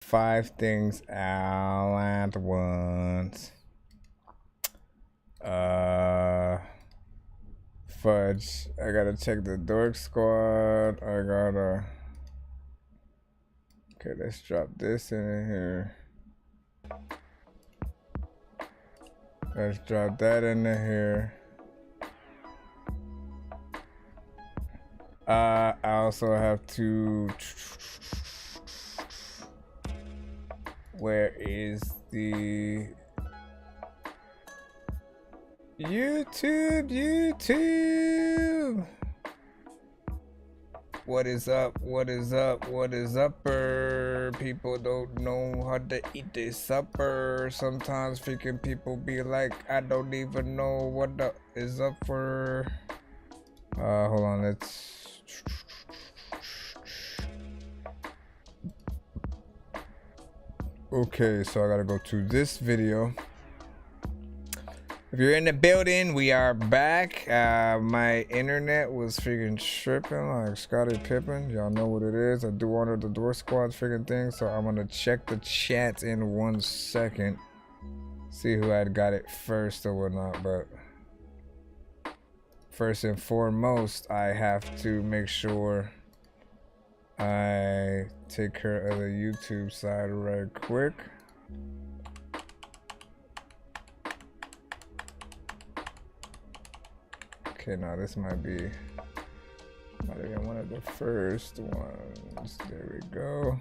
5 things all at once. Fudge. I gotta check the Dork squad. I gotta. Okay, let's drop this in here. Let's drop that in here. I also have to. Where is the YouTube? What is up? What is up? What is upper? People don't know how to eat their supper. Sometimes freaking people be like, I don't even know what the is up for. Hold on, let's. Okay, so I gotta go to this video. If you're in the building, we are back. My internet was freaking tripping like Scottie Pippen. Y'all know what it is. I do one of the Dork Squad's freaking thing, so I'm gonna check the chat in 1 second. See who had got it first or whatnot, but first and foremost, I have to make sure I take care of the YouTube side right quick. Okay, now this might be one of the first ones. There we go.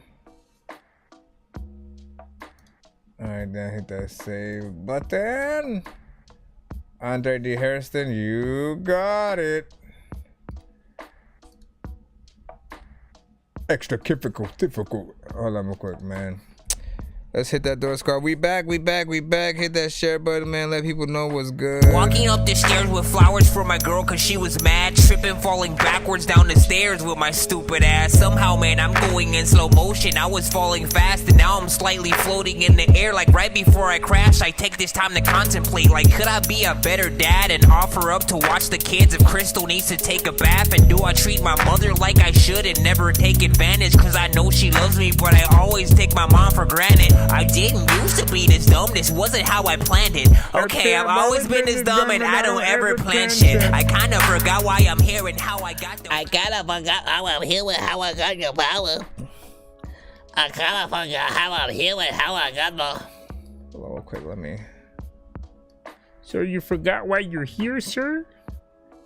Alright, then hit that save button. Andre D. Hairston, you got it. Extra difficult. Hold on real quick, man. Let's hit that Dork Squad. We back. Hit that share button, man. Let people know what's good. Walking up the stairs with flowers for my girl cause she was mad. Tripping, falling backwards down the stairs with my stupid ass. Somehow, man, I'm going in slow motion. I was falling fast and now I'm slightly floating in the air. Like right before I crash, I take this time to contemplate. Like, could I be a better dad and offer up to watch the kids if Crystal needs to take a bath? And do I treat my mother like I should and never take advantage? Cause I know she loves me, but I always take my mom for granted. I didn't used to be this dumb, this wasn't how I planned it. Okay, I've always been this dumb and I don't ever plan shit. I kinda forgot why I'm here and how I got the— I kinda forgot how I'm here and how I got your power. I kinda forgot how I'm here and how I got the— Hold on real quick, let me. So you forgot why you're here, sir?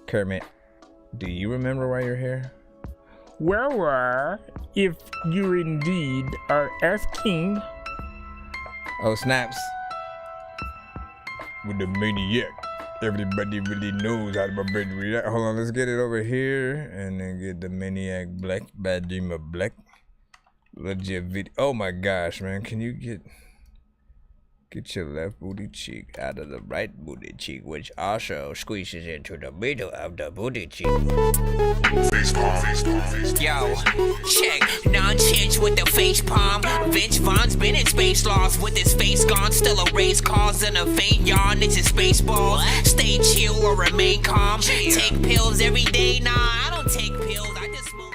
Kermit, do you remember why you're here? Well, if you indeed are asking. Oh, snaps. With the maniac. Everybody really knows how to react. Hold on, let's get it over here. And then get the maniac black. Bad dream of black. Legit video. Oh my gosh, man. Can you get your left booty cheek out of the right booty cheek, which also squeezes into the middle of the booty cheek. Yo, check, Nonsenze with the face palm. Vince Vaughn's been in space lost with his face gone. Still a race cause and a faint yawn. It's a space ball. Stay chill or remain calm. Take pills every day. Nah, I don't take pills. I just smoke.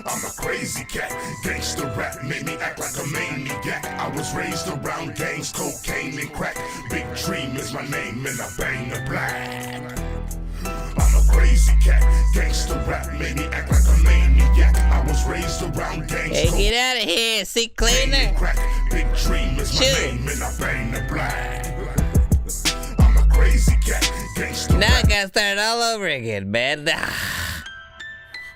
I'm a crazy cat, gangster rap made me act like a maniac. I was raised around gangs, cocaine and crack. Big Dream is my name and I bang the black. I'm a crazy cat, gangster rap made me act like a maniac. I was raised around gangs. Hey, get out of here, see cleaner. Big Dream is my name and I bang the black. I'm a crazy cat, gangster now rap. I gotta start all over again, man.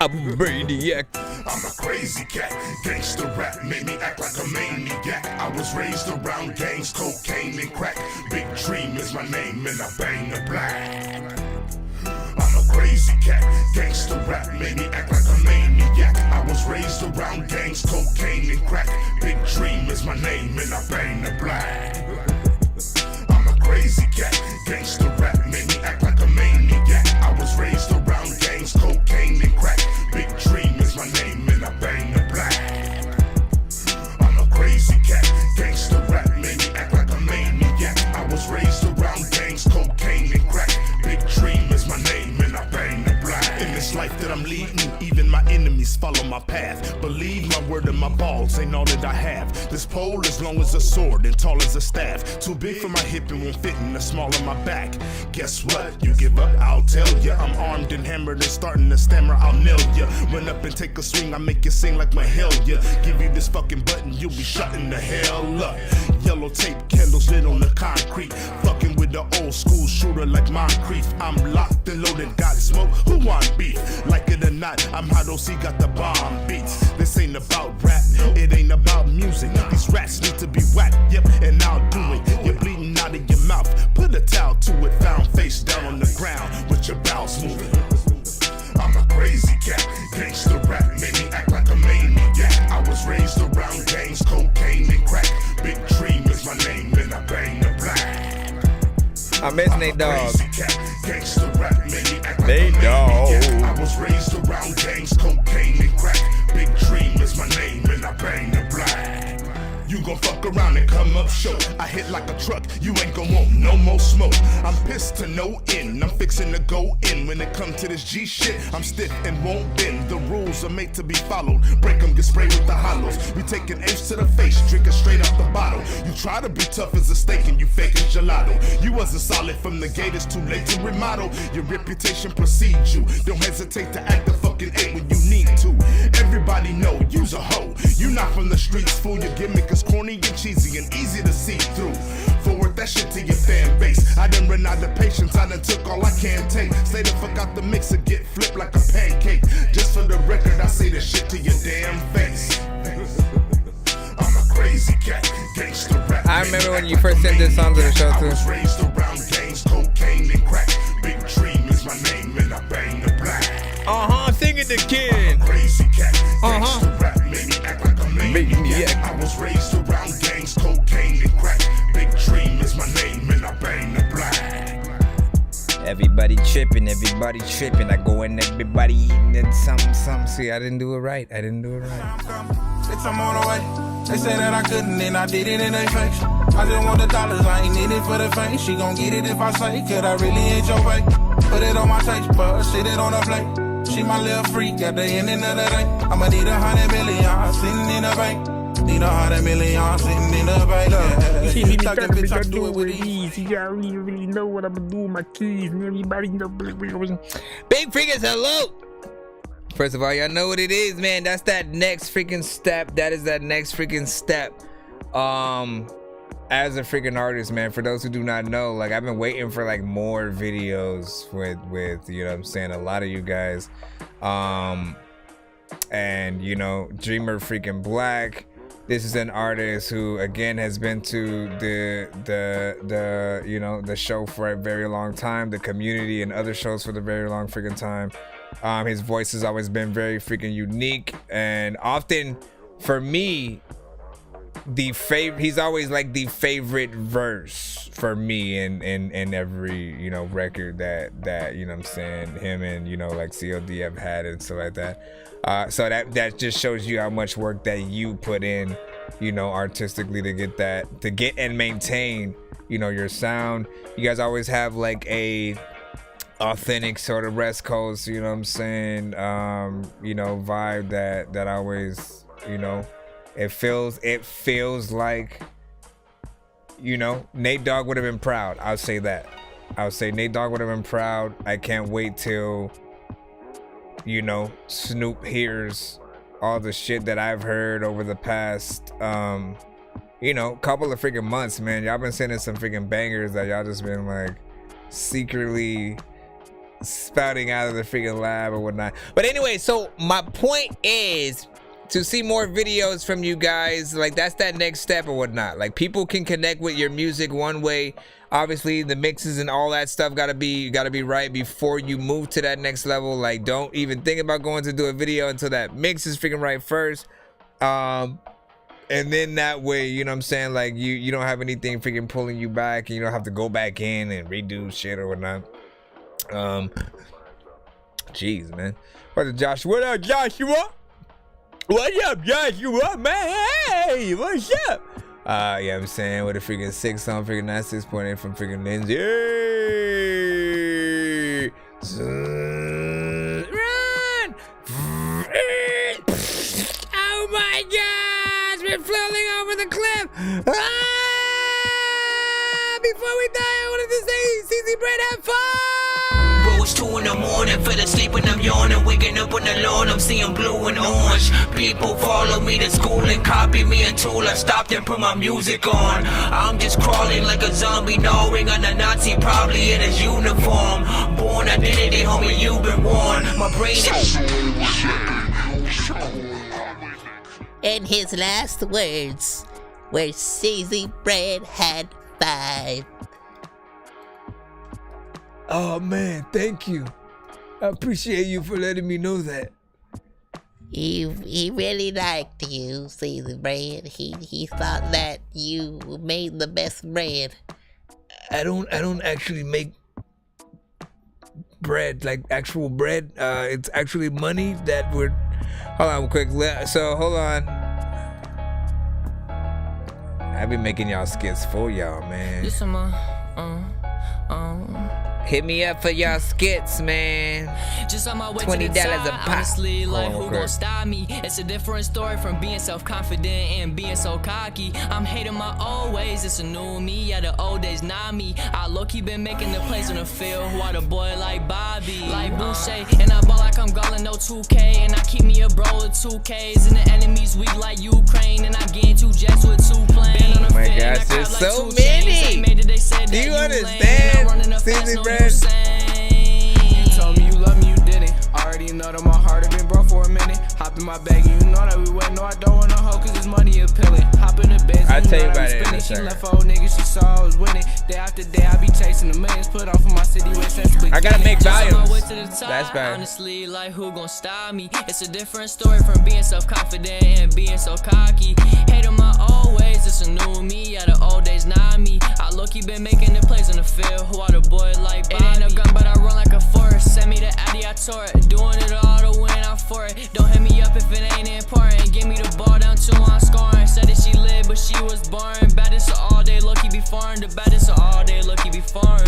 I'm a maniac. I'm a crazy cat, gangster rap made me act like a maniac. I was raised around gangs, cocaine and crack. Big Dream is my name and I bang the black. I'm a crazy cat, gangster rap made me act like a maniac. I was raised around gangs, cocaine and crack. Big Dream is my name and I bang the black. I'm a crazy cat, gangster rap made me act like a maniac. I was raised around gangs, cocaine and crack. Big Dream is my name and I bang the black. I'm a crazy cat, gangster rap made me act like a maniac. I was raised around gangs, cocaine and crack. please follow my path. Believe my word and my balls ain't all that I have. This pole as long as a sword and tall as a staff. Too big for my hip and won't fit in the small of my back. Guess what? You give up, I'll tell ya. I'm armed and hammered and starting to stammer, I'll nail ya. Run up and take a swing, I make you sing like Mahalia. Give you this fucking button, you'll be shutting the hell up. Yellow tape, candles lit on the concrete. Fucking with the old school shooter like Moncrief. I'm locked and loaded, got smoke, who want beef? Like it or not, I'm hot OC, got the bomb beats. This ain't about rap, it ain't about music. These rats need to be whacked, yep, and I'll do it. You're bleeding out of your mouth, put a towel to it. Found face down on the ground with your bowels moving. I'm a crazy cat, gangsta rap made me act like a maniac. I was raised around gangs, cocaine and crack. Big Dream is my name and I bang the black. I miss Nate Dogg. Gangsta rap made me act like a maniac. I was raised around gangs, cocaine and crack. Big Dream is my name and I bang the black. You gon' fuck around and come up short. I hit like a truck, you ain't gon' want no more smoke. I'm pissed to no end, I'm fixing to go in. When it come to this G shit, I'm stiff and won't bend. The rules are made to be followed. Break them, get sprayed with the hollows. We taking apes to the face, drinking straight out the bottle. You try to be tough as a steak and you fake as gelato. You wasn't solid from the gate, it's too late to remodel. Your reputation precedes you. Don't hesitate to act the fucking ape when you need to. Everybody know you's a hoe. You not from the streets, fool. Your gimmick is corny and cheesy and easy to see through. Forward that shit to your fan base. I done run out of patience, I done took all I can take. Stay the fuck out the mixer, get flipped like a pancake. Just for the record, I say this shit to your damn face. I'm a crazy cat, gangsta rap. I remember when you first sent this song to the show too. I was raised around gangs, cocaine and crack. Big Dream is my name and I bang the black. Sing it again. Crazy cat, gangsta rap made me act like a maniac. I was raised around gangs, cocaine and crack. Big Dream is my name and I bang the black. Everybody tripping. I go in, everybody eating it, something. See, I didn't do it right. Bitch, I'm on the way. They say that I couldn't, and I did it in their face. I just want the dollars, I ain't in it for the fame. She gon' get it if I say, could I really ain't your bae? Put it on my taste bud, sit it on a plate. She my little freak at the end of the day. I'ma need 100 million sitting in the bank. Need 100 million sitting in the bank. You see me Talking talking, bitch, I I do do it it with with ease. ease. Y'all really know what I'ma do with my keys, and everybody know. Big freaking salute. First of all, y'all know what it is, man. That's that next freaking step. That is that next freaking step. As a freaking artist, man. For those who do not know, like I've been waiting for like more videos with you know what I'm saying, a lot of you guys. And you know, Dreamer freaking Black. This is an artist who again has been to the you know, the show for a very long time, the community and other shows for the very long freaking time. His voice has always been very freaking unique, and often for me, he's always like the favorite verse for me in every, you know, record that you know what I'm saying, him and, you know, like COD have had and stuff like that. So that just shows you how much work that you put in, you know, artistically to get and maintain, you know, your sound. You guys always have like a authentic sort of West Coast, you know what I'm saying, you know, vibe that always, you know, it feels like, you know, Nate Dogg would have been proud. I'll say that. I would say Nate Dogg would have been proud. I can't wait till, you know, Snoop hears all the shit that I've heard over the past, you know, couple of freaking months, man. Y'all been sending some freaking bangers that y'all just been like secretly spouting out of the freaking lab or whatnot. But anyway, so my point is to see more videos from you guys. Like that's that next step or whatnot. Like people can connect with your music one way. Obviously the mixes and all that stuff gotta be right before you move to that next level. Like don't even think about going to do a video until that mix is freaking right first. And then that way, you know what I'm saying, like you don't have anything freaking pulling you back, and you don't have to go back in and redo shit or whatnot. Jeez, man. What up, Joshua? What up, Joshua? What up, Joshua, man? Hey, what's up? Yeah, I'm saying with a freaking 6 on freaking 96.8 from freaking Nonsenze. Run! it's 2 in the morning, fell asleep and I'm yawning. Waking up on the lawn, I'm seeing blue and orange. People follow me to school and copy me until I stopped and put my music on. I'm just crawling like a zombie, gnawing on a Nazi, probably in his uniform. Born identity, homie, you've been warned. My brain is... And his last words were Seasy Bread had 5. Oh man, thank you. I appreciate you for letting me know that. He really liked you, Seasy Bread. He thought that you made the best bread. I don't actually make bread, like actual bread. It's actually money that we're... Hold on quick. So hold on. I've been making y'all skits for y'all, man. Hit me up for y'all skits, man. Just on my way $20 to the top. a pop. Honestly, like who okay. gon' stop me? It's a different story from being self-confident and being so cocky. I'm hating my old ways, it's a new me. Yeah, the old days not me. I low-key been making the plays on the field. Why the boy like Bobby, like Boucher, and I ball like I'm galling no 2K, and I keep me a bro with 2Ks, and the enemy's weak like Ukraine, and I'm getting 2 jets with 2 planes. Oh my gosh, there's so many. Do you understand, Seasy Bread? You told me you love me, you didn't. Already know that my heart had been broke for a minute. Hop in my bag and you know that we went. No, I don't want no hoe cause it's money appealing. Hop in the bed, I'll tell you about it in a She second. left old niggas, she saw I was winning. Day after day, I be chasing the millions. Put on for my city with sensibly. I gotta make volumes. That's That's bad. Honestly, like who gon' stop me? It's a different story from being self-confident and being so cocky. Hating my old ways, it's a new me. Yeah, the old days not me. I low-key been making the plays on the field. Who are the boy like Bobby? It ain't no gun, but I run like a forest. Send me the Addy, I tore it. Doing it all to win, I'm for it. Don't hit me up if it ain't important. Give me the ball down 2, I'm scoring. Said that she lit, but she was boring. Baddest of all day, lucky be foreign. The baddest of all day, lucky be foreign.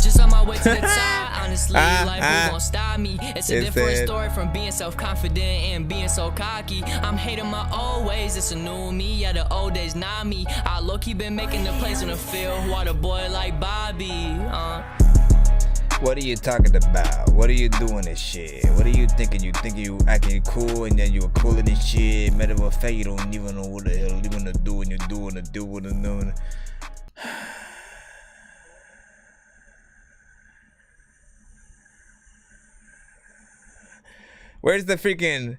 Just on my way to the top. Honestly, like who gon' stop me? It's a different story from being self-confident and being so cocky. I'm hating my old ways, it's a new me. Yeah, the old days not me. I low-key been making the plays on the field. Why the boy like Bobby? What are you talking about? What are you doing this shit? What are you thinking? You think you acting cool and then you were cooler than shit. Matter of fact, you don't even know what the hell you're gonna do and you're doing to do what you're doing. Where's the freaking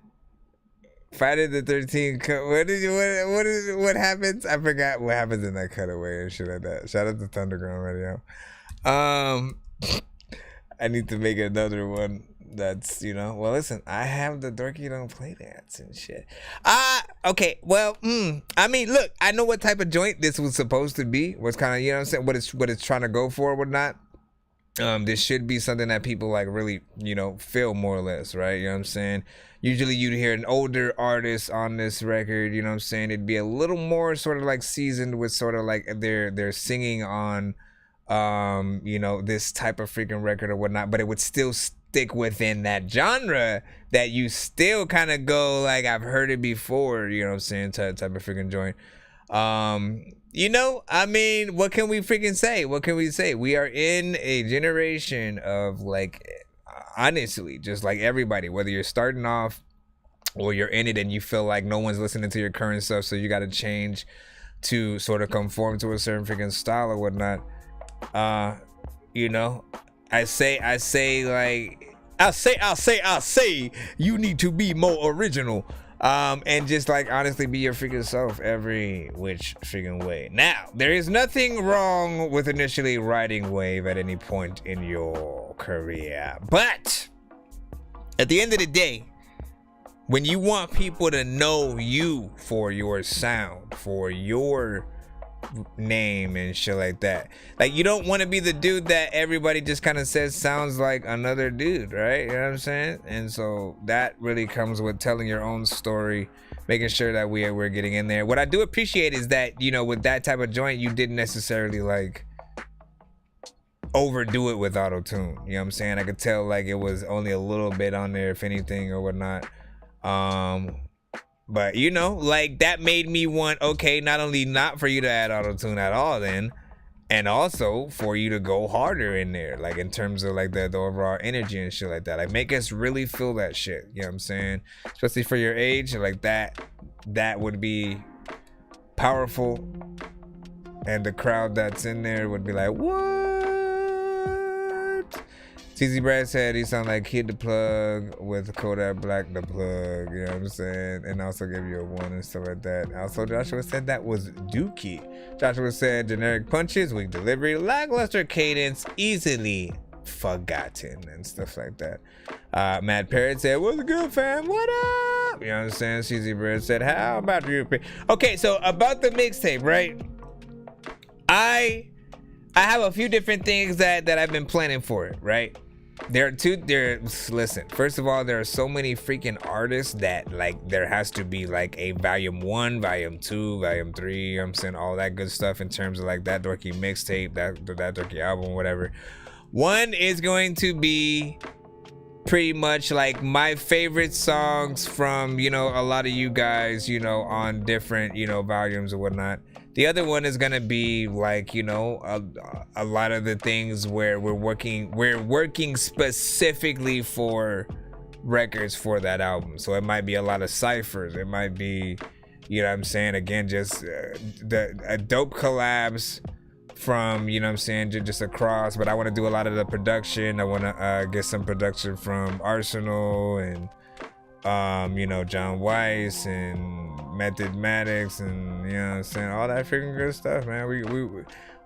Friday the 13th? What happens? I forgot what happens in that cutaway and shit like that. Shout out to Thunderground Radio. I need to make another one that's, well, listen, I have the Dorky Don't Play Dance and shit. Okay, well, I mean, look, I know what type of joint this was supposed to be. What's kind of, what I'm saying, what it's trying to go for or whatnot. This should be something that people like really, feel more or less, right? You know what I'm saying? Usually you'd hear an older artist on this record, you know what I'm saying? It'd be a little more sort of like seasoned with sort of like they're singing on this type of freaking record or whatnot, but it would still stick within that genre that you still kind of go like, I've heard it before, you know what I'm saying, type of freaking joint. I mean, what can we freaking say? What can we say? We are in a generation of like, honestly, just like everybody, whether you're starting off or you're in it and you feel like no one's listening to your current stuff, so you got to change to sort of conform to a certain freaking style or whatnot. I say you need to be more original, and just like honestly be your freaking self every which freaking way. Now, there is nothing wrong with initially riding wave at any point in your career, but at the end of the day, when you want people to know you for your sound, for your name and shit like that, like you don't want to be the dude that everybody just kind of says sounds like another dude, right? You know what I'm saying? And so that really comes with telling your own story, making sure that we're getting in there. What I do appreciate is that, with that type of joint, you didn't necessarily like overdo it with auto-tune. You know what I'm saying? I could tell like it was only a little bit on there, if anything, or whatnot. But like that made me want, okay, not only not for you to add auto-tune at all then, And also for you to go harder in there, like in terms of like the overall energy and shit like that. Like make us really feel that shit. You know what I'm saying? Especially for your age, like that would be powerful. And the crowd that's in there would be like, what? TZ Brad said he sound like Kid the Plug with Kodak Black the Plug, you know what I'm saying? And also give you a 1 and stuff like that. Also, Joshua said that was Dorky. Joshua said generic punches, weak delivery, lackluster cadence, easily forgotten and stuff like that. Matt Parrott said, what's good, fam? What up? You know what I'm saying? TZ Brad said, how about you? Okay, so about the mixtape, right? I have a few different things that I've been planning for it, right? Listen, first of all, there are so many freaking artists that like there has to be like a volume 1, volume 2, volume 3, you know what I'm saying, all that good stuff in terms of like that Dorky mixtape, that Dorky album, whatever. One is going to be pretty much like my favorite songs from, you know, a lot of you guys, you know, on different, you know, volumes or whatnot. The other one is gonna be like, you know, a lot of the things where we're working specifically for records for that album. So it might be a lot of ciphers. It might be, you know what I'm saying, again, just dope collabs from, you know what I'm saying, just across. But I want to do a lot of the production. I want to get some production from Arsenal and you know, John Weiss and Method Maddox and, you know what I'm saying, all that freaking good stuff, man.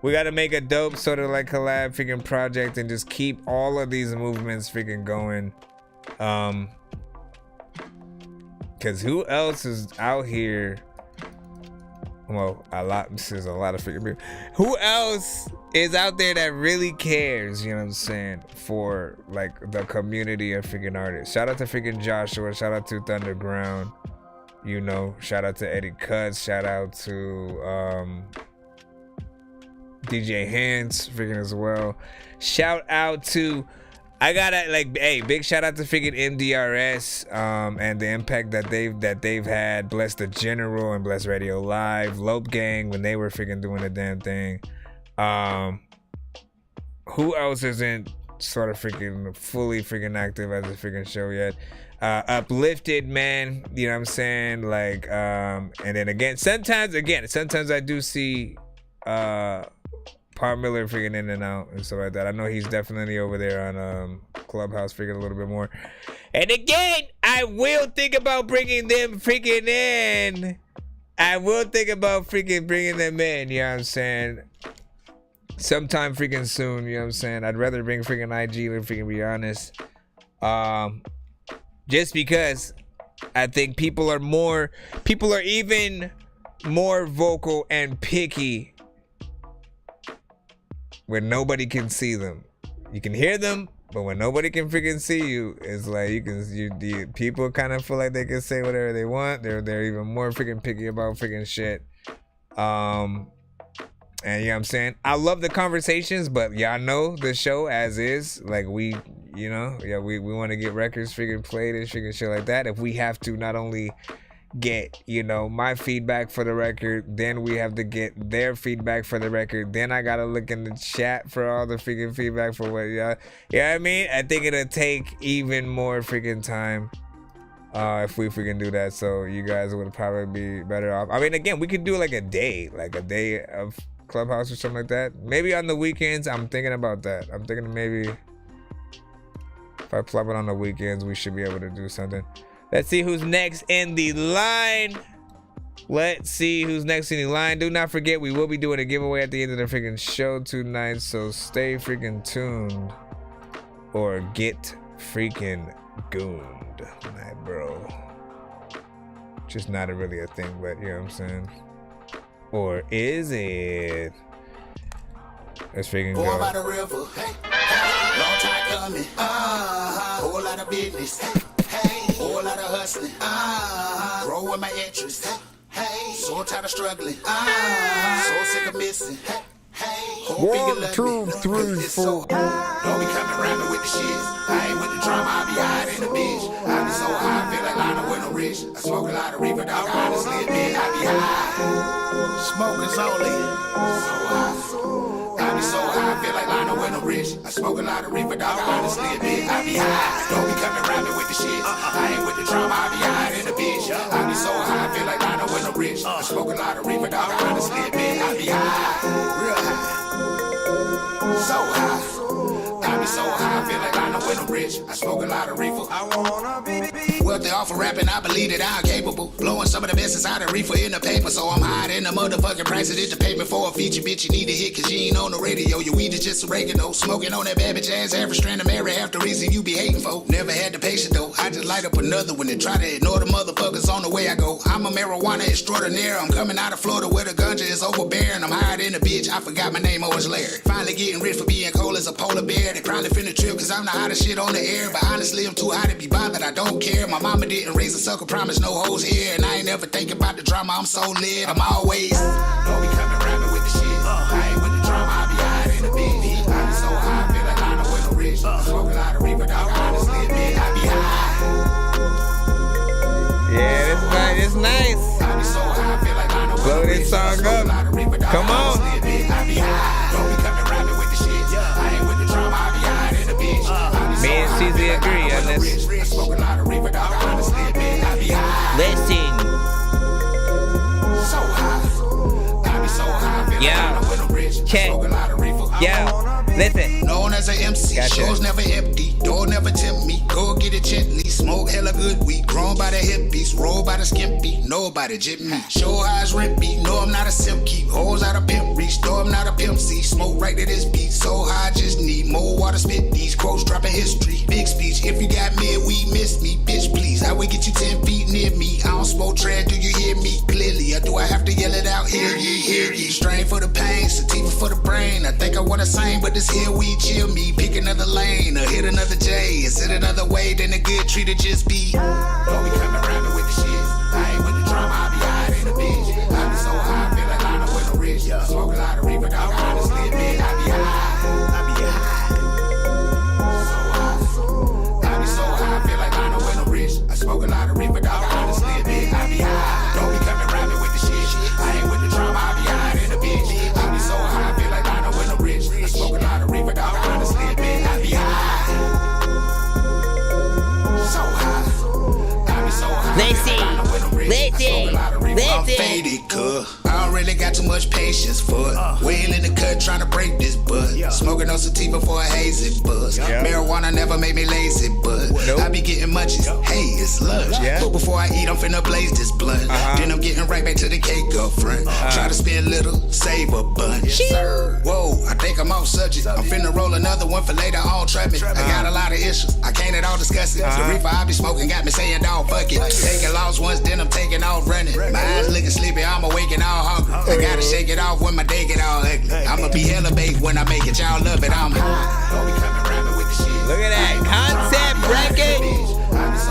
We got to make a dope sort of like collab freaking project and just keep all of these movements freaking going. Cause who else is out here? Well, this is a lot of freaking people. Who else is out there that really cares, you know what I'm saying, for like the community of freaking artists? Shout out to freaking Joshua, shout out to Thunderground, you know, shout out to Eddie Cuts, shout out to DJ Hands freaking as well. Shout out to, I gotta like, hey, big shout out to freaking MDRS and the impact that they've had. Bless the General and Bless Radio Live, Lope Gang when they were freaking doing the damn thing. Who else isn't sort of freaking fully freaking active as a freaking show yet? Uplifted, man, you know what I'm saying? Like, and then again, sometimes I do see Paul Miller freaking in and out and stuff like that. I know he's definitely over there on Clubhouse freaking a little bit more. And again, I will think about bringing them freaking in. I will think about freaking bringing them in, you know what I'm saying? Sometime freaking soon, you know what I'm saying? I'd rather bring freaking IG than freaking be honest. Just because I think people are even more vocal and picky when nobody can see them. You can hear them, but when nobody can freaking see you, it's like people kind of feel like they can say whatever they want. They're even more freaking picky about freaking shit. And you know what I'm saying? I love the conversations, but y'all know the show as is. Like we want to get records freaking played and freaking shit like that. If we have to not only get, you know, my feedback for the record, then we have to get their feedback for the record. Then I gotta look in the chat for all the freaking feedback for what y'all, you know what I mean? I think it'll take even more freaking time if we freaking do that. So you guys would probably be better off. I mean, again, we could do like a day of Clubhouse or something like that. Maybe on the weekends. I'm thinking about that. I'm thinking maybe if I plug it on the weekends, we should be able to do something. Let's see who's next in the line. Do not forget, we will be doing a giveaway at the end of the freaking show tonight. So stay freaking tuned or get freaking gooned, my bro. Just not really a thing, but you know what I'm saying? Or is it? Let's freaking go. By the river, hey, hey, long time coming, whole lot of business, hey, whole lot of hustling, growing my interest, hey, so tired of struggling, so sick of missing, hey, 1, 2, 3, 4. Don't be coming around me with the shit. I ain't with the drama, I be hiding in the bitch. I be so high, I feel like Lionel with no rich. I smoke a lot of reefer, dog, I honestly admit I be high. Smokers only, so high. feel like Lionel when I'm rich. I smoke a lot of reefer, dog. I honestly admit I be high. Don't be coming around me with the shit. I ain't with the drama, I be high in the bitch. I be so high, I feel like Lionel when I'm rich. I smoke a lot of reefer, dog. I honestly admit I be high, real high, so high. I be so high, I feel like Lionel when I'm rich. I smoke a lot of reefer. I wanna be. Wealthy off of rapping, I believe that I'm capable. Blowing some of the best inside the reefer in the paper. So I'm high in the motherfucking prices. It's the payment for a feature, bitch. You need to hit, cause you ain't on the radio. Your weed is just oregano. Smoking on that bad bitch ass, every strand of Mary. Half the reason you be hating for. Never had the patience though. I just light up another one and try to ignore the motherfuckers on the way I go. I'm a marijuana extraordinaire. I'm coming out of Florida where the ganja is overbearing. I'm higher than a bitch. I forgot my name, always Larry. Finally getting rich for being cold as a polar bear. They probably finna trip cause I'm the hottest shit on the air. But honestly, I'm too high to be bothered. I don't care. My mama didn't raise a sucker, promise no hoes here. And I ain't never think about the drama, I'm so lit. I'm always don't be coming rapping with the shit. I ain't with the drama, I be high in the bitch. I be so high, I feel like I know when I'm rich. Smoke a lot of reefer, dog, honestly admit I be high. Yeah, this vibe is nice. I be so high, I feel like I know when Blow I'm this rich. song up. Come on. I be high. Don't be coming rapping with the shit. I ain't with the drama, I be high in the bitch. Me and Susie agree on this. I smoke a lot of reefer, dog, honestly admit I be high. Listen. So high. I be so high, I feel like I know when I'm rich. Check. Smoke a lot of reefer. Yo, listen. Known as an MC, Gotcha. shows never empty, door never tempt me. Go get it gently, smoke hella good weed. Grown by the hippies, roll by the skimpy, nobody jip me. Show eyes rent me, no I'm not a simp. Keep hoes out of pimp reach, no I'm not a pimp C. Smoke right to this beat, so high I just need more water. Spit these quotes, dropping history. Big speech, if you got me and we miss me, bitch please. I will get you 10 feet near me. I don't smoke trash, do you hear me clearly? Or do I have to yell it out? Hear ye, hear ye. Strain for the pain, sativa for the brain. I think I wanna sing, but this here we chill me. Pick another lane or hit another J. Is it another way than a good treat to just be? Don't be coming around me with the shit. I ain't with the drama, I be high in the bitch. I be so high, I feel like I know when I'm rich. Smoke a lot of reefer, dog, honestly admit I be high. I be high. So high. I be so high, I feel like I know when I'm rich. I smoke a lot of reefer, dog, honestly admit I be high. Don't be coming around me with the shit. I ain't with the drama, I be high in the bitch. I be so high, I feel like I know when I'm rich. I smoke a lot of reefer, dog, honestly admit I be high. So high. I be so high. I'm faded, cuz I don't really got too much patience for it. Whale in the cut trying to break this bud. Smoking on sativa for a hazy buzz. Marijuana never made me lazy, but I be getting munchies. Hey, it's lunch. But before I eat, I'm finna blaze this blunt. Then I'm getting right back to the cake up front. Try to spend little, save a bunch. Whoa, I think I'm off subject. I'm finna roll another one for later on, trap me. I got a lot of issues, I can't at all discuss it. The reefer I be smoking got me saying, dog, fuck it. Taking lost once, then I'm taking off running. My eyes looking sleepy, I'm awaking all hungry. I gotta shake it off when my day get all ugly. I'ma be hella baked when I make it, y'all love it, I'm high. Don't be coming around me with the shit. Look at that. Concept record.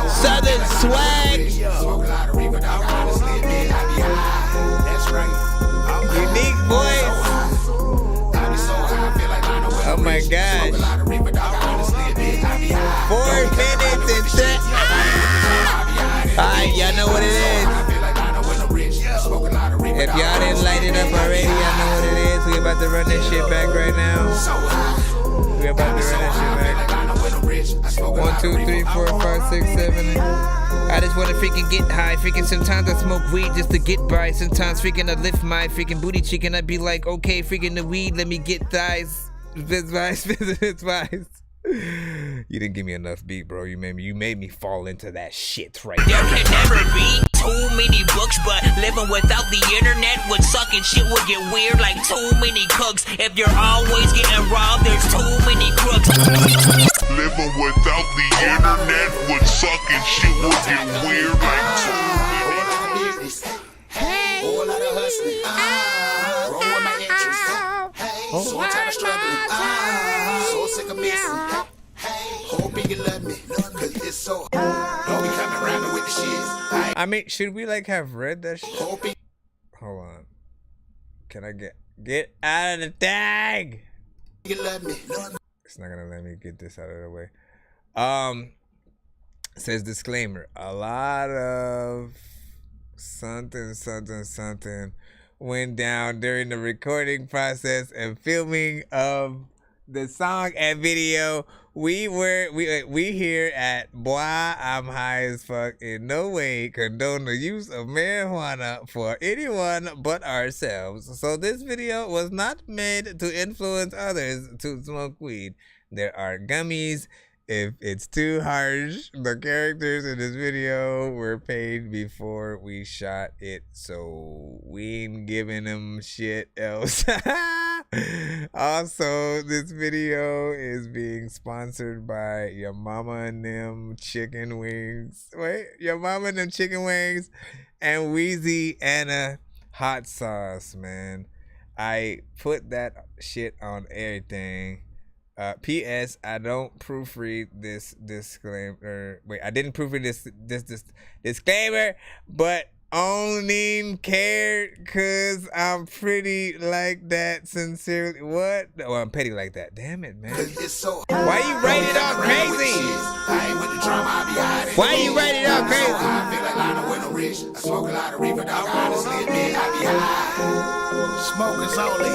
Southern swag. Smoke a lot of reefer, dog, honestly admit I be high. That's right. I'm high. Unique voice. I be so high, I feel like I know when Oh I'm my rich. gosh. Smoke a lot of reefer, dog, honestly admit I be high. 4 minutes and 10. Alright, y'all know what it is. If y'all didn't light it up already, y'all know what it is. We about to run this shit back right now. We about to run this shit back. 1, 2, 3, 4, 5, 6, 7. I just wanna freaking get high. Freaking sometimes I smoke weed just to get by. Sometimes freaking I lift my freaking booty cheek and I be like, okay, freaking the weed, let me get thighs. Vice. You didn't give me enough beat, bro. You made me fall into that shit right There now. can never be too many books, but living without the internet would suck and shit would get weird like too many cooks. If you're always getting robbed, there's too many crooks. Living without the internet would suck and shit would get weird like too many. Whole lot of hustling. Roll with my interest. Hey, so tired of struggling. So sick of missing. Hey, hoping you love me, cause it's so hard. Don't be coming around me with the shit. I mean, should we like have read that shit? Hoping Hold on. Can I get out of the tag? you love me. It's not gonna let me get this out of the way. Says disclaimer. A lot of something went down during the recording process and filming of the song and video. We here at Boy I'm High as Fuck in no way condone the use of marijuana for anyone but ourselves. So this video was not made to influence others to smoke weed. There are gummies. If it's too harsh, the characters in this video were paid before we shot it, so we ain't giving them shit else. Also, this video is being sponsored by Your Mama and Them Chicken Wings. Wait, Your Mama and Them Chicken Wings and Wheezy Anna Hot Sauce, man. I put that shit on everything. P.S. I don't proofread this disclaimer. Wait, I didn't proofread this disclaimer, but only care cause I'm pretty like that. Sincerely, what? Oh, I'm petty like that. Damn it, man. Why you write it all crazy? Why you write it all crazy? I feel like Lionel with no rich. I smoke a lot of reefer, dog. Honestly, admit I be high. Smokers only.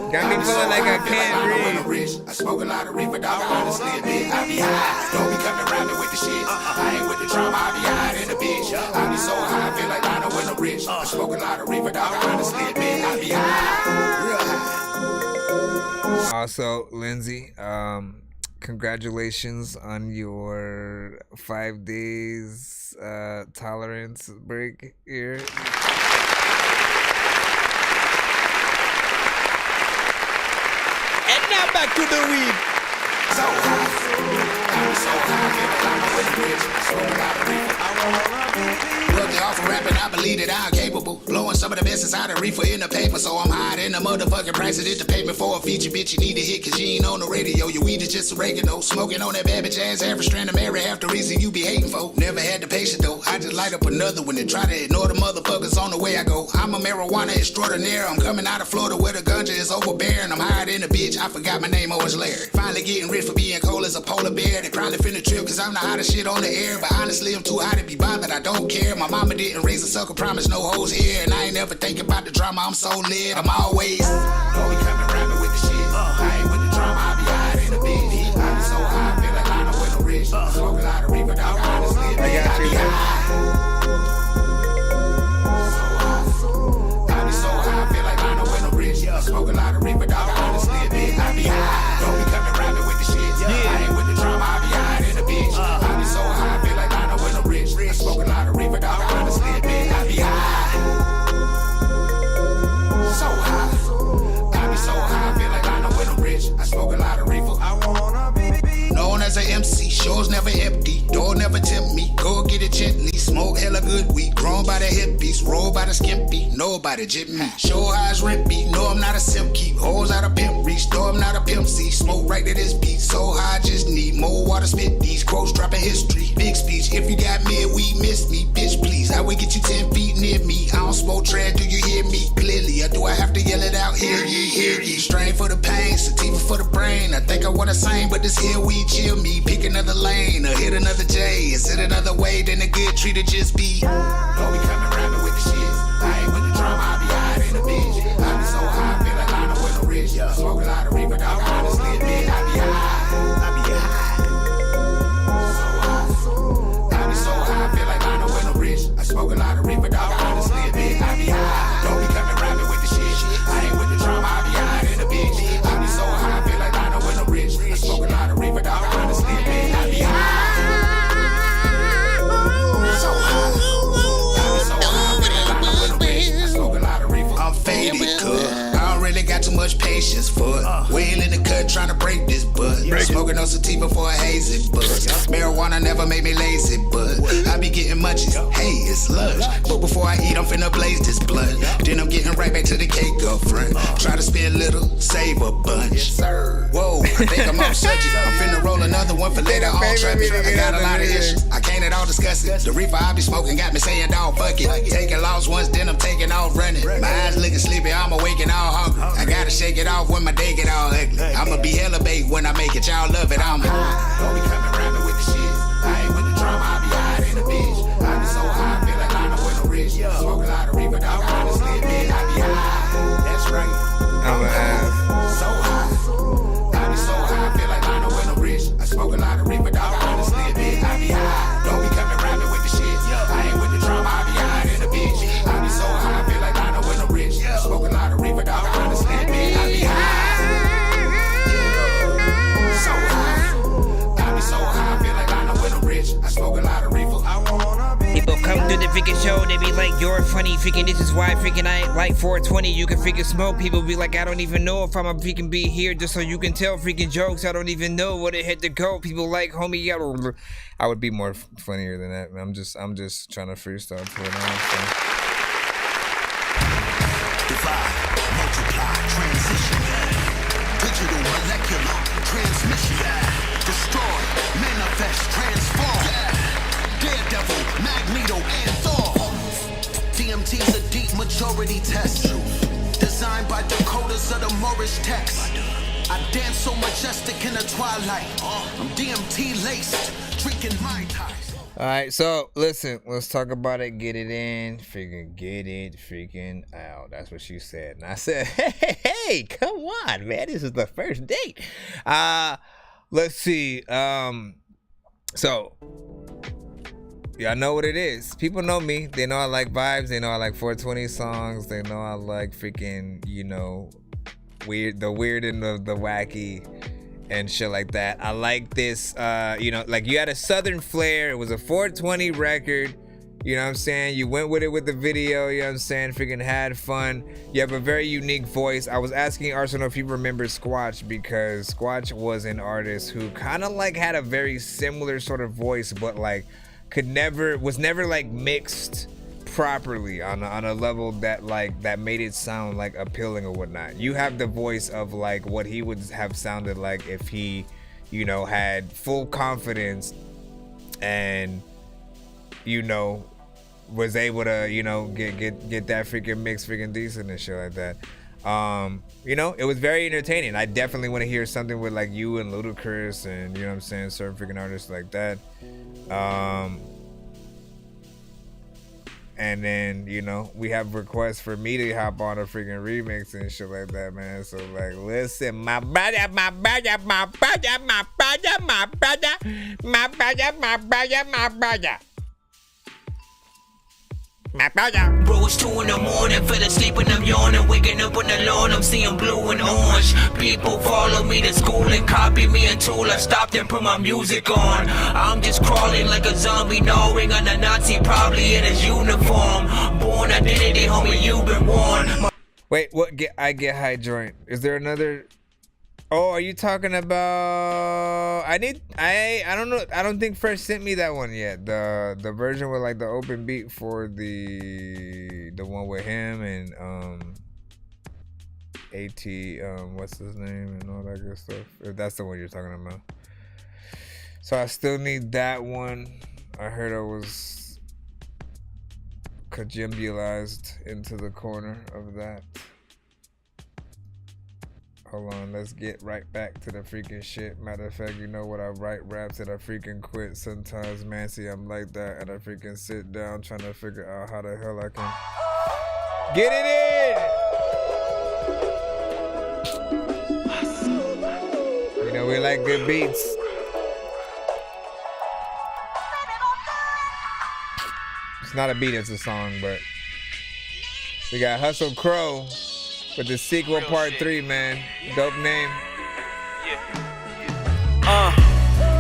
Got me feeling like I can't breathe. I smoke a lot of reefer, dog. Honestly, admit I be high. Don't be coming around me with the shit. I ain't with the drama. I be high in the bitch. I be so high, I feel like Lionel with no rich. I smoke a lot of reefer, dog. Honestly, admit I be high. Real high. Also, Lindsay, congratulations on your 5 days tolerance break here. And now back to the weed. So high. I'm so high, I feel like Lionel with no rich. I smoke a lot of reefer. I wanna be. Looking off of rapping, I believe that I'm capable. Blowing some of the best inside the reefer in the paper. So I'm higher than the motherfucking price that it to payment for a feature. Bitch, you need to hit cause you ain't on the radio. Your weed is just oregano. Smoking on that bad bitch ass every strand of Mary. Half the reason you be hating for. Never had the patience though. I just light up another one and try to ignore the motherfuckers on the way I go. I'm a marijuana extraordinaire. I'm coming out of Florida where the ganja is overbearing. I'm higher than a bitch. I forgot my name, always Larry. Finally getting rich for being cold as a polar bear. They probably finna trip cause I'm the hottest shit on the air. But honestly, I'm too high to be bothered. I don't care. My mama didn't raise a sucker, promise no hoes here. And I ain't never think about the drama, I'm so lit. I'm always don't be coming rapping with the shit. I ain't with the drama, I be high in the bitch. I be so high, I feel like Lionel with no rich. Smoke a lot of reefer, dog, honestly, I be high. I be so high, I feel like Lionel with no rich. Smoke a lot of reefer, dog, honestly, I be high. Don't be coming rapping with the shit. I ain't with the drama, I be high in the bitch. I be so high, I feel like Lionel with no rich. Smoke a lot of reefer, dog, honestly, I be high. So high. I be so high, I feel like Lionel with no rich. I smoke a lot of reefer. I wanna be known as a MC, shows never empty. Door never tempt me, go get it gently. Smoke hella good weed, grown by the hippies, roll by the skimpy, nobody jip me. Show eyes rent me, no I'm not a simp. Keep hoes out of pimp reach, though I'm not a pimp C. Smoke right to this beat, so high I just need more water. Spit these quotes, dropping history. Big speech, if you got me, we miss me, bitch please. I will get you 10 feet near me. I don't smoke trash, do you hear me clearly? Or do I have to yell it out? Hear ye, hear ye. Strain for the pain, sativa for the brain. I think I wanna sing, but this here weed chill me. Pick another lane, or hit another J. Is it another way than a good tree to just be? Don't be coming rapping with the shit. I ain't with the drama, I be high in the bitch. I be so high, I feel like Lionel with no rich. Smoke a lot of reefer, dog, honestly admit I be high. I be high. I be so high, I feel like Lionel with no rich. I smoke a lot of reefer, dog, honestly admit I be high. Don't be coming rapping with the shit. I ain't with the drama, I be high in the bitch. I be so high, I feel like Lionel with no rich. I smoke a lot of reefer, dog, honestly admit I be high. So high. I be so high, I feel like Lionel with no rich. I smoke a lot of reefer. I'm faded, cuz I don't really got too much patience for it. Wheel in the cut trying to break this bud. Smoking on sativa for a hazy buzz. Marijuana never made me lazy, but I be getting munchies. Hey, it's lunch. But before I eat, I'm finna blaze this blunt. Then I'm getting right back to the cake up front. Try to spend little, save a bunch. Whoa, I think I'm off subject. I'm finna roll another one for later on traffic. I got a lot of issues. I can't at all discuss it. The reefer I be smoking got me saying, dog, fuck it. Taking lost once, then I'm taking off running. My eyes looking sleepy, I'm awaking all hungry. I gotta shake it off when my day get all ugly. I'ma be hella bait when I make it, y'all love it, I'm high. Don't be coming rapping with the shit. I ain't with the drama, I be high in the bitch. I be so high, I feel like Lionel with no rich. Smoke a lot of reefer, dog, honestly admit I be high. That's right. I'm a ass. So high. freaking show. They be like, you're funny, freaking this is why freaking I like 420. You can freaking smoke. People be like, I don't even know if I'ma freaking be here just so you can tell freaking jokes. I don't even know what it had to go. People like, homie, I would be more funnier than that. I'm just trying to freestyle to it. Divide, multiply, transition. Digital molecular transmission. Destroy, manifest, transform. Daredevil, Magneto, and Thor. DMT's a deep majority test. Designed by decoders of the Moorish text. I dance so majestic in the twilight. I'm DMT laced, drinking Mai Tais. Alright, so listen, let's talk about it. Get it in, freaking get it freaking out. That's what she said. And I said, hey, come on, man. This is the first date. Let's see. So y'all know what it is. People know me. They know I like vibes. They know I like 420 songs. They know I like freaking, you know, the weird and the wacky and shit like that. I like this, you know, like you had a Southern flair. It was a 420 record. You know what I'm saying? You went with it with the video, you know what I'm saying? Freaking had fun. You have a very unique voice. I was asking Arsenal if he remembers Squatch, because Squatch was an artist who kind of like had a very similar sort of voice, but like was never like mixed properly on a level that like that made it sound like appealing or whatnot. You have the voice of like what he would have sounded like if he, you know, had full confidence and, you know, was able to, you know, get that freaking mix freaking decent and shit like that. You know, it was very entertaining. I definitely want to hear something with like you and Ludacris and, you know what I'm saying, certain freaking artists like that. And then, you know, we have requests for me to hop on a freaking remix and shit like that, man. So like, listen, my brother. Bro, it's 2 in the morning, fell asleep and I'm yawning. Waking up on the lawn, I'm seeing blue and orange. People follow me to school and copy me until I stopped and put my music on. I'm just crawling like a zombie, gnawing on a Nazi, probably in his uniform. Born identity, homie, you've been warned. Wait, what? I get high joint. Is there another? Oh, are you talking about? I don't know. I don't think Fresh sent me that one yet. The version with like the open beat for the one with him and AT what's his name and all that good stuff. If that's the one you're talking about. So I still need that one. I heard I was conjumulized into the corner of that. Hold on, let's get right back to the freaking shit. Matter of fact, you know what? I write raps and I freaking quit sometimes, man. See, I'm like that, and I freaking sit down trying to figure out how the hell I can get it in. You know, we like good beats. It's not a beat, it's a song, but we got Hustle Crow with the sequel part 3, man. Dope name.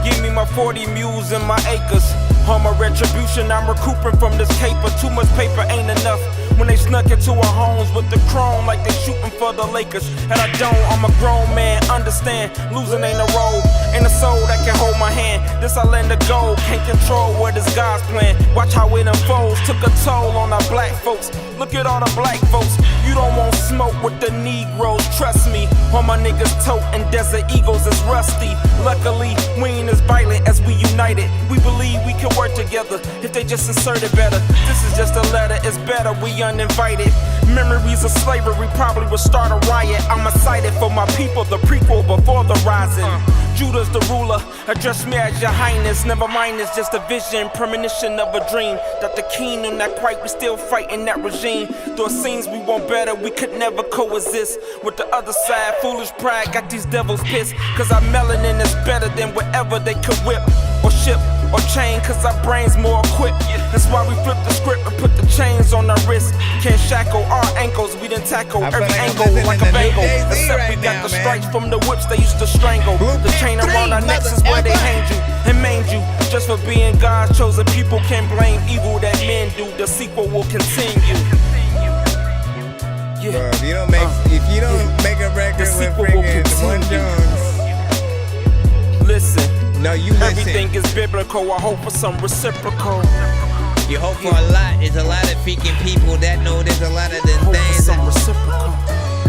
Give me my 40 mules and my acres. On my retribution, I'm recouping from this caper. Too much paper ain't enough. When they snuck into our homes with the chrome like they shooting for the Lakers. And I don't, I'm a grown man, understand. Losing ain't a role, ain't a soul that can hold my hand. This I lend a go, can't control what is God's plan. Watch how it unfolds, took a toll on our black folks. Look at all the black folks. You don't want smoke with the Negroes, trust me. All my niggas toting Desert Eagles is rusty. Luckily, we ain't as violent as we united. We believe we can work together if they just insert it better. This is just a letter, it's better we uninvited. Memories of slavery probably would start a riot. I'm excited for my people, the prequel before the rising. Judah's the ruler, address me as your highness. Never mind, it's just a vision, premonition of a dream. Dr. Keenan, not quite, we still fighting that regime. Though it seems we want better, we could never coexist with the other side. Foolish pride got these devils pissed, cause our melanin is better than whatever they could whip or ship or chain, cause our brains more equipped. That's why we flip the script and put the chains on our wrists. Can't shackle our ankles, we didn't tackle every angle like a bangle. Except we got the stripes from the whips they used to strangle. The chain around our necks is where they hang you. And remained you. Just for being God's chosen people, can't blame evil that men do. The sequel will continue. Bro, if you don't make a record with freaking One Jones, listen. No, you listen. Everything is biblical. I hope for some reciprocal. You hope for a lot. There's a lot of freaking people that know there's a lot of them things. Some reciprocal.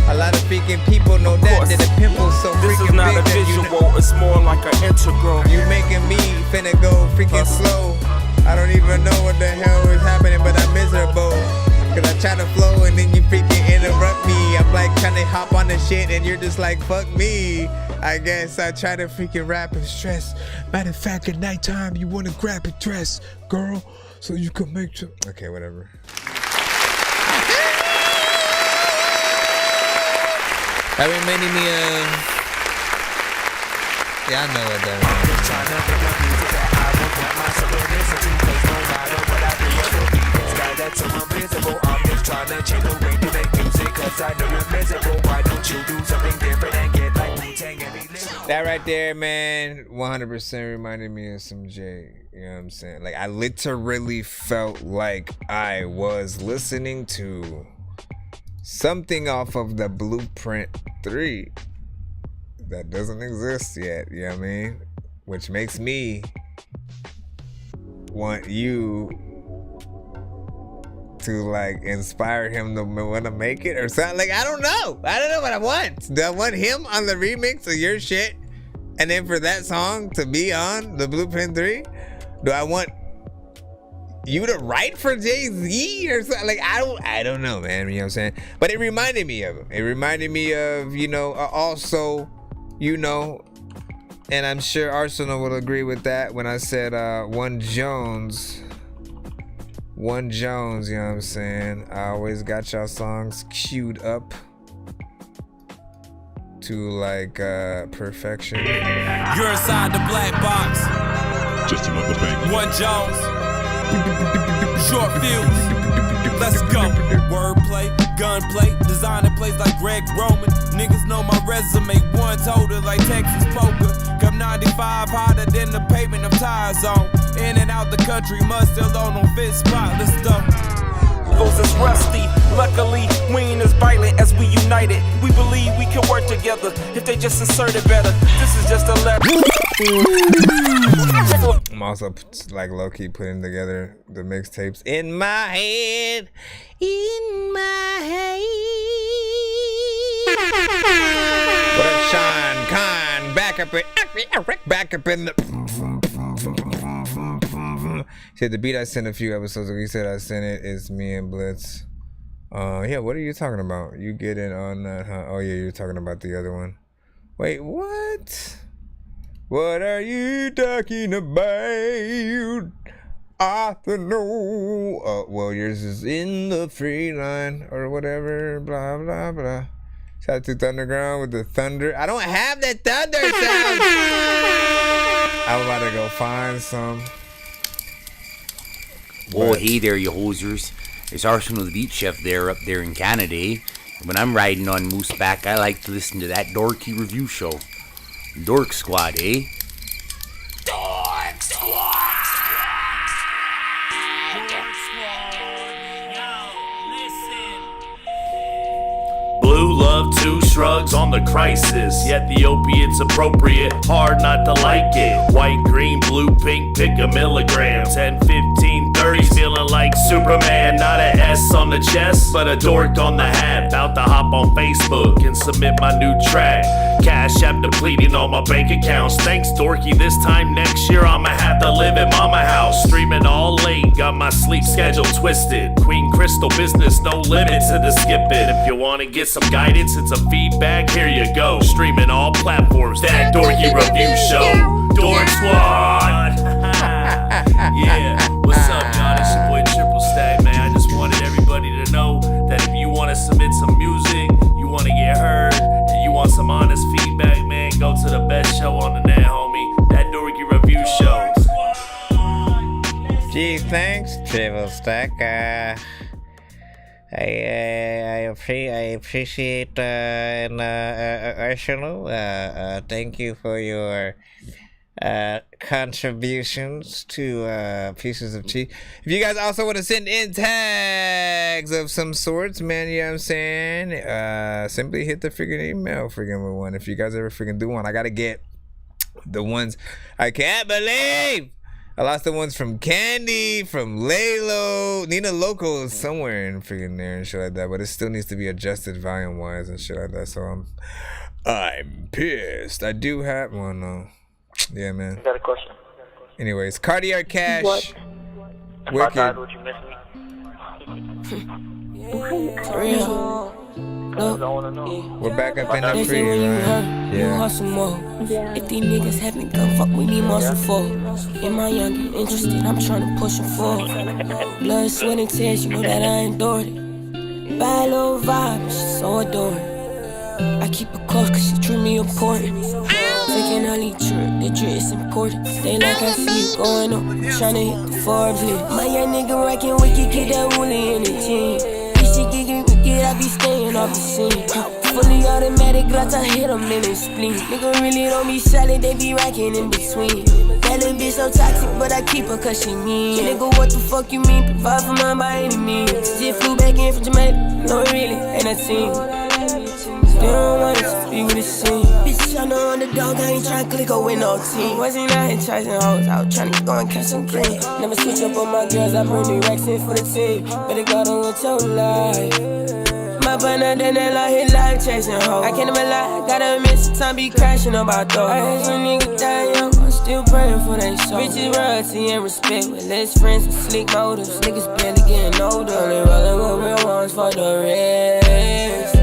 A lot of freaking people know that the pimple's so freaking big. This is not a visual, it's more like an integral. You making me finna go freaking slow. I don't even know what the hell is happening, but I'm miserable. Cause I try to flow and then you freaking interrupt me. I'm like trying to hop on the shit and you're just like, fuck me. I guess I try to freaking rap and stress. Matter of fact, at nighttime, you wanna grab a dress, girl, so you can make sure. Okay, whatever. That reminded me of. Yeah, I know what that is. That right there, man, 100% reminded me of some Jay. You know what I'm saying? Like, I literally felt like I was listening to something off of the Blueprint 3 that doesn't exist yet, you know what I mean? Which makes me want you to like inspire him to want to make it or something. Like, I don't know what I want. Do I want him on the remix of your shit and then for that song to be on the Blueprint 3? Do I want you to write for Jay-Z or something? Like, I don't know, man. You know what I'm saying? But it reminded me of him. It reminded me of, you know, also, you know, and I'm sure Arsenal will agree with that when I said One Jones, you know what I'm saying? I always got y'all songs queued up to like perfection. You're inside the black box. Just another thing. One Jones. Short fuse. Let's go. Wordplay, gunplay, designer plays like Greg Roman. Niggas know my resume, one total like Texas poker. Come 95 harder than the pavement of tires on. In and out the country, mud still on fit spot. Let's go. Goes is rusty. Luckily, we ain't as violent as we united. We believe we can work together if they just insert it better. This is just a level. I'm also like low-key putting together the mixtapes in my head. In my head. What up, Sean Khan? Back up in the. He said the beat I sent a few episodes ago. He said I sent it. It's me and Blitz. Yeah, what are you talking about? You get in on that, huh? Oh yeah, you're talking about the other one. Wait, what? What are you talking about? I don't know. Well, yours is in the free line or whatever. Blah blah blah. Shout out to Thunderground with the thunder. I don't have that thunder sound. I'm about to go find some. Oh, hey there, you hosers. It's Arsenal the Beat Chef there up there in Canada, eh? When I'm riding on Mooseback, I like to listen to that Dorky review show. Dork Squad, eh? Dork Squad! Blue love, two shrugs on the crisis. Yet the opiate's appropriate, hard not to like it. White, green, blue, pink, pick a milligram. 10, 15, 30, feeling like Superman. Not a S on the chest, but a dork on the hat. About to hop on Facebook and submit my new track. Cash app depleting all my bank accounts. Thanks, Dorky. This time next year, I'ma have to live at mama house. Streaming all late, got my sleep schedule twisted. Queen Crystal business, no limit to the skipping. If you wanna get some guidance and some feedback, here you go. Streaming all platforms, that Dorky review show. Dork Squad. Yeah, what's up, y'all? It's your boy Triple Stack, man. I just wanted everybody to know that if you want to submit some music, you want to get heard, and you want some honest feedback, man, go to the best show on the net, homie. That Dorky review show. Gee, thanks, Triple Stack. I appreciate Arsenal. Thank you for your contributions to pieces of cheese. If you guys also want to send in tags of some sorts, man, you know what I'm saying? Simply hit the freaking email freaking with one. If you guys ever freaking do one, I gotta get the ones. I can't believe I lost the ones from Candy, from Laylo. Nina Loco is somewhere in freaking there and shit like that, but it still needs to be adjusted volume wise and shit like that. So I'm pissed. I do have one though. Yeah, man. I got a question. Anyways, Cardiac Cash. What? Wicked. If I died, would you miss me? We're back up in the They say free, when you right? hurt, you hustle more. If these niggas haven't come fuck, we need more support. In my young interested, I'm trying to push them forward. Blood, sweat, and tears, you know that I endured it. Bad little vibe, she's so adoring. I keep her close cause she treat me important. Taking all these trips, the drip is important. Stay like I see you going up, tryna hit the Forbes list. My young nigga rockin' wicked, get that woolly in the team. If she get wicked, I be staying off the scene. Fully automatic, glass, I hit them in the spleen. Nigga really don't be solid, they be racking in between. That little bitch so toxic, but I keep her cause she mean. Nigga, what the fuck you mean? Provide for mine by any means. Just flew back in from Jamaica, no really, ain't a team. They don't want us to be with the scene. Bitch, I know on the dog, I ain't tryna click or win no team. Wasn't out here chasing hoes, I was tryna go and catch some green. Never switch up on my girls, I bring the racks in for the team. Better go on with your life. My partner done that like his life chasing hoes. I can't even lie, gotta admit sometimes be crashing on my door. I heard some niggas die young, I'm still praying for they soul. Riches, royalty, and respect with less friends with slick motives. Niggas barely getting older, only rolling with real ones for the rest.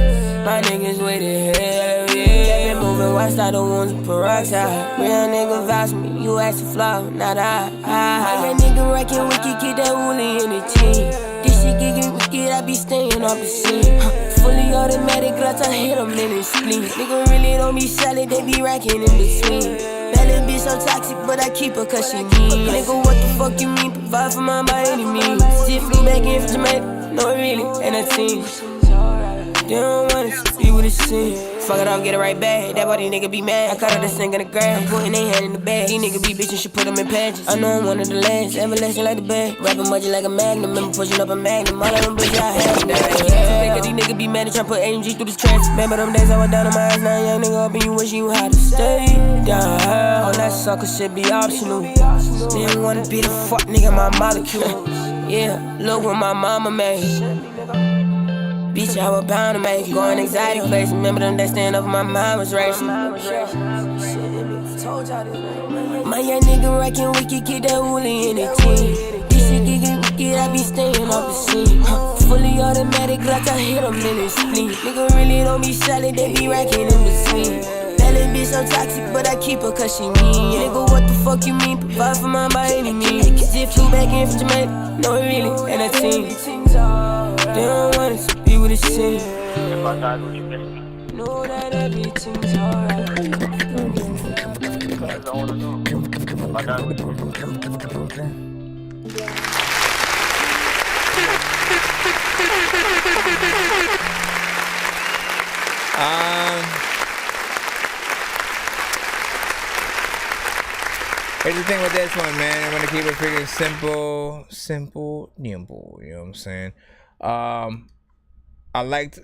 My niggas with it, hell yeah. Been moving, watched all the ones with peroxide. Real nigga vouch me, you ask to fly, not I. My young nigga rockin' wicked, get that woolly in the team. This shit get wicked, I be staying off the scene. Fully automatic, glass, I hit them in the spleen. Nigga really don't be solid, they be racking in between. That little bitch so toxic, but I keep her cause she mean. Nigga, what the fuck you mean? Provide for mine by any means. Just flew back in from Jamaica, no really, ain't a team. They don't want us to be with the scene. Fuck it off, get it right back. That body nigga be mad. I caught her the sink in the grass. I'm putting their hand in the bag. These niggas be bitchin', should put them in patches. I know I'm one of the last. Everlasting like the bag. Rapping much like a magnum. Remember pushing up a magnum. All of them bitches I had. Yeah. These niggas be mad and tryna put AMG through the tracks. Remember them days I was down on my ass. Now young nigga up and you wish you had to stay down. All that sucker shit be optional. Didn't wanna be the fuck nigga, my molecule. Yeah, look what my mama made. Bitch, I was bound to make it. Going exotic place. Remember them that stand up, my mind was racing. My young nigga rockin' wicked, get that woolly in the team. This shit get wicked, I be staying off the scene. Fully automatic, like I hit them in the spleen. Nigga really don't be solid, they be racking in between. That little bitch so toxic, but I keep her cause she mean. Nigga, what the fuck you mean? Provide for mine by any means. Just flew back in from Jamaica, no really, ain't a team. They don't want us to be with the scene. If I died, would you miss me? Know that everything's alright. Because I wanna know. If I died, would you miss me? Here's the thing with this one, man. I'm gonna keep it freaking simple, nimble. You know what I'm saying? I liked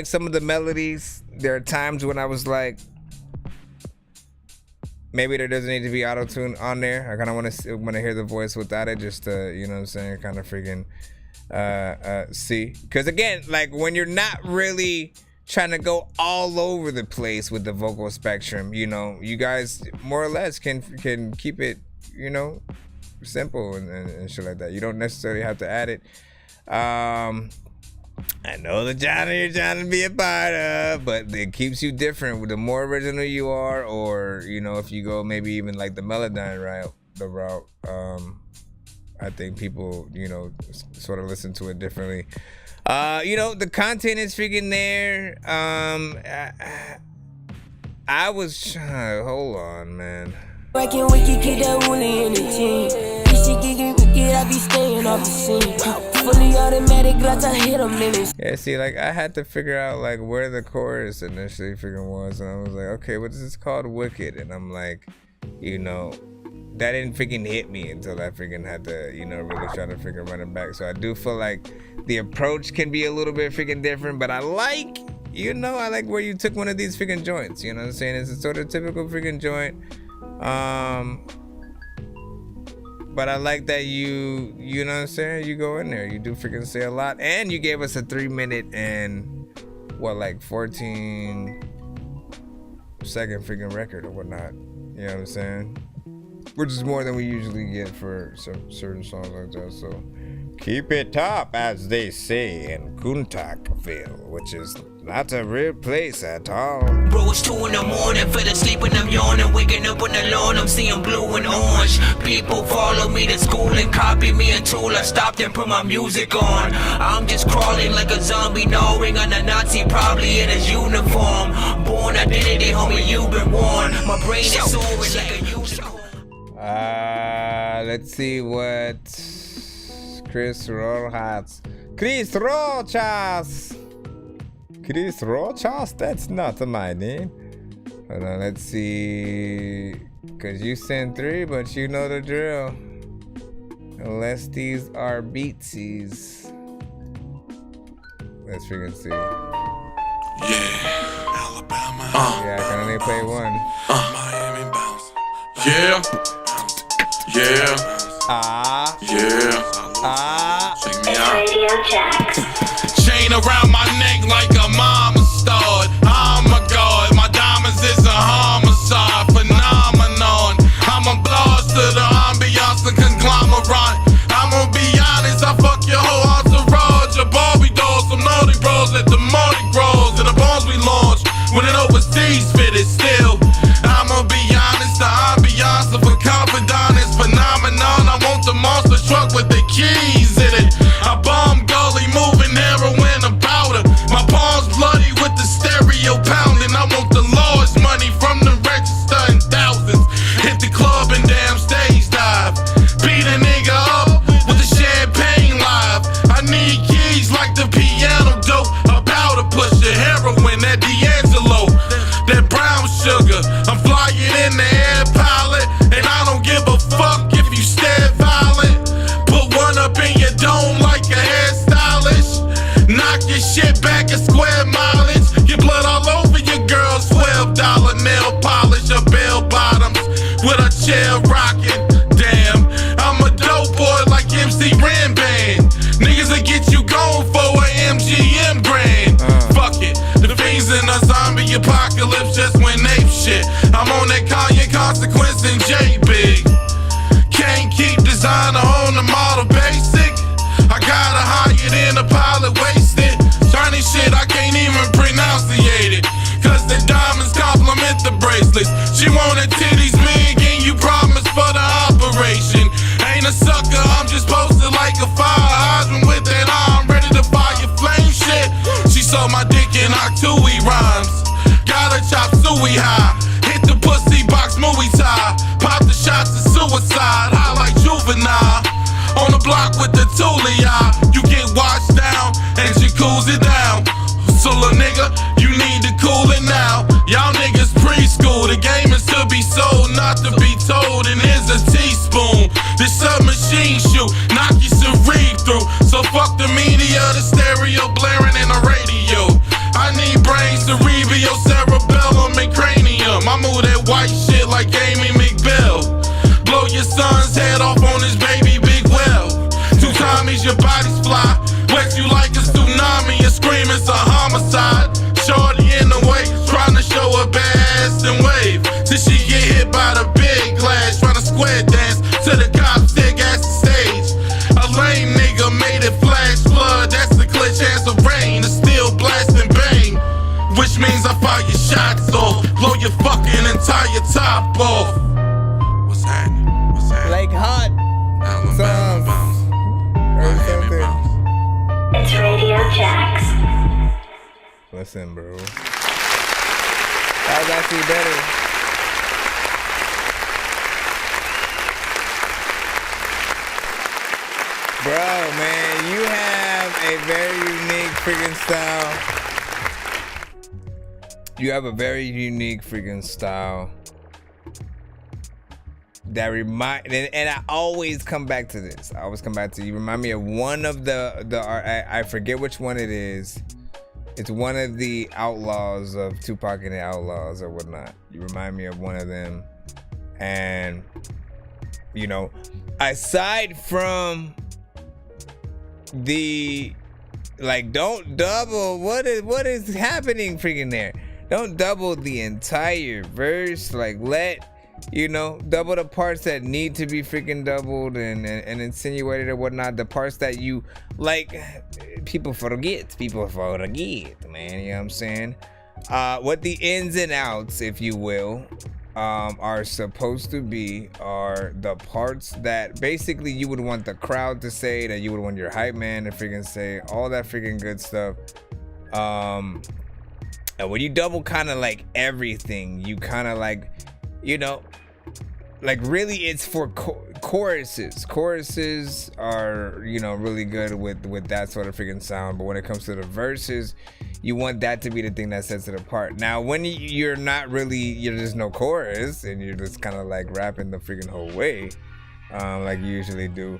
some of the melodies. There are times when I was like, maybe there doesn't need to be auto-tune on there. I kind of want to hear the voice without it, just to, you know what I'm saying, kind of freaking see. Because again, like when you're not really trying to go all over the place with the vocal spectrum, you know, you guys more or less can keep it, you know, simple and shit like that. You don't necessarily have to add it. I know the genre you're trying to be a part of, but it keeps you different. The more original you are, or, you know, if you go maybe even like the Melodyne route, I think people, you know, sort of listen to it differently. You know, the content is freaking there. I was trying, hold on, man. Rockin' wicked, get that woolly in the team. This shit get wicked, I be staying off the scene. Fully automatic, glad I hit him in his. Yeah, see, like, I had to figure out, like, where the chorus initially freaking was. And I was like, okay, what is this called? Wicked. And I'm like, you know, that didn't freaking hit me until I freaking had to, you know, really try to freaking run it back. So I do feel like the approach can be a little bit freaking different, but I like, you know, I like where you took one of these freaking joints. You know what I'm saying? It's a sort of typical freaking joint. But I like that you know what I'm saying? You go in there, you do freaking say a lot, and you gave us a 3-minute and what, like 14-second freaking record or whatnot. You know what I'm saying? Which is more than we usually get for some certain songs like that. So keep it up, as they say in Kuntakville, which is not a real place at all. Bro, it's 2 in the morning, fell asleep and I'm yawning. Waking up on the lawn, I'm seeing blue and orange. People follow me to school and copy me until I stopped and put my music on. I'm just crawling like a zombie, gnawing on a Nazi, probably in his uniform. Born identity, homie, you've been warned. My brain is soaring like a unicorn. Let's see what Chris Rojas. Chris Rojas? That's not my name. Hold on, let's see. Cause you sent 3, but you know the drill. Unless these are beatsies. Let's freaking see. Yeah, Alabama. Yeah, I can only play 1. Miami bounce. Yeah. Yeah. Check me out. Chain around my neck like a mama stud. Oh my God, my diamonds is a homicide phenomenon. I'm a blast to the ambiance and conglomerate. I'ma be honest, I fuck your whole entourage. A Barbie doll, some naughty bros at the Mardi Gras and the bombs we launched when it overseas fitted still. I'ma be honest, the ambiance of a confidant is phenomenon. I want the monster truck with the keys in it. I bomb gully, moving heroin and powder. My palms bloody with the stereo pounding. I want the large money from the register in thousands. Hit the club and damn stage dive. Beat a nigga up with the champagne live. I need keys like the piano dope. A powder pusher, heroin, that D'Angelo. That brown sugar, I'm flying in the air pilot. And I don't give a fuck if you stare violent. Put one up in your dome like a hairstylist. Knock your shit back a square mileage. Get blood all over your girl's $12 nail polish. Or bell bottoms with a chair rocking. Damn, I'm a dope boy like MC Ren Band. Niggas will get you gone for an MGM grand. Fuck it, the fiends in a zombie apocalypse just went ape shit. I'm on that Kanye Consequence and J-Big. Can't keep designer on the model basic. I gotta higher than a pilot wasted. Shiny shit, I can't even pronunciate it. Cause the diamonds complement the bracelets. She wanted titties big and you promised for the operation. Ain't a sucker, I'm just posted like a fire hydrant with that arm ready to fire flame shit. She saw my dick in Octui rhymes. Got her chop suey high. Hit the pussy box Muay Thai. Pop the shots of suicide. I like juvenile. On the block with the Tulia. You get washed down and jacuzzi down. So a nigga, you need to cool it now. Y'all niggas preschool. The game is to be sold, not to be told. And here's a teaspoon. This submachine shoot, knock you cerebral through. So fuck the media, the stereo blaring in the radio. I need brains, cerebral, cerebellum, and cranium. I move that white shit like Amy McBell. Blow your son's head off on his baby big well. 2 Tommies, your body's fly. Wet you like a tsunami, you scream it's a homicide. Shorty in the way, trying to show her ass and wave. Till she get hit by the big glass, trying to square dance to the cops, thick ass the stage. A lame nigga made it flash flood, that's the clear chance of rain. It's still blasting bang, which means I fire your shots off, blow your fucking entire top off. What's happening? What's happening? Like hot Alabama bounce. Miami bounce. It's Radio Jax. Listen, bro. That was actually better. Bro, man, you had a very unique freaking style. You have a very unique freaking style that and I always come back to this. I always come back to you. Remind me of one of I forget which one it is. It's one of the outlaws of Tupac and the Outlaws or whatnot. You remind me of one of them. And, you know, aside from the, like, don't double, what is happening freaking there? Don't double the entire verse. Like, double the parts that need to be freaking doubled and insinuated or whatnot. The parts that you, like, people forget, man. You know what I'm saying? What the ins and outs, if you will, are supposed to be are the parts that basically you would want the crowd to say, that you would want your hype man to freaking say, all that freaking good stuff. And when you double kind of like everything, you kind of like, you know, like really it's for choruses. Choruses are, you know, really good with that sort of freaking sound. But when it comes to the verses, you want that to be the thing that sets it apart. Now, when you're just no chorus and you're just kind of like rapping the freaking whole way, like you usually do,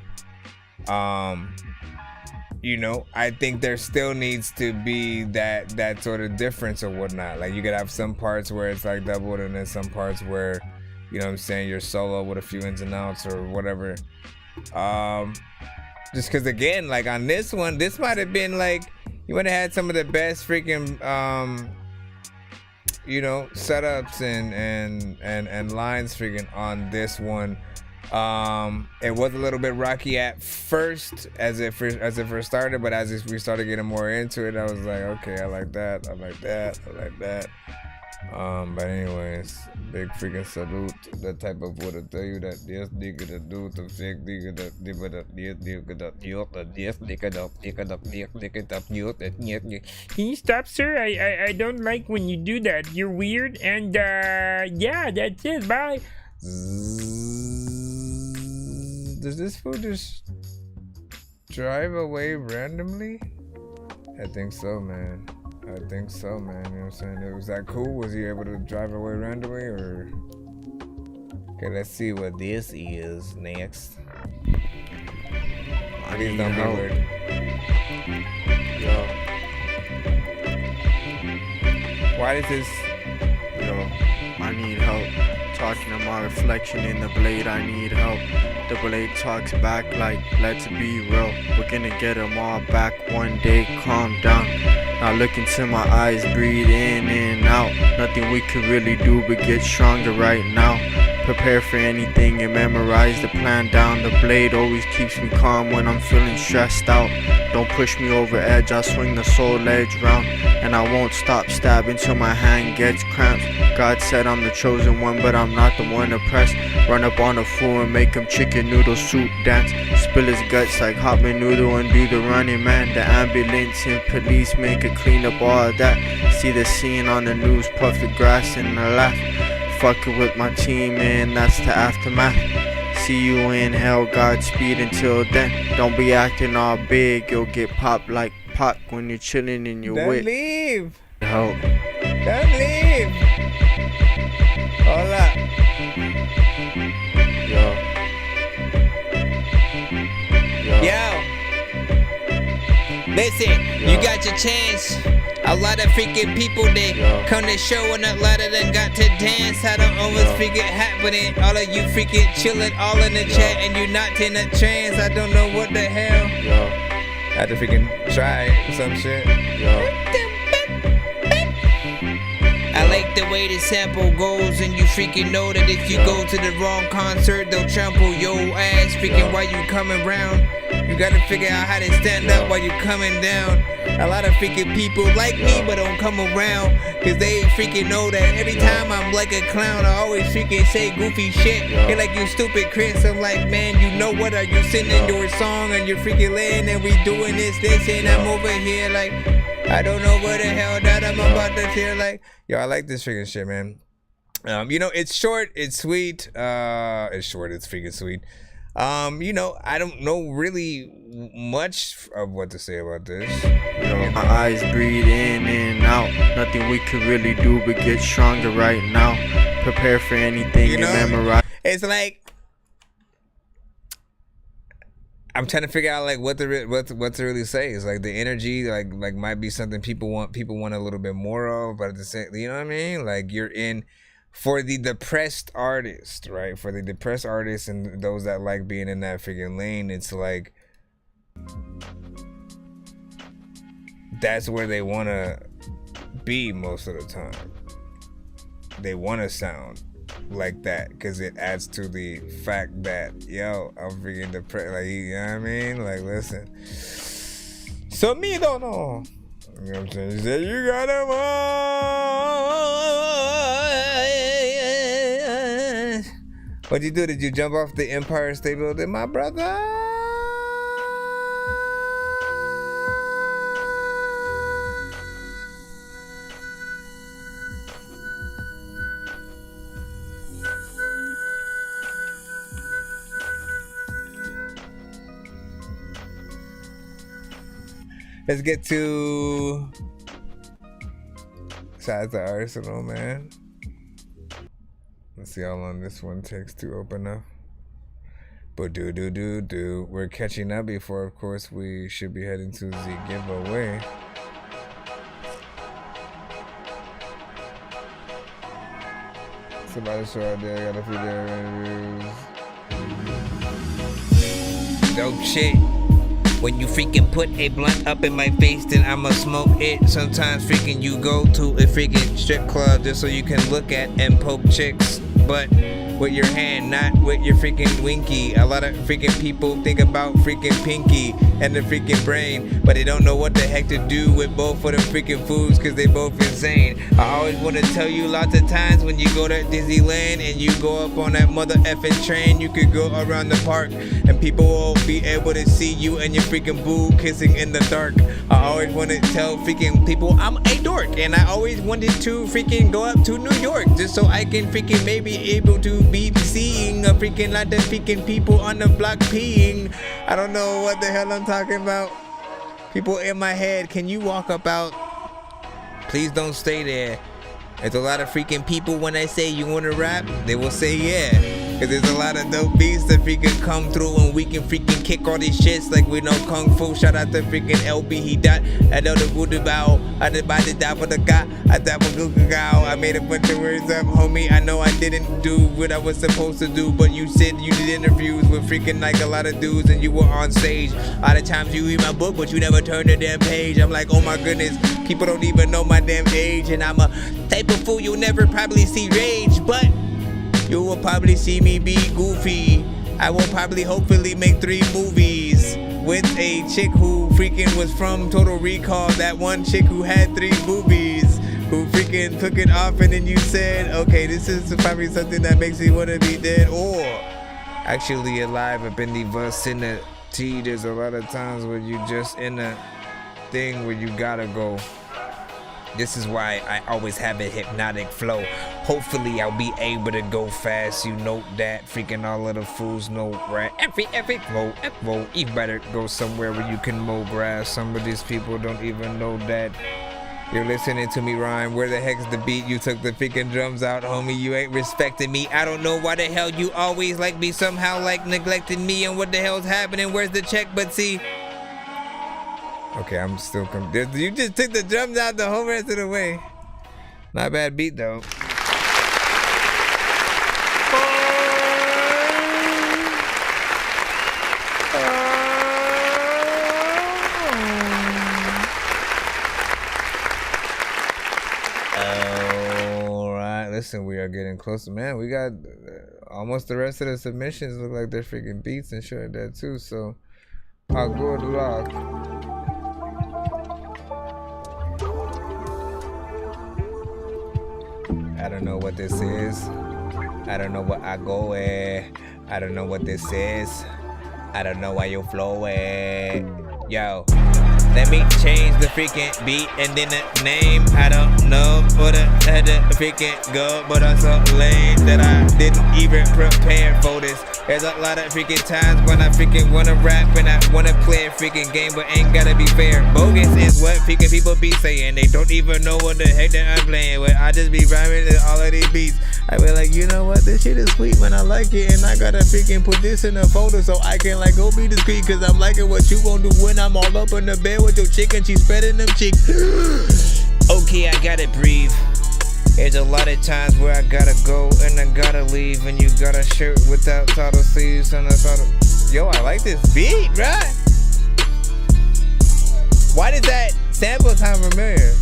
you know, I think there still needs to be that sort of difference or whatnot. Like you could have some parts where it's like doubled and then some parts where, you know what I'm saying, you're solo with a few ins and outs or whatever. Just because again, like on this one, this might have been like, you would have had some of the best freaking, you know, setups and lines freaking on this one. It was a little bit rocky at first as it first started, but as we started getting more into it, I was like, okay, I like that. But anyways, big freaking salute. That type of what I tell you that this nigga that do the fake nigga that Can you stop, sir? I don't like when you do that. You're weird, and yeah, that's it. Bye. Does this fool just drive away randomly? I think so, man. You know what I'm saying? Was that cool? Was he able to drive away randomly or? Okay, let's see what this is next. Please don't be weird. Yo. Why does this? Yo, I need help. Talking to my reflection in the blade, I need help. The blade talks back like, let's be real. We're gonna get them all back one day, calm down. Now look into my eyes, breathe in and out. Nothing we can really do but get stronger right now. Prepare for anything and memorize the plan down. The blade always keeps me calm when I'm feeling stressed out. Don't push me over edge, I'll swing the soul edge round. And I won't stop stabbing till my hand gets cramped. God said I'm the chosen one, but I'm not the one to press. Run up on a fool and make him chicken noodle soup dance. Spill his guts like hot noodle and do the running man. The ambulance and policeman could clean up all that. See the scene on the news, puff the grass and I laugh. Fucking with my team, man, that's the aftermath. See you in hell, Godspeed until then. Don't be acting all big, you'll get popped like Pac when you're chilling in your whip. Don't leave. Help. Don't leave. Hold up. Yo. Listen, you got your chance. A lot of freaking people that come to show and a lot of them got to dance. I don't always freaking happening. All of you freaking chilling all in the chat and you not in a trance. I don't know what the hell. I had to freaking try some shit. I like the way the sample goes, and you freaking know that if you go to the wrong concert, they'll trample your ass. Freaking while you coming round, you gotta figure out how to stand up while you coming down. A lot of freaking people like me, but don't come around, cause they freaking know that every time I'm like a clown, I always freaking say goofy shit. You're like, you stupid Chris. I'm like, man, you know what? Are you singing your song and you're freaking laying and we doing this, and I'm over here like, I don't know where the hell that I'm about to feel like. Yo, I like this freaking shit, man. You know, it's short, it's sweet. It's short, it's freaking sweet. You know, I don't know really much of what to say about this. You know, my eyes breathe in and out. Nothing we could really do but get stronger right now. Prepare for anything You know, and memorize. it's like I'm trying to figure out like what to really say. It's like the energy like might be something people want a little bit more of, but at the same, you know what I mean? Like you're in for the depressed artist, right? For the depressed artists and those that like being in that freaking lane, it's like that's where they want to be most of the time. They want to sound like that because it adds to the fact that I'm freaking depressed. Like, you know what I mean? Like, listen. So me don't know. You know what I'm saying? She said you got him on. What'd you do? Did you jump off the Empire State Building, my brother? Let's get to Shout out to Arsenal, man. Let's see how long this one takes to open up. But we're catching up before, of course, we should be heading to the giveaway. Somebody show out there, got a few reviews. Dope shit. When you freaking put a blunt up in my face, then I'ma smoke it. Sometimes freaking you go to a freaking strip club just so you can look at and poke chicks, but with your hand, not with your freaking winky. A lot of freaking people think about freaking pinky and the freaking brain, but they don't know what the heck to do with both of them freaking foods because they both insane. I always want to tell you lots of times when you go to Disneyland and you go up on that mother effing train, you could go around the park and people will be able to see you and your freaking boo kissing in the dark. I always want to tell freaking people I'm a dork, and I always wanted to freaking go up to New York just so I can freaking maybe able to be seeing a freaking lot of freaking people on the block peeing. I don't know what the hell I'm talking about. People in my head, can you walk up out? Please don't stay there. There's a lot of freaking people when I say you wanna rap, they will say yeah. Cause there's a lot of dope beats that freaking come through and we can freaking kick all these shits like we know Kung Fu. Shout out to freaking LB, he dot. I know the voodoo bow. I did buy the die for the guy. I thought I made a bunch of words up, homie. I know I didn't do what I was supposed to do, but you said you did interviews with freaking like a lot of dudes and you were on stage. A lot of times you read my book, but you never turn the damn page. I'm like, oh my goodness, people don't even know my damn age, and I'm a type of fool you'll never probably see rage, but you will probably see me be goofy. I will probably hopefully make 3 movies with a chick who freaking was from Total Recall. That one chick who had 3 boobies, who freaking took it off and then you said, okay, this is probably something that makes me want to be dead or actually alive up in the vicinity. There's a lot of times where you just in a thing where you gotta go. This is why I always have a hypnotic flow. Hopefully I'll be able to go fast. You know that. Freaking all of the fools know, right? Every vote. You better go somewhere where you can mow grass. Some of these people don't even know that. You're listening to me rhyme. Where the heck's the beat? You took the freaking drums out, homie. You ain't respecting me. I don't know why the hell you always like me somehow like neglecting me. And what the hell's happening? Where's the check? But see, okay, I'm still you just took the drums out the whole rest of the way. Not bad beat though. Alright, listen, we are getting closer. Man, we got almost the rest of the submissions look like they're freaking beats and shit like that too, so good luck. I don't know what this is. I don't know what I go with. I don't know what this is. I don't know why you flow it. Yo, let me change the freaking beat and then the name. I don't know what the freaking go, but I'm so lame that I didn't even prepare for this. There's a lot of freaking times when I freaking wanna rap and I wanna play a freaking game, but ain't gotta be fair. Bogus is what freaking people be saying. They don't even know what the heck that I'm playing with. I just be rhyming to all of these beats. I be like, you know what, this shit is sweet, man, I like it, and I gotta freaking put this in a folder so I can like go be discreet, cause I'm liking what you gon' do when I'm all up in the bed with your chick and she spreading them cheeks. Okay, I gotta breathe. There's a lot of times where I gotta go and I gotta leave, and you got a shirt without title sleeves and I thought, yo, I like this beat, right? Why does that sample sound familiar?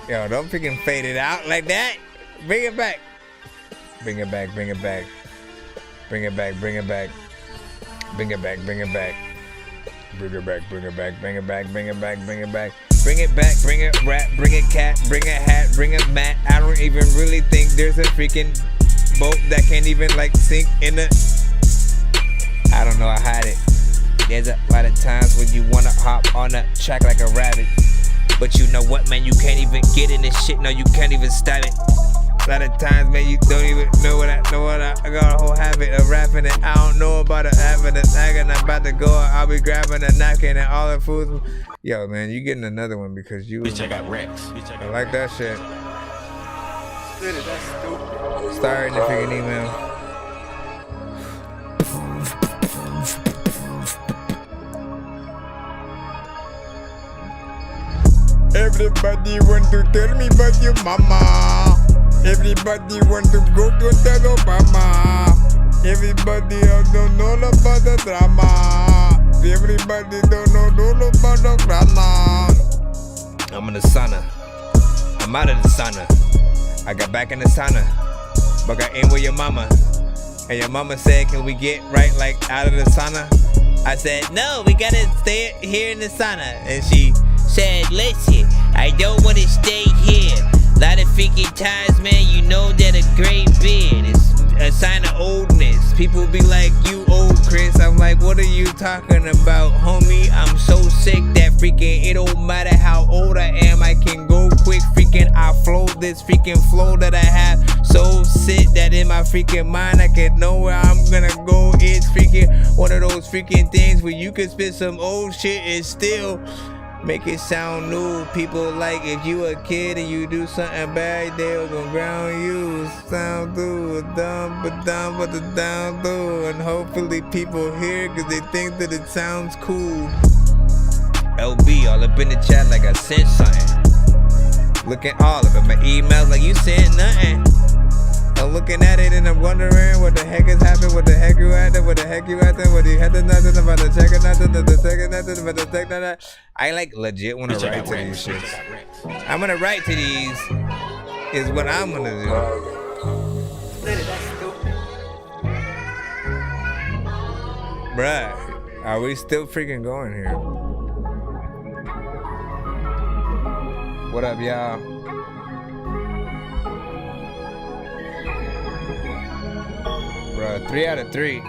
Yo, don't freaking fade it out like that. Bring it back. Bring it back, bring it back. Bring it back, bring it back. Bring it back, bring it back. Bring it back, bring it back, bring it back, bring it back, bring it back. Bring it back, bring it rat, bring it cat, bring a hat, bring it mat. I don't even really think there's a freaking boat that can't even like sink in the... I don't know, I had it. There's a lot of times when you wanna hop on a track like a rabbit, but you know what, man, you can't even get in this shit, no, you can't even stop it. A lot of times, man, you don't even know what I got a whole habit of rapping it. I don't know about it having a tag and I'm about to go. I'll be grabbing a napkin and all the food. Yo, man, you getting another one because you. Bitch, I got Rex. I like that shit. Start in the freaking email. Everybody want to tell me about your mama. Everybody want to go to tell Obama. Everybody else don't know about the drama. Everybody don't know about the drama. I'm in the sauna. I'm out of the sauna. I got back in the sauna, but got in with your mama. And your mama said, can we get right like out of the sauna? I said, no, we gotta stay here in the sauna. And she said, listen, I don't want to stay here. Lot of freaking times, man, you know that a gray beard is a sign of oldness. People be like, you old Chris. I'm like, what are you talking about, homie? I'm so sick that freaking it don't matter how old I am, I can go quick. Freaking I flow this freaking flow that I have so sick that in my freaking mind I can know where I'm gonna go. It's freaking one of those freaking things where you can spit some old shit and still make it sound new. People like if you a kid and you do something bad, they'll go ground you. Sound through, dumb but the down through. And hopefully people hear cause they think that it sounds cool. LB all up in the chat like I sent something. Looking all up at my emails like you sent nothing. I'm looking at it and I'm wondering what the heck is happening, what the heck you at there, what the heck you at there, what you had to nothing about the check or nothing, the second nothing about the tech that. I like legit wanna write to these shits. I'm gonna write to these is what I'm gonna do. Bruh, are we still freaking going here? What up, y'all? Bruh, 3 out of 3.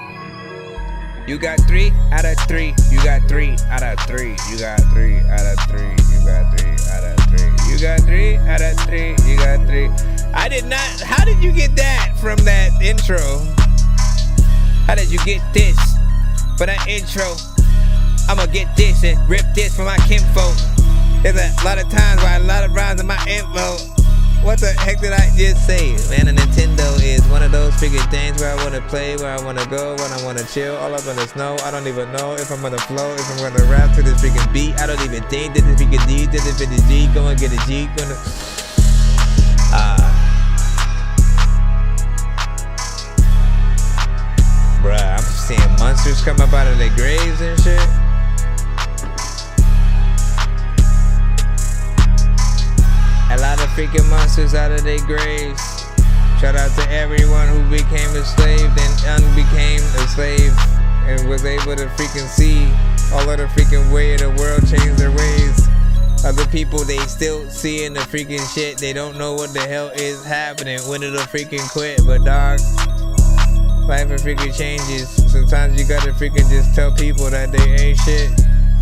You got 3 out of 3. You got 3 out of 3. You got 3 out of 3. You got 3 out of 3. You got 3 out of 3. You got 3. I did not. How did you get that from that intro? How did you get this for that intro? I'ma get this and rip this for my kinfolk. There's a lot of times where a lot of rhymes in my info. What the heck did I just say? Man, a Nintendo is one of those freaking things where I want to play, where I want to go, when I want to chill, all up in the snow. I don't even know if I'm going to flow, if I'm going to rap to this freaking beat. I don't even think that this freaking D, that this freaking G, go and get a G, gonna... Bruh, I'm seeing monsters come up out of their graves and shit. A lot of freaking monsters out of their graves. Shout out to everyone who became a slave, then unbecame a slave, and was able to freaking see all of the freaking way of the world change their ways. Other people, they still seeing the freaking shit. They don't know what the hell is happening, when it'll freaking quit. But dog, life and freaking changes. Sometimes you gotta freaking just tell people that they ain't shit.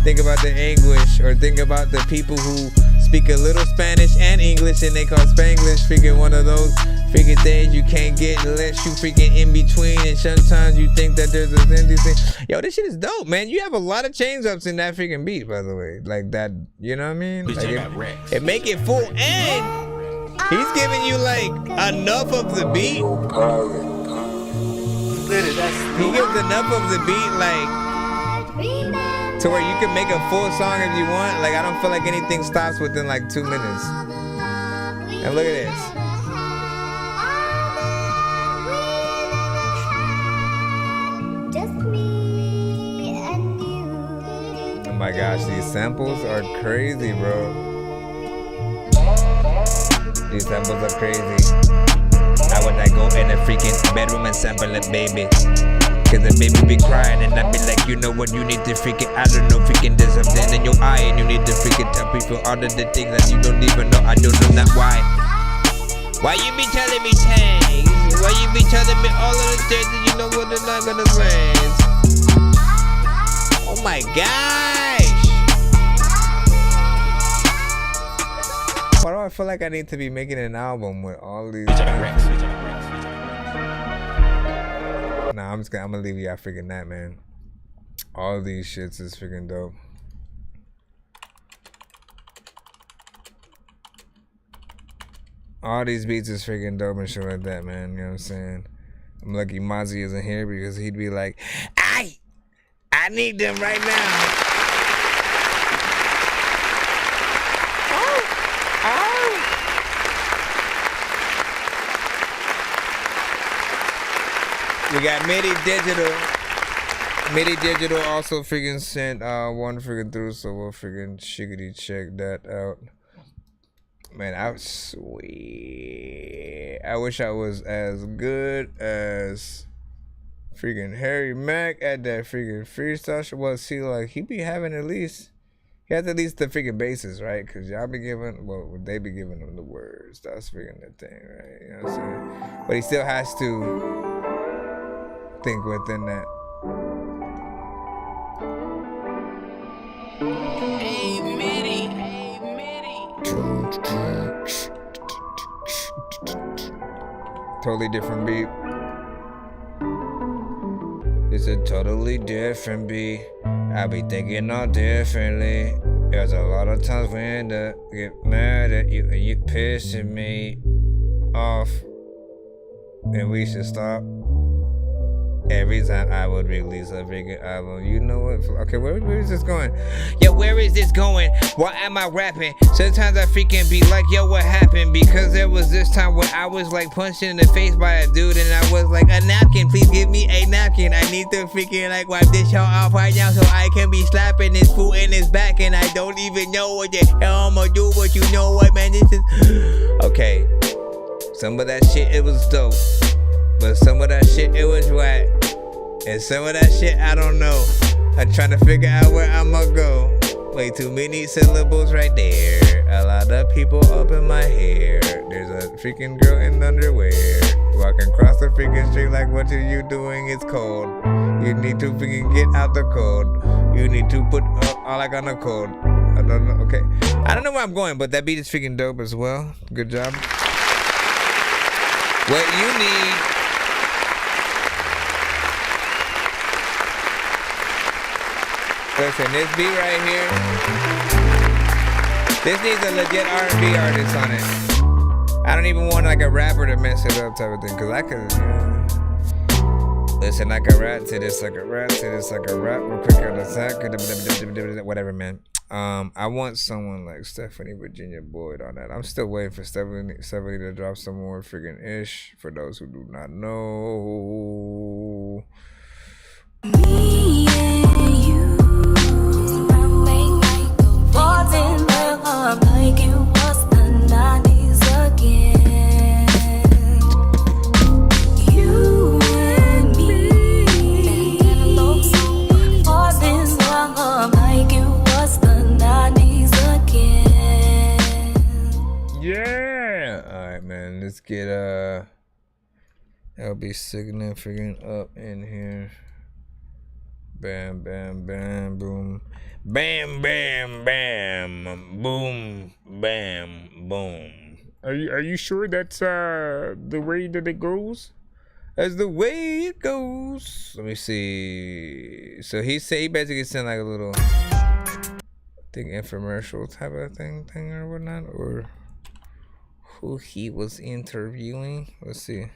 Think about the anguish, or think about the people who speak a little Spanish and English and they call Spanglish. Freaking one of those freaking things you can't get unless you freaking in between. And sometimes you think that there's a empty thing. Yo, this shit is dope, man. You have a lot of change ups in that freaking beat, by the way. Like that, you know what I mean? Like it make it full, and he's giving you like enough of the beat. He gives enough of the beat, like to where you can make a full song if you want. Like I don't feel like anything stops within like 2 minutes. And look at this. Oh my gosh, these samples are crazy, bro. These samples are crazy. How would I go in a freaking bedroom and sample it, baby? Cause the baby be crying and I be like, you know what, you need to freaking, I don't know, freaking there's something in your eye and you need to freaking tell people all of the things that you don't even know. I don't know that why. Why you be telling me things? Why you be telling me all of the things that you know what they're not gonna last? Oh my gosh! Why do I feel like I need to be making an album with all these? Nah, I'm gonna leave y'all freaking that, man. All these shits is freaking dope. All these beats is freaking dope and shit like that, man. You know what I'm saying? I'm lucky Mozzie isn't here because he'd be like, I need them right now. We got MIDI Digital. MIDI Digital also freaking sent one freaking through, so we'll freaking shiggity check that out. Man, I swear, I wish I was as good as freaking Harry Mack at that freaking freestyle show. Well, see, like, he be having at least, he has at least the freaking bases, right? Because y'all be giving, well, they be giving him the words. That's freaking the thing, right? You know what I'm saying? But he still has to think within that. Hey, MIDI. Totally different beat. It's a totally different beat. I be thinking all differently. There's a lot of times when I get mad at you and you pissing me off. And we should stop. Every time I would release a freaking album, you know what? Okay, where is this going? Yeah, where is this going? Why am I rapping? Sometimes I freaking be like, yo, what happened? Because there was this time when I was like punched in the face by a dude, and I was like, a napkin, please give me a napkin. I need to freaking like wipe this shit off right now so I can be slapping this fool in his back, and I don't even know what the hell I'ma do, but you know what, man? This is okay. Some of that shit, it was dope. But some of that shit, it was whack. And some of that shit, I don't know. I'm trying to figure out where I'ma go. Way too many syllables right there. A lot of people up in my hair. There's a freaking girl in underwear. Walking across the freaking street like, what are you doing? It's cold. You need to freaking get out the cold. You need to put all like on the code. I don't know, okay. I don't know where I'm going, but that beat is freaking dope as well. Good job. What you need... Listen, this beat right here, this needs a legit R&B artist on it. I don't even want like a rapper to mess it up type of thing, cause I could, listen, I can rap to this, I can rap to this, I can rap real quick on the side, whatever, man. I want someone like Stephanie Virginia Boyd on that. I'm still waiting for Stephanie to drop some more freaking ish. For those who do not know, me and you. Falling in love like it was the 90s again. You and me. Falling in love like it was the 90s again. yeah. All right, man. Let's get LB significant up in here. Bam, bam, bam, boom. Bam, bam, bam, boom, bam, boom. Are you sure that's the way that it goes? That's the way it goes. Let me see. So he basically sent like a little, I think, infomercial type of thing or whatnot, or who he was interviewing. Let's see.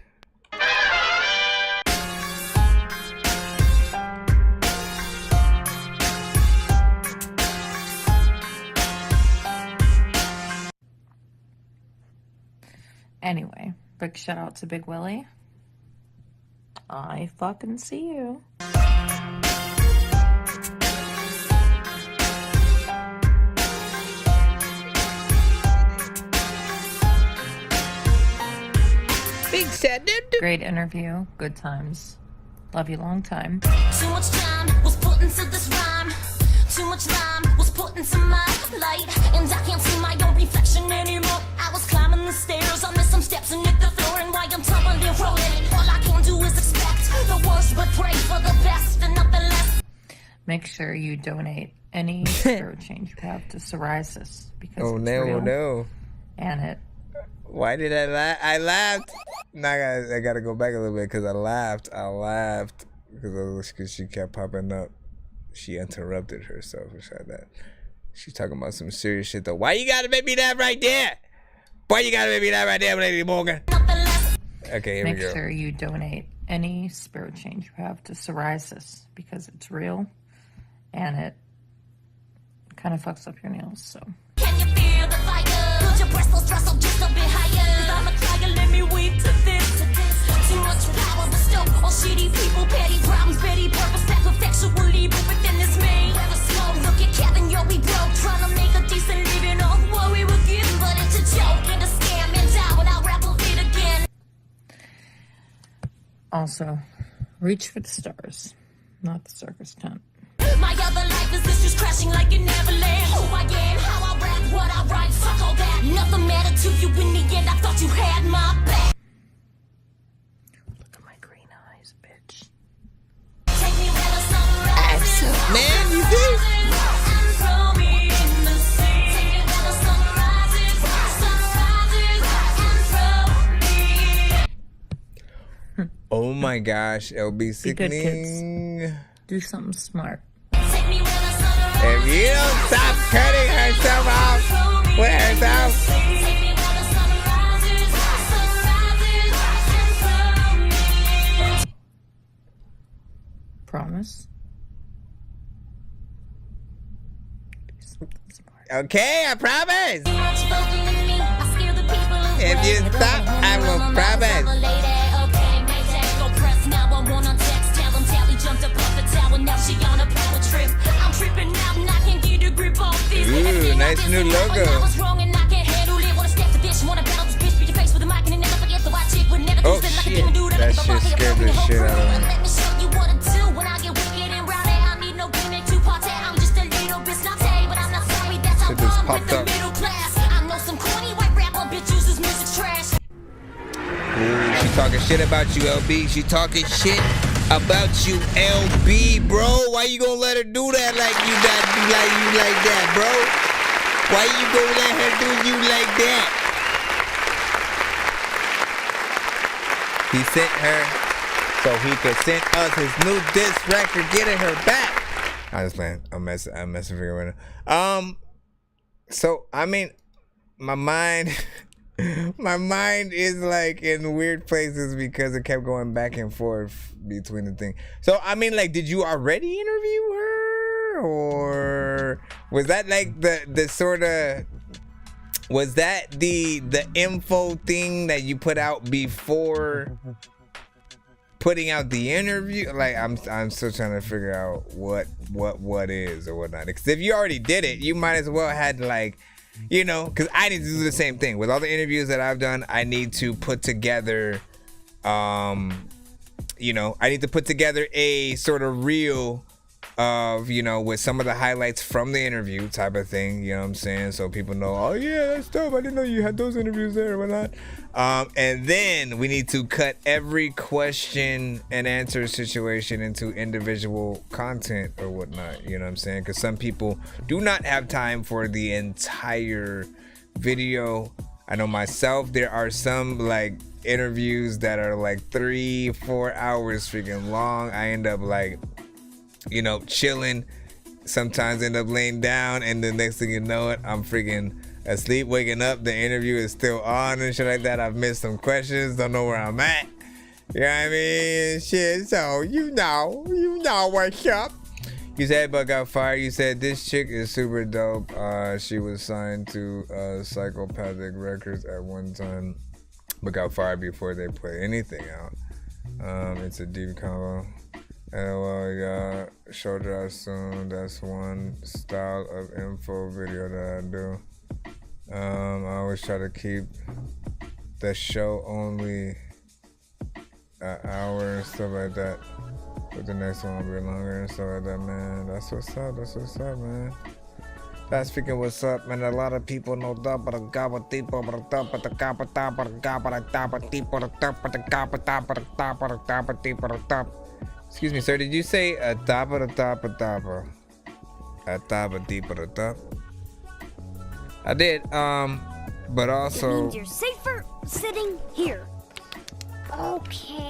Anyway, big shout out to Big Willie. I fucking see you. Big shout out. Great interview. Good times. Love you long time. Too much time was put into this rhyme. Too much time was put into my light. And I can't see my own reflection anymore. I was climbing the stairs, I missed some steps and hit the floor. And while I'm tumbling and rolling, all I can do is expect the worst, but pray for the best and nothing less. Make sure you donate any spare change you have to psoriasis because Oh it's no, real, no. and it. Why did I laugh? I laughed. Now I gotta go back a little bit because I laughed. Because she kept popping up. She interrupted herself or something like that. She talking about some serious shit though. Why you gotta make me laugh right there? Why you gotta make me laugh right there, Lady Morgan? Okay, here we go. Make sure you donate any spare change you have to psoriasis because it's real, and it kind of fucks up your nails. So. Can you feel the fire? Put your breath thrust up just a bit higher. Cause I'm a tiger, let me weep to this. Too much power bestowed on shitty people, petty problems, petty purpose, sacrificially, but within this me. Where the smoke, look at Kevin, yo, we broke. Trying to make a decent living off what we were given, but it's a joke and a scam, and down when I rap it again. Also, reach for the stars, not the circus tent. My other life is this just crashing like an avalanche. Who I am, how I rap, what I write, fuck all that. Nothing mattered to you in the end, I thought you had my back. Look at my green eyes, bitch. Take me where the sunrise is. Man, you see? And throw me in the sea. Take me where the sunrise is. And throw me. Oh my gosh, LB Be good, sickening. kids. Do something smart. Take me where the sunrise If you don't stop cutting herself off with herself. Take me where the sunrise is. And throw me. Promise. Okay, I promise. Much spoken to me, I scare the people away. If you stop, I will promise. Okay, Maytag, go press now. I want on text, tell them Tally jumped up off the tower. Now she on a power trip. I'm tripping out and I can't get a grip off this. Ooh, nice new logo. I was wrong and I can't handle it. Wanna step to this, wanna battle this bitch, beat your face with a mic and never forget the white chick would never Oh do it like a shit, demon dude. that shit scared the shit out of me. Let me show you what I do when I get wicked and rowdy. I need no gimmick to party. I'm just a little bit snotty, but I'm not sorry that's how Shit just I'm popped with the up. middle class. I know some corny white rapper bitch uses music's trash. Ooh, she talking shit about you, LB. She talking shit about you, LB, bro. Why you gonna let her do that like you like that, bro? Why you gonna let her do you like that? He sent her so he could send us his new diss record, getting her back. I just playing. I'm messing with her right now. So I mean, my mind is like in weird places because it kept going back and forth between the thing. So I mean, like, did you already interview her, or was that like the sort of, was that the info thing that you put out before putting out the interview? Like, I'm still trying to figure out what is or whatnot. Because if you already did it, you might as well had like, you know, because I need to do the same thing with all the interviews that I've done. I need to put together, you know, I need to put together a sort of reel of, you know, with some of the highlights from the interview type of thing, you know what I'm saying? So people know, oh yeah, that's dope. I didn't know you had those interviews there or whatnot. And then we need to cut every question and answer situation into individual content or whatnot, you know what I'm saying? Because some people do not have time for the entire video. I know myself, there are some like interviews that are like 3-4 hours freaking long. I end up like, you know, chilling. Sometimes end up laying down, and the next thing you know it, I'm freaking asleep, waking up, the interview is still on and shit like that. I've missed some questions, don't know where I'm at. You know what I mean? Shit, so you know what's up. You said but got fired. You said this chick is super dope. She was signed to Psychopathic Records at one time, but got fired before they put anything out. It's a deep combo. LOL, y'all. Show drop soon. That's one style of info video that I do. I always try to keep the show only an hour and stuff like that, but the next one will be longer and stuff like that, man. That's what's up, man. That's freaking what's up, man. A lot of people know that, but excuse me, sir, did you say a tapa? A tapa deeper the top? I did, but also. It means you're safer sitting here. Okay.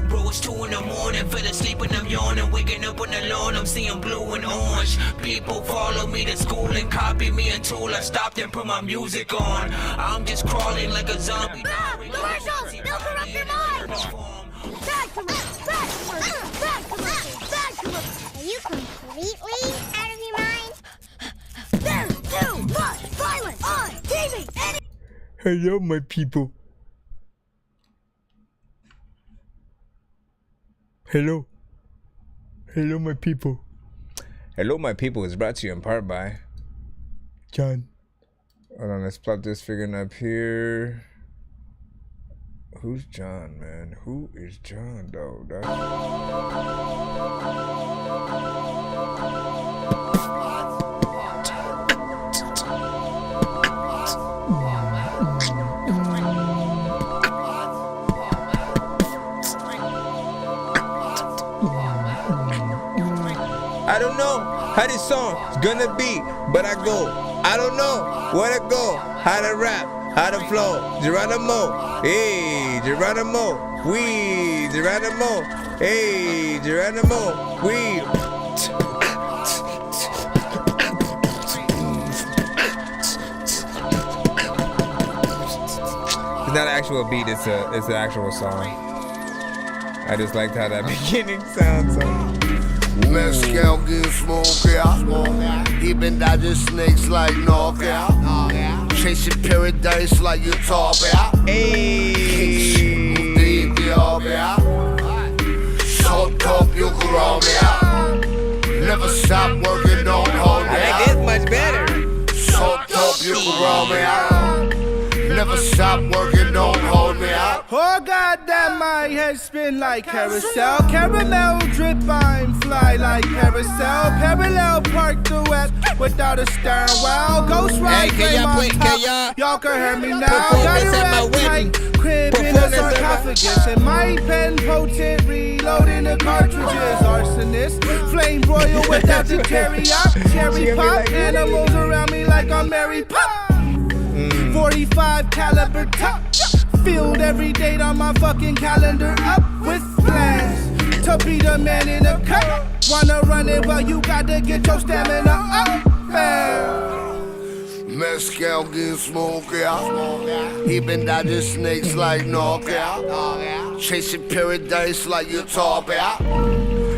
Bro, it's 2 in the morning, fell asleep and I'm yawning, waking up on the lawn, I'm seeing blue and orange. People follow me to school and copy me until I stopped and put my music on. I'm just crawling like a zombie. Commercials! They'll corrupt your mind! Bad commercials! Bad commercials! Bad commercials! Are you completely out of your mind? There's too much violence on TV! Hello, my people. Hello, my people. Hello, my people is brought to you in part by John. Hold on, let's plop this figuring up here. Who's John, man? Who is John, though? I don't know how this song's gonna be, but I don't know where to go, how to rap, how to flow. Geronimo, hey, Geronimo, we, Geronimo, hey, Geronimo, we. It's not an actual beat, it's an actual song. I just liked how that beginning sounds. Mezcal getting smoked out. He been dodging snakes like knockout. Chasing paradise like you talk out. Hey, move the out. So dope you can roll me out. Never stop working, don't hold me out. I like this much better. So dope you can roll me out. Never stop working, don't hold me out. Oh goddamn, my head spin like carousel. Caramel drip, I'm fly like carousel. Parallel park the west without a stern. Well, ghost ride, y'all can hear me now. Got a rap tight, crib in a sarcophagus. And my pen potent, reloading the cartridges. Arsonist, flame broil without the cherry pop. Animals around me like I'm Mary Pop. 45 caliber top. Filled every date on my fucking calendar up with plans to be the man in the cup. Wanna run it, well you gotta get your stamina up, man. Mezcal getting smoked out. He been dodging snakes like knockout. Chasing paradise like you talk out.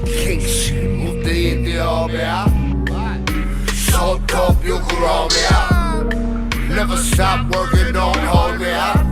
King shit, move the out. So dope you can roll me out. Never stop working, don't hold me out.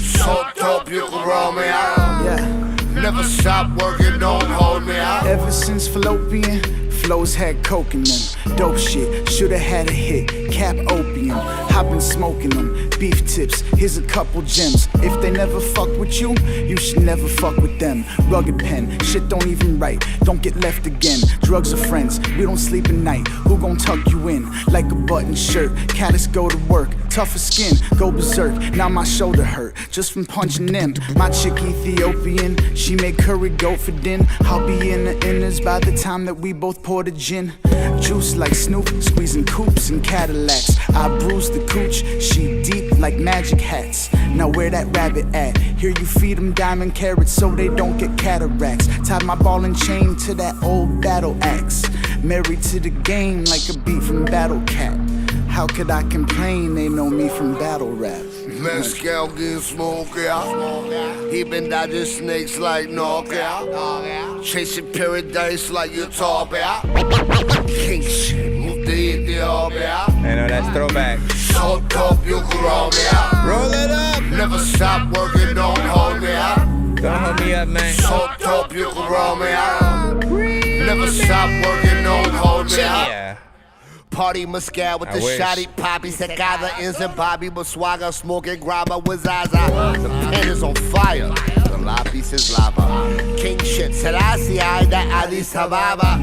So dope you can roll me out. Yeah. Never stop working, don't hold me out. Ever since fallopian, flows had coke in them. Dope shit, shoulda had a hit. Cap opium, I've been smoking them. Beef tips, here's a couple gems. If they never fuck with you, you should never fuck with them. Rugged pen, shit don't even write. Don't get left again. Drugs are friends, we don't sleep at night. Who gon' tuck you in like a button shirt? Callous go to work, tougher skin, go berserk. Now my shoulder hurt just from punching them. My chick Ethiopian, she make curry go for din. I'll be in the inners by the time that we both pour pour the gin. Juice like Snoop, squeezing coupes and Cadillacs. I bruise the cooch, she deep like magic hats. Now where that rabbit at? Here you feed them diamond carrots so they don't get cataracts. Tied my ball and chain to that old battle axe. Married to the game like a beat from Battle Cat. How could I complain? They know me from battle rap. Mezcal getting smoke out. He been dodging snakes like knockout. Chasing paradise like you talk about. King shit, move the up out. I know that's throwback. So dope, you can roll me out. Roll it up. Never stop working, don't hold me out. Don't hold me up, man. So dope, you can roll me out. Never stop working, don't hold me out. Yeah. Party Mezcal with the shotty poppy. Secada ends and Bobby Baswaga smoking grabba with Zaza. The pen is on fire. The lapis is lava. King shit, Selassie, I that Addis Ababa.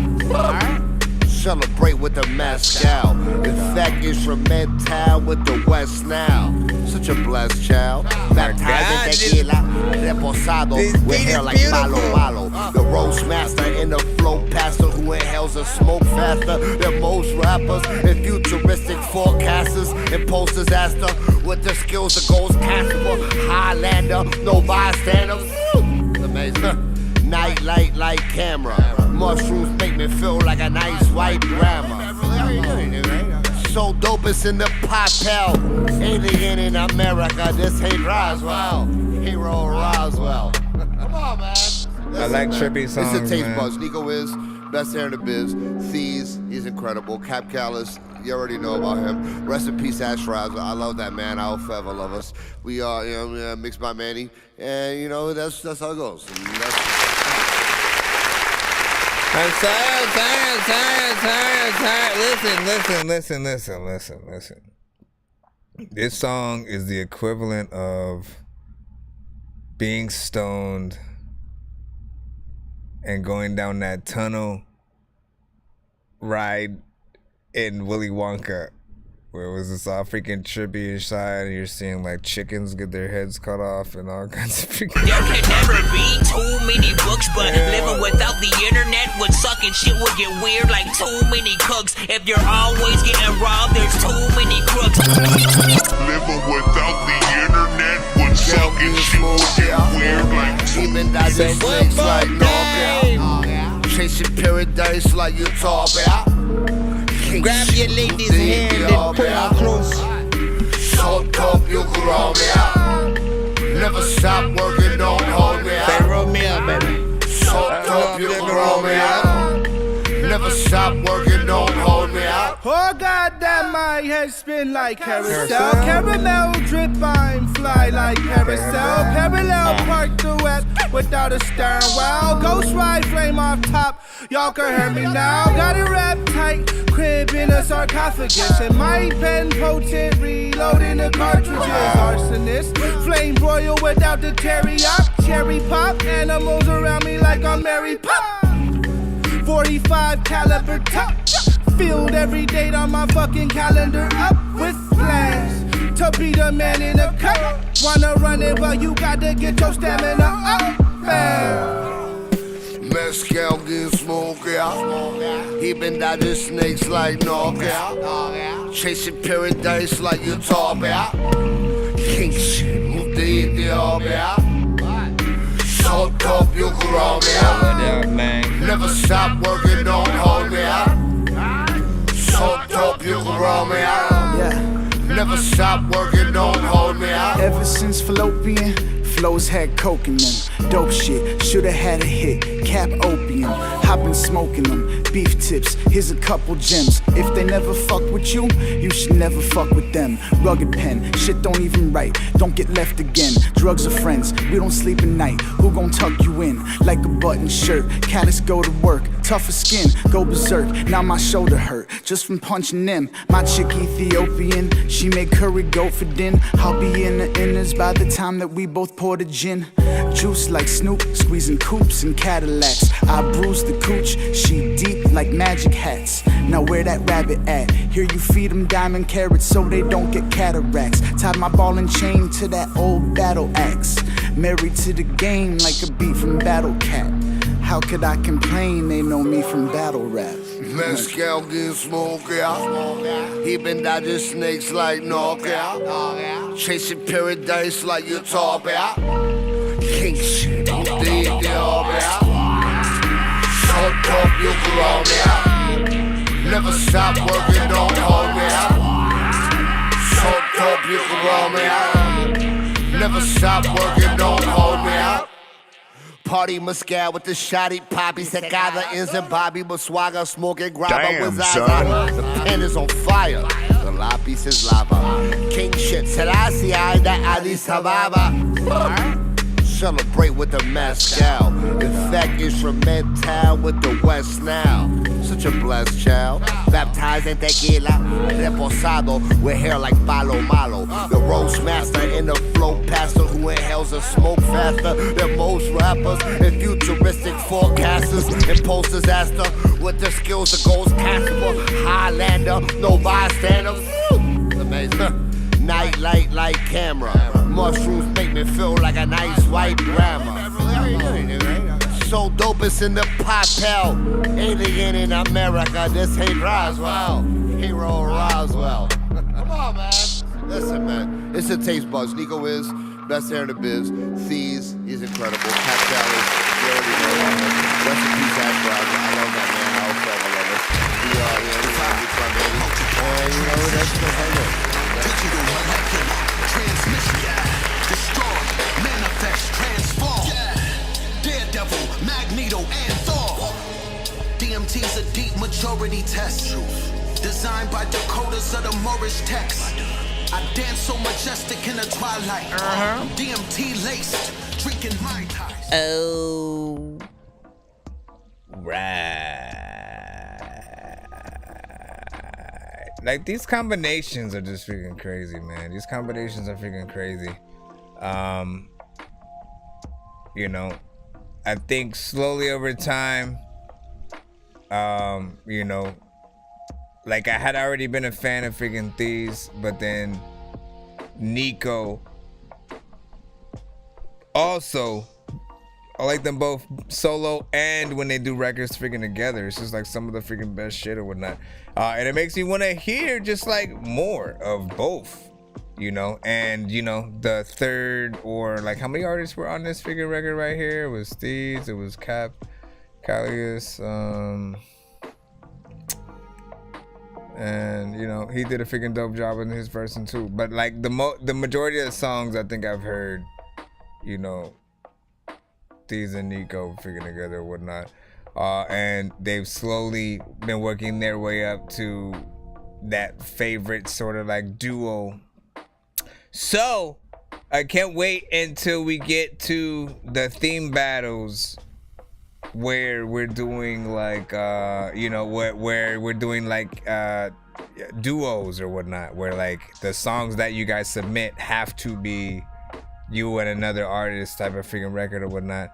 Celebrate with the Mezcal. In fact, instrumental with the West now. Such a blessed child. Baptized in tequila, reposado with hair like Malo Malo. The roast master and the flow pastor who inhales the smoke faster than most rappers and futuristic forecasters and post disaster with the skills of Ghost Casper, Highlander, no bystanders. Amazing. Night light like camera. Mushrooms make me feel like a nice white grandma. So dope it's in the pop hell. Alien in America, this ain't Roswell. Hero Roswell. Come on, man. I like trippy songs. It's a taste man. buzz. Nico is best hair in the biz. Thies, he's incredible. Cap Callis, you already know about him. Rest in peace, Ash Raza. I love that man. I'll forever love us. We are, mixed by Manny, and that's how it goes. Listen. This song is the equivalent of being stoned and going down that tunnel ride in Willy Wonka, where it was this all freaking trippy inside, and you're seeing like chickens get their heads cut off and all kinds of freaking. There can never be too many books, but living without the internet would suck and shit would get weird like too many cooks. If you're always getting robbed, there's too many crooks. Living without the internet would suck and shit would get weird like too many snakes like knockout. Chasing paradise like you talk about. Grab your lady's hand and pull her close. So dope, you can roll me out. Never stop working, don't hold me out. Say roll me up, baby. So dope, you can roll me out. Never stop working, don't hold me out. Oh goddamn, my head spin like carousel. Caramel drip, I'm fly like carousel. Parallel park the west without a stern. Well, ghost ride flame off top. Y'all can hear me now. Got it wrapped tight, crib in a sarcophagus. And my pen potent, reloading the cartridges. Arsonist, flame broil without the teriyaki. Cherry pop, animals around me like I'm Mary Pop. 45 caliber top. Filled every date on my fucking calendar up with plans to be the man in the cup. Wanna run it, but you gotta get your stamina up, man. Mezcal getting smoke out. He been dodging snakes like knockout. Chasing paradise like you talk about. King shit, move the up out. So dope, you can roll me out. Never stop working, don't hold me out. So dope, you can roll me out. Yeah. Never stop working, don't hold me out. Ever since fallopian, flows had coke in them. Dope shit, shoulda had a hit. Cap opium, I've been smoking them. Beef tips, here's a couple gems. If they never fuck with you, you should never fuck with them. Rugged pen, shit don't even write. Don't get left again. Drugs are friends, we don't sleep at night. Who gon' tuck you in like a button shirt? Callous go to work, tougher skin, go berserk. Now my shoulder hurt just from punching them. My chick Ethiopian, she make curry goat for din. I'll be in the inners by the time that we both pour the gin. Juice like Snoop, squeezing coupes and Cadillacs. I bruise the cooch, she deep like magic hats. Now where that rabbit at? Here you feed them diamond carrots so they don't get cataracts. Tied my ball and chain to that old battle axe. Married to the game like a beat from Battle Cat. How could I complain? They know me from battle rap. Mezcal getting smoke out. He been dodging snakes like knockout. Chasing paradise like you talk out. King shit, I'm dead there out. Shut up, you can roll me out. Never stop working, don't hold me out. Shut up, you can roll me out. Never stop working, don't hold me out. Party Mescal with the shotty poppy. Secada ends and Bobby Baswaga smoking grabba with Zaza. The pen is on fire. The lapis is lava. King shit, Selassie, I that Ali Sababa. Celebrate with the Mescal. In fact, instrumental with the West now. Such a blessed child. Baptized in tequila. Reposado with hair like Palo Malo. The roast master in the flow pastor who inhales and smoke faster than most rappers. And futuristic forecasters and post disaster with the skills of Ghost Casper. Highlander, no bystander. Amazing. Night light like camera. Mushrooms make me feel like a nice white grandma. So dope it's in the papel. Alien in America, this ain't Roswell. Hero Roswell. Come on, man. Listen, man. It's a taste buds. Nico is best hair in the biz. Thieves, he's incredible. Cat Salad, you already know. Rest in peace, Ash Brown. I love that man. I also love it. We are here. We love you, my baby. And you know, that's the hang Digital molecular transmission, destroy, manifest, transform. Daredevil, Magneto, and Thor. DMT's a deep maturity test, designed by decoders of the Moorish text. I dance so majestic in the twilight. DMT laced, drinking Mai Tais. Oh, right. Like, these combinations are just freaking crazy, man. These combinations are freaking crazy. You know, I think slowly over time, you know, like I had already been a fan of freaking Thieves, but then Nico also, I like them both solo and when they do records freaking together. It's just like some of the freaking best shit or whatnot. And it makes me want to hear just like more of both, you know. And you know, the third, or like how many artists were on this freaking record right here? It was Thieves, it was Callius, and you know, he did a freaking dope job in his version too. But like the majority of the songs I think I've heard, you know, Thieves and Nico freaking together or whatnot. And they've slowly been working their way up to that favorite sort of like duo. So I can't wait until we get to the theme battles where we're doing like you know, where we're doing like duos or whatnot, where like the songs that you guys submit have to be you and another artist type of freaking record or whatnot.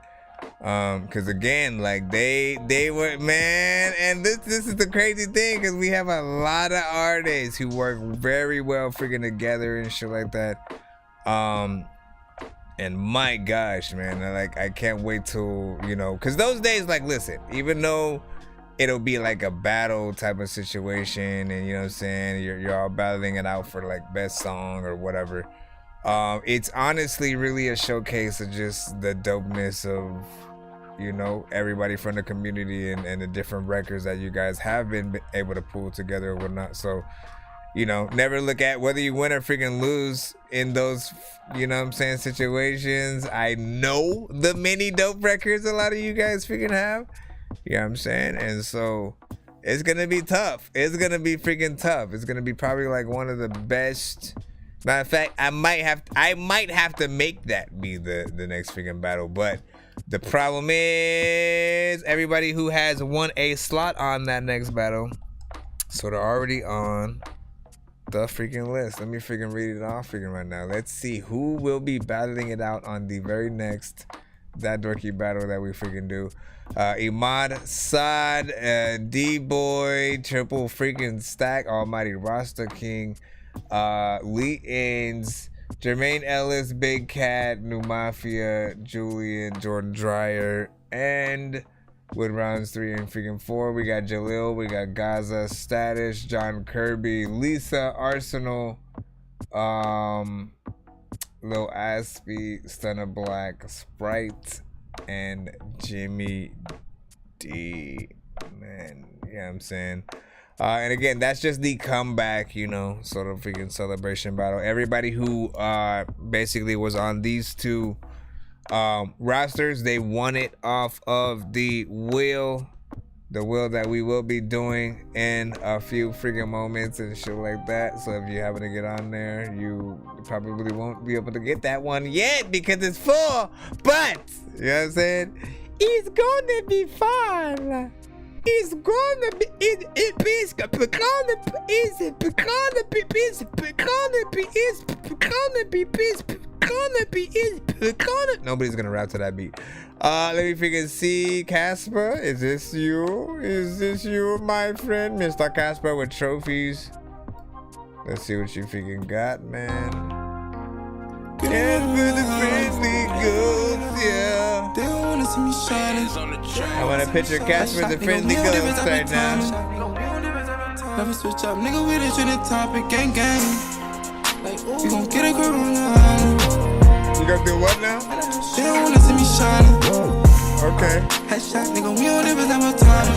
Cause again, like they were, man, and this is the crazy thing, because we have a lot of artists who work very well freaking together and shit like that. And my gosh, man, I can't wait till, you know, cause those days, like, listen, even though it'll be like a battle type of situation, and you know what I'm saying, you're all battling it out for like best song or whatever. It's honestly really a showcase of just the dopeness of, you know, everybody from the community and the different records that you guys have been able to pull together or whatnot. So, you know, never look at whether you win or freaking lose in those, you know what I'm saying, situations. I know the many dope records a lot of you guys freaking have. You know what I'm saying? And so it's gonna be tough. It's gonna be freaking tough. It's gonna be probably like one of the best. Matter of fact, I might have to make that be the next freaking battle. But the problem is everybody who has won a slot on that next battle, so they're already on the freaking list. Let me freaking read it off freaking right now. Let's see who will be battling it out on the very next That Dorky battle that we freaking do. Imad Saad, D-Boy, Triple freaking Stack, Almighty Rasta King, Lee Inns, Jermaine Ellis, Big Cat, New Mafia, Julian, Jordan Dreyer, and with rounds 3 and freaking 4. We got Jalil, we got Gaza, Status, John Kirby, Lisa, Arsenal, Lil Aspie, Stunner Black, Sprite, and Jimmy D. Man, you know what I'm saying? And again, that's just the comeback, you know, sort of freaking celebration battle. Everybody who basically was on these two rosters, they won it off of the wheel that we will be doing in a few freaking moments and shit like that. So if you happen to get on there, you probably won't be able to get that one yet because it's full. But you know what I'm saying? It's gonna be fun. It's gonna be nobody's gonna rap to that beat. Let me freaking see. Casper, is this you? Is this you, my friend? Mr. Casper with trophies. Let's see what you freaking got, man. And for the friendly ghosts, yeah. They don't wanna see me shining. I wanna picture Casper the friendly ghost right now. Never switch up, nigga, we the trending topic, gang gang. We gon' get a corona. You gonna do what now? They don't wanna see me shining. Okay. Headshot, nigga, we don't ever have a time.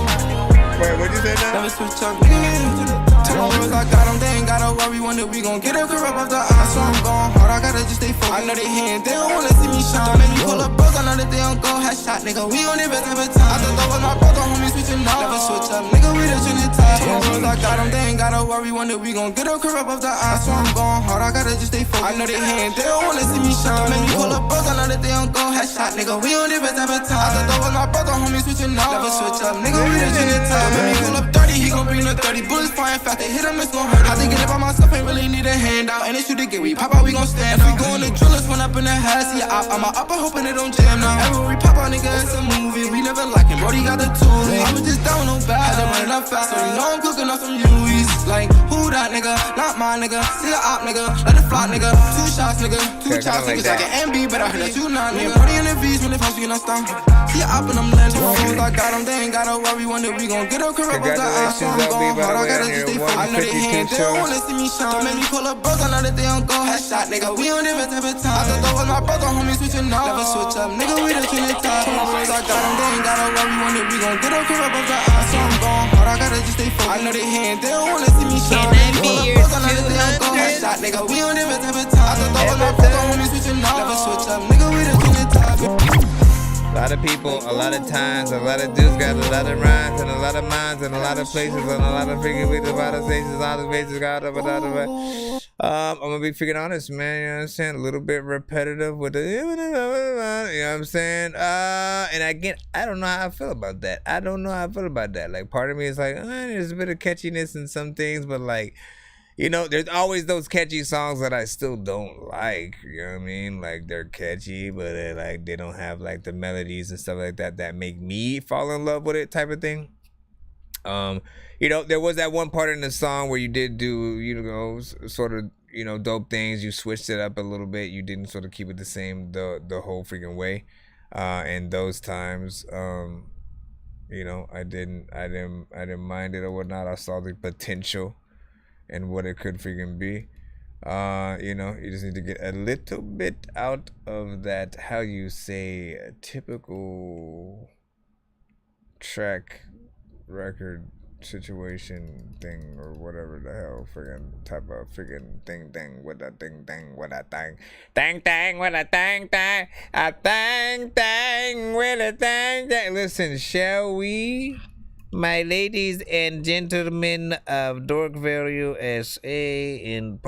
Wait, what'd you say now? Never switch up, nigga. Tell my bros I got them, they ain't gotta worry. One day we gon' get a corrupt off the eye. So I'm going hard, I gotta just stay focused. I know they hand, they don't wanna see me shine. Don't make me pull up bros, I know that they don't go. Headshot, nigga, we don't even have a time. I thought that was my brother, homie, switching up. Never switch up, nigga, we the trending top. Tell my bros I got them, they ain't gotta worry. One day we gon' get a corrupt off the eye. So I'm going hard, I gotta just stay focused. I know they hand, they don't wanna see me shine. Don't make me pull up bros, I know that they don't go. Headshot, nigga, we don't even have a time. I thought that was my brother, homie, switching up. Never switch up, nigga, we the trending top. Make me pull up 30, he gon' bring the 30 bullets flying fast. They hit him, it's gon' hurt. I think it by myself, ain't really need a handout. And it shoot to get we pop out, we gon' stand out. If we goin' to drill us, run up in the house. See ya, I'm up, I hoping it don't jam now. Every we pop out, nigga, it's a movie. We never like him, Brody got the tools. I was just down on bad, had to run it up fast. So you know I'm cooking up some Louis. Like, who that nigga? Not my nigga. See a op, nigga. Let it fly, nigga. 2 shots, nigga. 2 shots, niggas like an MB, but I heard that you not, nigga. Brody in the V's when they post, we gonna stop. See a op and I'm landing. Fools, I got them, they ain't gotta worry. One day we gon' get a corrupt off the eye. So I'm going hard, I gotta just stay focused. I know they hand, they don't wanna see me shine. Don't make me pull up bros, I know that they don't go. Headshot, nigga, we don't even have a time. I thought that was my brother, homie, switching up. Never switch up, nigga, we the trending top. My bros, I got them, they ain't gotta worry. One day we gon' get a corrupt off the eye. So I'm going hard, I gotta just stay focused. I know they hand, they don't wanna see me shine. Pull up bros, I know that they don't go. Headshot, nigga, we don't even have a time. I thought that was my brother, homie, switching up. Never switch up, nigga, we the trending top. A lot of people, a lot of times, a lot of dudes got a lot of rhymes and a lot of minds and a lot of places and a lot of freaking with a lot of stages, a lot of places, I'm gonna be freaking honest, man. You know what I'm saying? A little bit repetitive with the, you know what I'm saying? And again, I don't know how I feel about that. Like, part of me is like, there's a bit of catchiness in some things, but like, you know, there's always those catchy songs that I still don't like. You know what I mean? Like, they're catchy, but they don't have like the melodies and stuff like that that make me fall in love with it, type of thing. You know, there was that one part in the song where you did do, you know, sort of, you know, dope things. You switched it up a little bit. You didn't sort of keep it the same the whole freaking way. And those times, you know, I didn't mind it or whatnot. I saw the potential and what it could freaking be. You know, you just need to get a little bit out of that, how you say, typical track record situation thing or whatever the hell freaking type of freaking thing with a thing with a thing with a thing with a thing. Listen, shall we, my ladies and gentlemen of Dork Value SA, in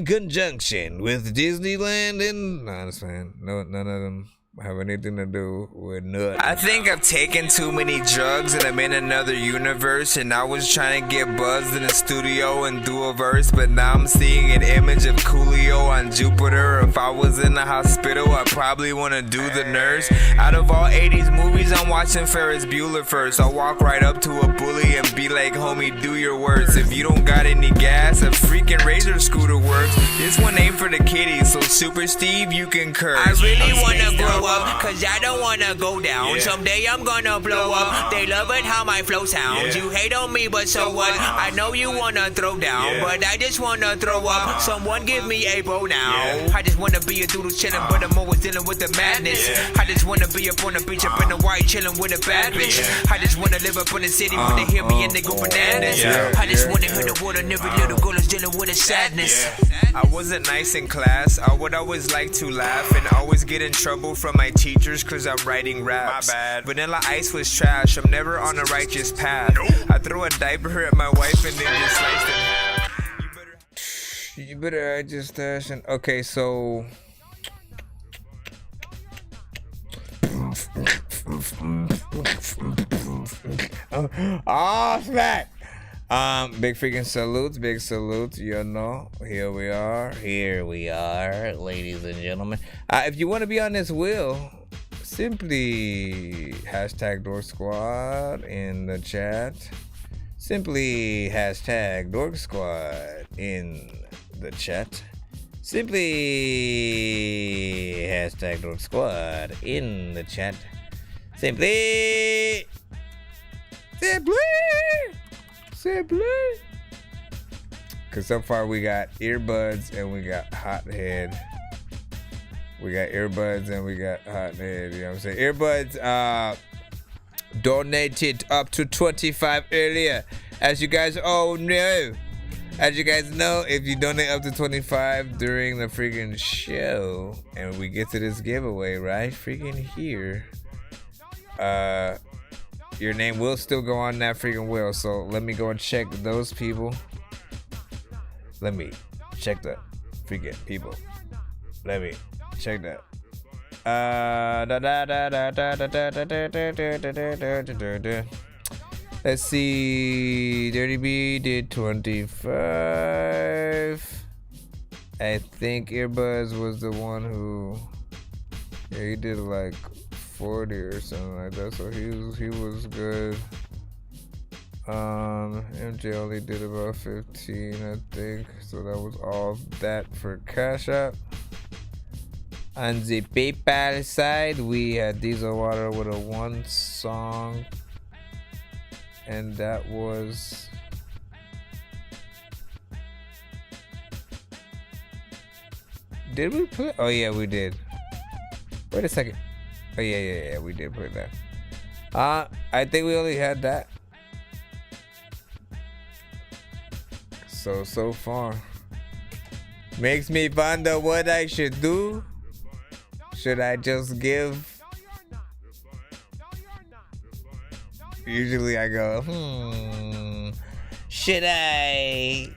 conjunction with Disneyland and no, none of them have anything to do with nothing. I think I've taken too many drugs and I'm in another universe, and I was trying to get buzzed in the studio and do a verse, but now I'm seeing an image of Coolio on Jupiter. If I was in the hospital, I probably want to do the nurse. Out of all 80s movies, I'm watching Ferris Bueller first. I'll walk right up to a bully and be like, homie, do your worst. If you don't got any gas, a freaking Razor scooter works. This one ain't for the kiddies, so Super Steve, you can curse. I really want to grow up, cause I don't wanna go down. Someday I'm gonna blow up. They love it how my flow sounds. You hate on me, but so what? I know you wanna throw down, but I just wanna throw up. Someone give me a bow now. I just wanna be a doodle chillin', but I'm always dealing with the madness. I just wanna be up on the beach, up in the white, chillin' with a bad bitch. I just wanna live up in the city when they hear me and they go bananas. I just wanna hear the word, and every little girl is dealing with a sadness. I wasn't nice in class. I would always like to laugh and always get in trouble from my teachers cause I'm writing raps. My bad. Vanilla Ice was trash. I'm never on a righteous path. I throw a diaper at my wife and then just sliced in half. You better just stash and okay, so oh smack. Big freaking salutes, big salutes, you know. Here we are, ladies and gentlemen. If you want to be on this wheel, simply hashtag Dork Squad in the chat. Simply hashtag Dork Squad in the chat. Simply hashtag Dork Squad in the chat. Simply. Cause so far we got earbuds and we got hothead. We got earbuds and we got hothead. You know what I'm saying? Earbuds donated up to 25 earlier. As you guys all know. As you guys know, if you donate up to 25 during the freaking show and we get to this giveaway right freaking here, your name will still go on that freaking wheel. So let me go and check those people. Let me check the freaking people. Let me check that. Let's see. Dirty B did 25. I think Earbuds was the one who, yeah, he did like 40 or something like that, so he was good. MJ only did about 15, I think, so that was all that for Cash App. On the PayPal side, we had Diesel Water with a 1 song, and that was did we play? Oh yeah, we did. Wait a second. Oh yeah, we did play that. I think we only had that. So far. Makes me wonder what I should do. Should I just give? Usually I go, should I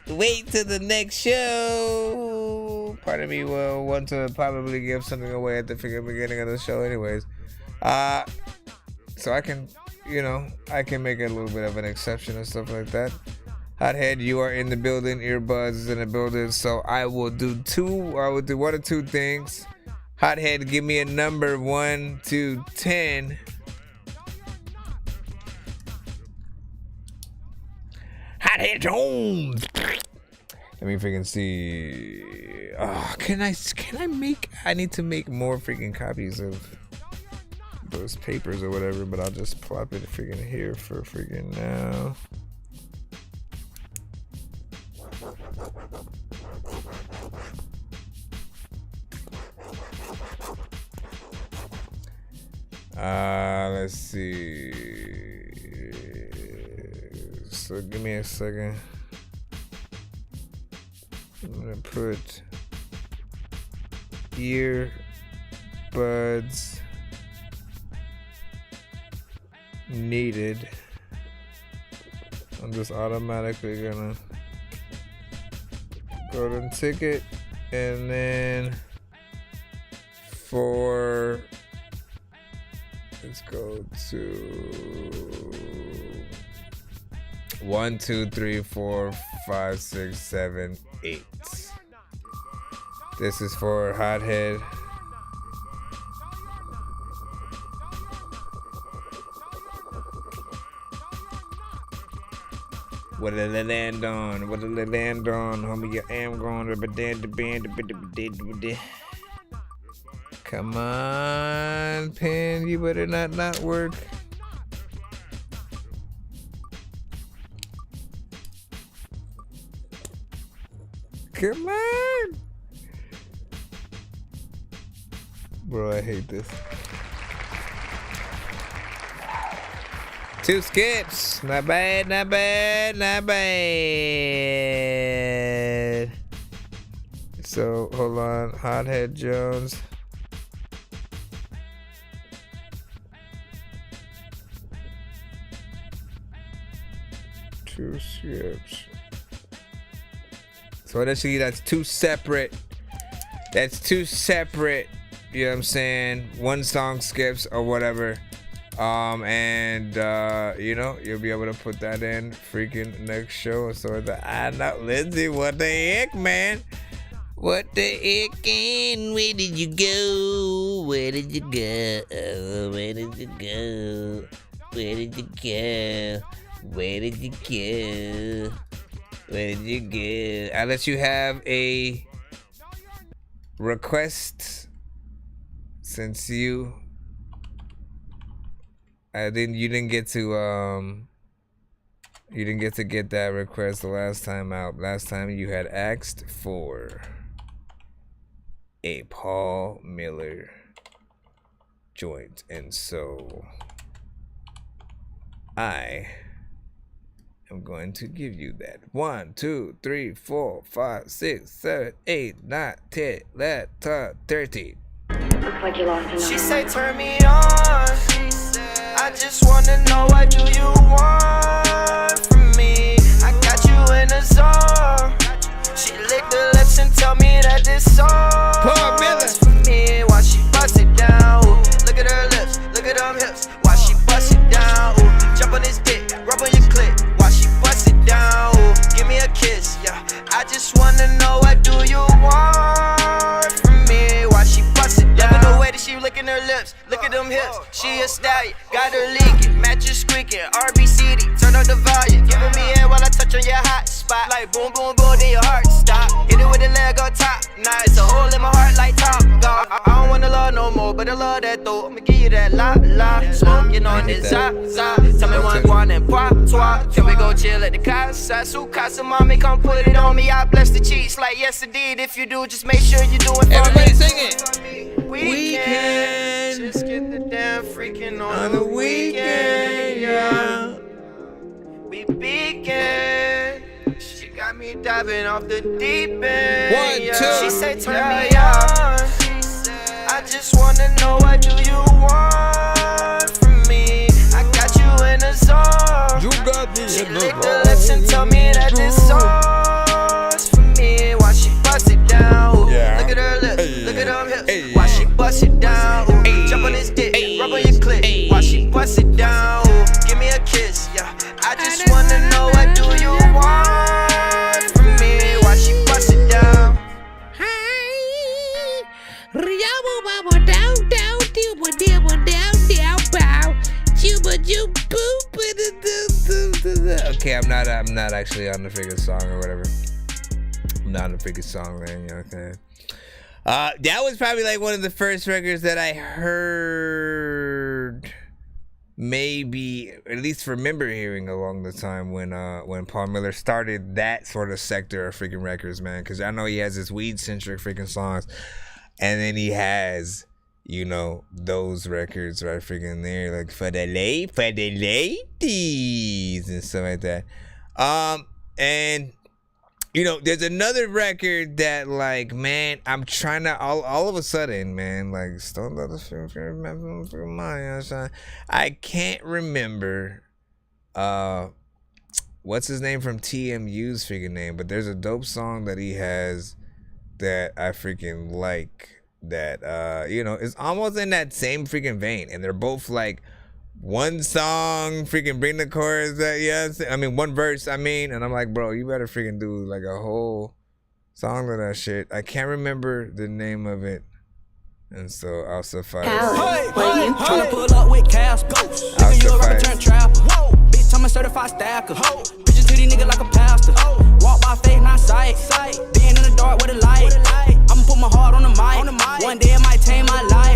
wait till the next show? Part of me will want to probably give something away at the beginning of the show anyways. So I can, I can make it a little bit of an exception and stuff like that. Hothead, you are in the building. Earbuds is in the building. So I will do one or two things. Hothead, give me a number 1 to 10. Hothead Jones. Let me freaking see. Can I make? I need to make more freaking copies of those papers or whatever, but I'll just plop it freaking here for freaking now. Let's see. So give me a second. I'm gonna put earbuds needed. I'm just automatically gonna go to ticket, and then for let's go to 1, 2, 3, 4, 5, 6, 7, 8. This is for Hothead. What did they land on? Homie, your am going to the band. Come on, Pin. You better not work. Come on. Bro, I hate this. 2 skips. Not bad, not bad, not bad. So, hold on. Hothead Jones. Two skips. So that's 2 separate. That's 2 separate. You know what I'm saying? 1 song skips or whatever. And you know, you'll be able to put that in freaking next show. So I know, Lindsay, what the heck, man? What the heck, and where did you go? Where did you go? Where did you go? Where did you go? Where did you go? Where did you go? Unless you have a request, since you didn't get to get that request the last time out. Last time you had asked for a Paul Miller joint, and so I am going to give you that. 1, 2, 3, 4, 5, 6, 7, 8, 9, 10, 11, 12, 13. Looks like you lost enough. She say turn me on. I just wanna know what do you want from me. I got you in a zone. She lick the lips and tell me that this song is for me. While she bust it down, ooh. Look at her lips, look at them hips. While she bust it down, ooh. Jump on his dick, rub on your clit. While she bust it down, ooh. Give me a kiss, yeah. I just wanna know what do you want from me. While she bust it down. Look at the way that she licking her lips, look at them hips. She a stallion, got her leaking, mattress squeaking, RBCD, turn up the volume. Giving me head while I touch on your hot spot. Like boom, boom, boom, then your heart stop. Hit it with the leg on top. Nah, it's a hole in my heart like Top God. I don't wanna love no more, but I love that though. I'ma give you that la. Smoking on this za. Tell me one guan and pop twat. Can we go chill at the casa? Su casa, mommy, come put it on me. I bless the cheeks like yes indeed. If you do, just make sure you do it for everybody me. Sing it. We can just get the damn freaking on the weekend, yeah. We begin. She got me diving off the deep end. 1, 2. Yeah. She say turn me on. I just wanna know what do you want from me. I got you in a zone. You got me she in the lick the lips and tell me that this song's for me. While she bust it down, yeah. Look at her lips, look at them hips. While she bust it down, jump on his dick, rub on your clit. While she bust it down, give me a kiss, yeah. I just wanna know what do you want from me. While she bust it down. Okay, I'm not actually on the freaking song or whatever. I'm not on the freaking song, man. You know what I'm saying? That was probably like one of the first records that I heard, maybe at least remember hearing along the time when Paul Miller started that sort of sector of freaking records, man. Because I know he has his weed centric freaking songs, and then he has, you know, those records right freaking there, like for the ladies and stuff like that. And you know, there's another record that, like, man, I'm trying to all of a sudden, man, like, I can't remember what's his name from TMU's freaking name, but there's a dope song that he has that I freaking like. That you know, is almost in that same freaking vein, and they're both like one song, freaking bring the chorus. That I mean one verse. I mean, and I'm like, bro, you better freaking do like a whole song of that shit. I can't remember the name of it, and so I'll suffice. Tryna pull up with cash ghost. Nigga, you a rapper turn trapper. Whoa, bitch, I'm a certified stacker. Bitches to these niggas like a pastor. Walk by faith, not sight. Being in the dark with a light. I'ma put my heart on the mic. One day it might tame my life.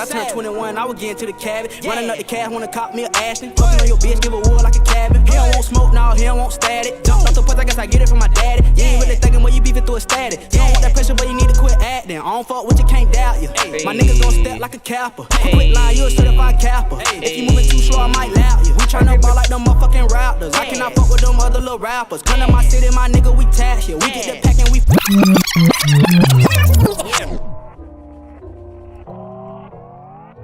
turned 21, I was getting to the cabin. Running up the cash, wanna cop me a Ashton. Fucking on your bitch, give a wood like a cabin. He don't want smoke, now he don't want static. Jumped off the puss, I guess I get it from my daddy. You ain't really thinking what you beefing through a static. You don't want that pressure, but you need to quit acting. I don't fuck with you, can't doubt you. My niggas gon' step like a capper. Quit lying, you a certified capper. If you moving too slow, I might lap you. We tryna ball like them motherfucking rappers. I cannot fuck with them other little rappers. Come to my city, my nigga, we tax you. We get the pack and we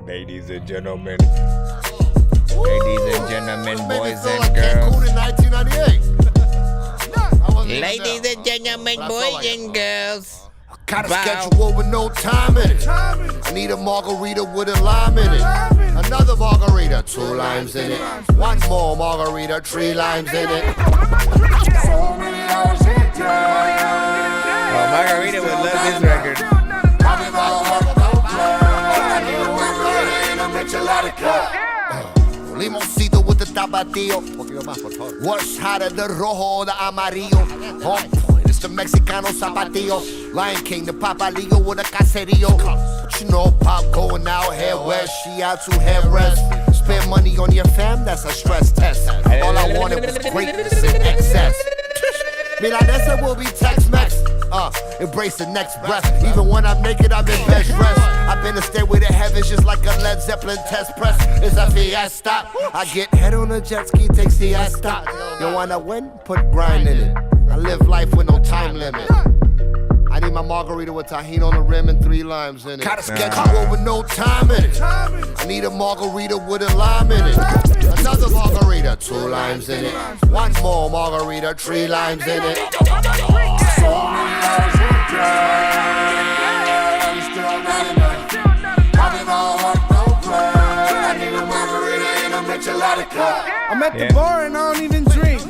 Ladies and gentlemen, boys and girls. Ladies and gentlemen, boys and girls. Got a schedule with no time in it. I need a margarita with a lime in it. Another margarita, 2 limes in it. One more margarita, 3 limes in it. So many hours in time. Oh, Margarita would love this record. Limoncito with the tapatío. What's hotter, the rojo or the amarillo? On point, it's the Mexicano zapatillo. Lion King, the papalillo with a caserio. But you know, Pop going out, head west, she out to head rest. Spend money on your fam, that's a stress test. All I wanted was greatness in excess. Milanesa will be Tex-Mex. Embrace the next breath. Even when I'm naked, I'm in bed dress. I've been to stairway to heaven just like a Led Zeppelin test press. It's a fiesta. I get head on a jet ski, take siesta. You wanna win? Put grind in it. I live life with no time limit. I need my margarita with tahini on the rim and 3 limes in it. Got a schedule with no time in it. I need a margarita with a lime in it. Another margarita, 2 limes in it. One more margarita, 3 limes in it. So many hours in time, still not enough. I've been all work, no play. I need a margarita and a michelada cup. I'm at the bar and I don't even drink.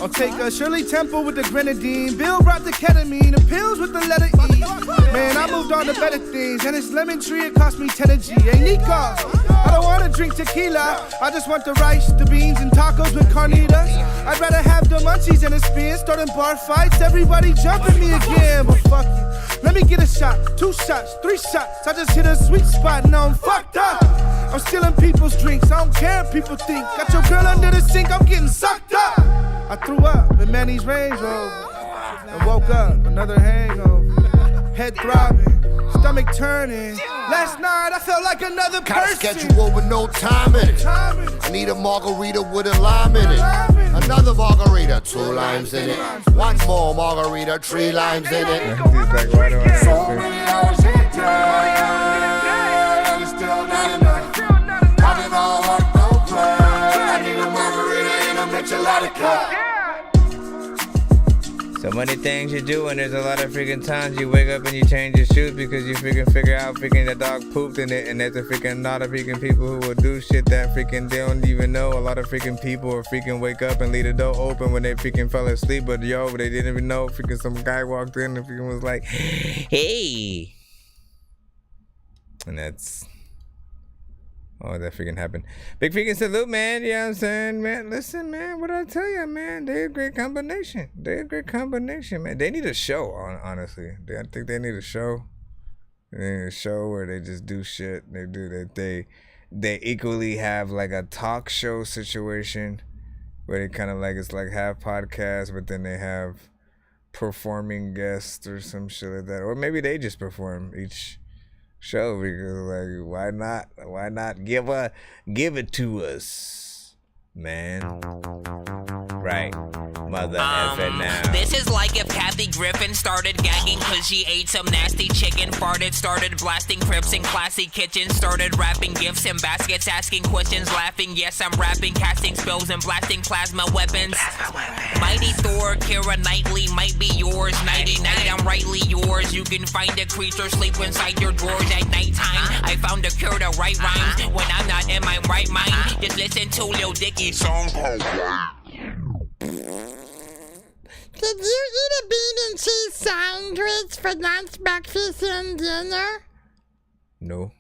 I'll take a Shirley Temple with the grenadine. Bill brought the ketamine, the pills with the letter E. Man, I moved on to better things. And this lemon tree, it cost me 10 a G. Hey, Nico, I don't wanna drink tequila. I just want the rice, the beans, and tacos with carnitas. I'd rather have the munchies and a spin. Starting bar fights, everybody jumping me again. But fuck you, let me get a shot, 2 shots, 3 shots. I just hit a sweet spot, now I'm fucked up. I'm stealing people's drinks, I don't care if people think. Got your girl under the sink, I'm getting sucked up. I threw up in Manny's Range Rover and woke up, another hangover. Head throbbing, stomach turning. Last night I felt like another person. Got a schedule with no time in it. I need a margarita with a lime in it. Another margarita, 2 limes in it. One more margarita, 3 limes in it. He's like, why do I have So many hours in time, still not enough. I've been all work, no play. I need a margarita and a michelada cup. So many things you do, and there's a lot of freaking times you wake up and you change your shoes because you freaking figure out freaking the dog pooped in it, and there's a freaking lot of freaking people who will do shit that freaking they don't even know. A lot of freaking people will freaking wake up and leave the door open when they freaking fell asleep, but they didn't even know. Freaking some guy walked in and freaking was like, hey. And that's... Oh, that freaking happened. Big freaking salute, man. You know what I'm saying, man? Listen, man, what I tell you, man? They're a great combination. Man. They need a show, honestly. I think they need a show. They need a show where they just do shit. They equally have like a talk show situation where they kind of like, it's like half podcast, but then they have performing guests or some shit like that. Or maybe they just perform each show, because like, why not give it to us, man? Right, mother effing now. This is like if Kathy Griffin started gagging cause she ate some nasty chicken, farted, started blasting crips in classy kitchens, started wrapping gifts in baskets, asking questions, laughing. Yes, I'm rapping, casting spells and blasting plasma weapons. Mighty Thor, Kira Knightley might be yours. Nighty night, I'm rightly yours. You can find a creature sleep inside your drawers at nighttime. I found a cure to write rhymes when I'm not in my right mind. Just listen to Lil Dicky songs. Did you eat a bean and cheese sandwich for lunch, breakfast, and dinner? No.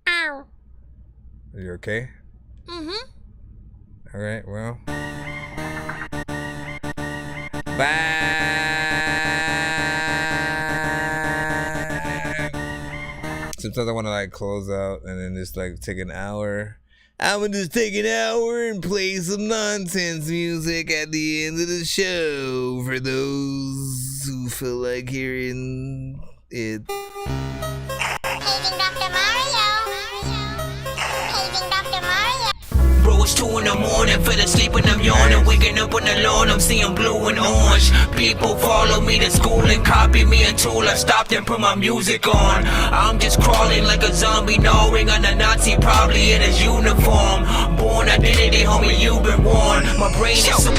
Ow. Are you okay? Mm-hmm. All right, well. Bye. Sometimes I want to like close out and then just like take an hour. I'm gonna just take an hour and play some nonsense music at the end of the show for those who feel like hearing it. Paging Dr. Mario. Paging Dr. Mario. Bro, it's 2 in the morning, fell asleep and I'm yawning. Waking up on the lawn, I'm seeing blue and orange. People follow me to school and copy me until I stopped and put my music on. I'm just crawling like a zombie, gnawing on a Nazi, probably in his uniform. Born identity, homie, you've been warned. My brain is so...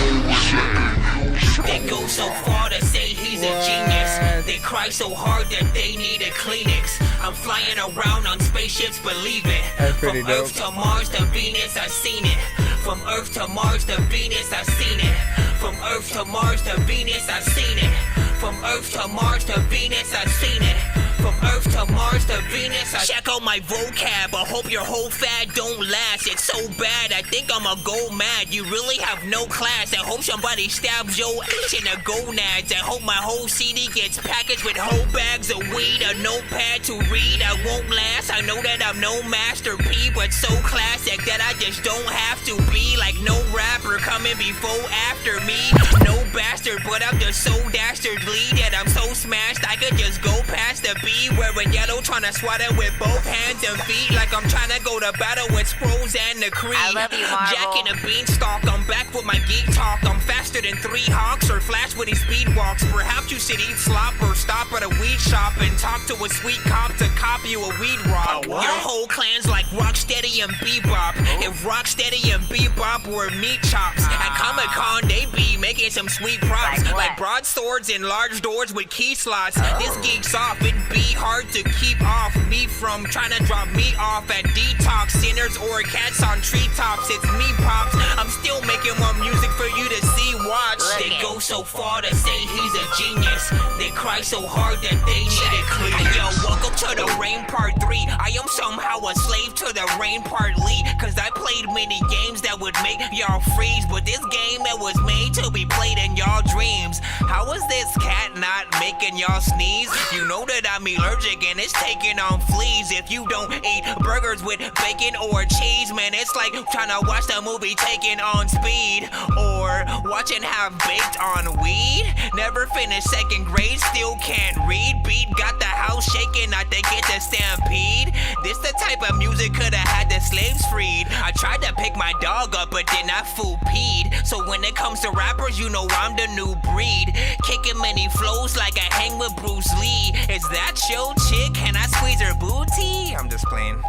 They go so far to say he's a genius. They cry so hard that they need a Kleenex. I'm flying around on spaceships, believe it. From Earth to Mars to Venus, I've seen it. From Earth to Mars to Venus, I've seen it. From Earth to Mars to Venus, I've seen it. From Earth to Mars to Venus, I've seen it. From Earth to Mars to Venus, check out my vocab. I hope your whole fad don't last. It's so bad, I think I'ma go mad. You really have no class. I hope somebody stabs your ass in the gonads. I hope my whole CD gets packaged with whole bags of weed. A notepad to read, I won't last. I know that I'm no Master P, but so classic that I just don't have to be like no rapper coming before after me. No bastard, but I'm just so dastardly that I'm so smashed I could just go past the beat. Wearing yellow, trying to swat it with both hands and feet, like I'm trying to go to battle with Sproles and the Creed. I love you, Marvel. Jack in a beanstalk, I'm back with my geek talk. I'm faster than 3 hawks or Flash with his speed walks. Perhaps you should eat slop or stop at a weed shop and talk to a sweet cop to cop you a weed rock. Your whole clan's like Rocksteady and Bebop. If Rocksteady and Bebop were meat chops, at Comic-Con they be making some sweet props, like broadswords and large doors with key slots. This geek's off, it'd be hard to keep off me from trying to drop me off at detox centers or cats on treetops. It's me, Pops. I'm still making more music for you to see, watch. They go so far to say he's a genius. They cry so hard that they need it clear. Yo, welcome to the Rain Part 3. I am somehow a slave to the Rain Part Lee, cause I played many games that would make y'all freeze, but this game that was made to be played in y'all dreams. How is this cat not making y'all sneeze? You know that I'm allergic and it's taking on fleas. If you don't eat burgers with bacon or cheese, man, it's like trying to watch the movie Taken on Speed, or watching Half Baked on weed. Never finished 2nd grade, still can't read. Beat got the house shaking, I think it's a stampede. This the type of music coulda had the slaves freed. I tried to pick my dog up, but then I fool peed. So when it comes to rappers, you know I'm the new breed. Kicking many flows like I hang with Bruce Lee. Is that your chick? Can I squeeze her booty? I'm just playing.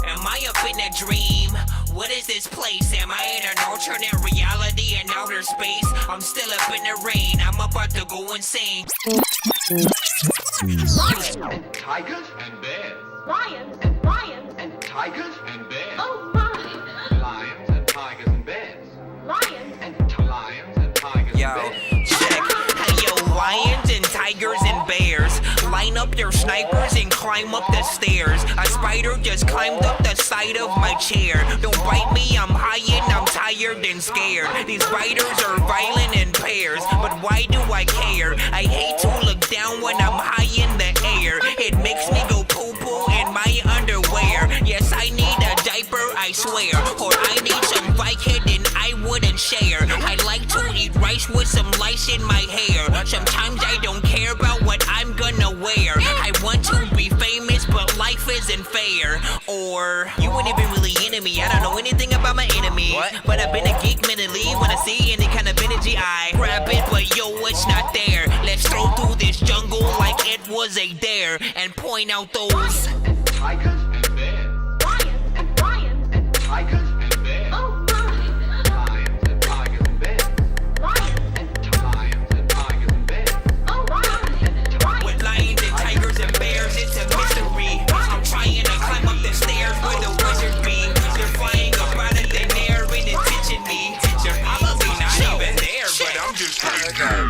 Am I up in a dream? What is this place? Am I in an alternate reality in outer space? I'm still up in the rain, I'm about to go insane. Lions and tigers and bears. Lions and lions and tigers and bears. Oh my! Lions and tigers and bears. Lions and lions and tigers Yo, and bears. check. Hey yo, lions and tigers and bears. Line up your snipers and climb up the stairs. A spider just climbed up the side of my chair. Don't bite me, I'm high and I'm tired and scared. These spiders are violent in pairs, but why do I care? I hate to look down when I'm high in the air. It makes me go poo-poo in my underwear. Yes, I need a diaper, I swear. Or I need some Vicodin I wouldn't share. I like to eat rice with some lice in my hair. Sometimes I don't care about what I'm gonna wear. I want to be famous, but life isn't fair. Or you ain't even really into me. I don't know anything about my enemy. But I've been a geek mentally. When I see any kind of energy, I grab it, but yo, it's not there. Let's throw through this jungle like it was a dare and point out those tigers and bears. Lions and lions and tigers and bears. Oh my! Lions and tigers and bears. Lions and tigers and bears. Oh my! with lions and tigers and bears, it's a mystery. I'm trying to climb up the stairs where the wizard be. They're flying up out of thin air and attention me. They're probably not even there, but I'm just trying to go.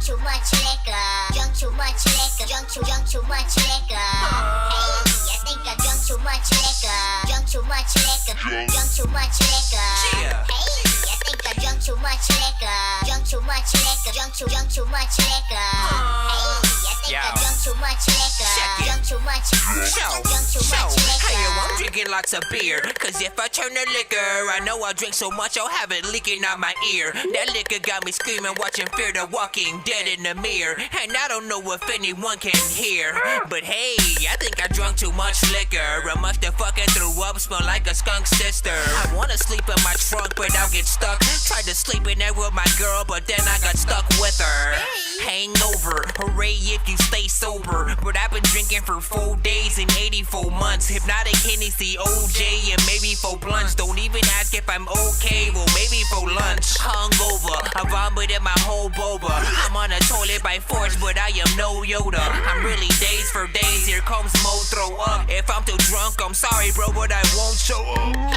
Too much liquor, drunk too much liquor, drunk too much liquor. Hey, I think I drunk too much liquor, drunk too much liquor, drunk too much liquor. Hey, I think I drunk too much liquor, drunk too much liquor, drunk too much liquor. Hey, I think I drunk too much liquor, drunk I'm drinking lots of beer. Cause if I turn to liquor, I know I'll drink so much I'll have it leaking out my ear. That liquor got me screaming, watching Fear the Walking Dead in the mirror. And I don't know if anyone can hear. But hey, I think I drunk too much liquor. I must have fucking threw up, smell like a skunk sister. I wanna sleep in my trunk, but I'll get stuck. Tried to sleep in there with my girl, but then I got stuck with her. Hangover, hooray if you stay sober. But I've been drinking for 4 days and 84 months. Hypnotic Hennessy, OJ, and maybe 4 blunts. Don't even ask if I'm okay, well maybe for lunch. Hungover, I vomited my whole boba. I'm on a toilet by force, but I am no Yoda. I'm really dazed for days, here comes Mo throw up. If I'm too drunk, I'm sorry bro, but I won't show up. Hey,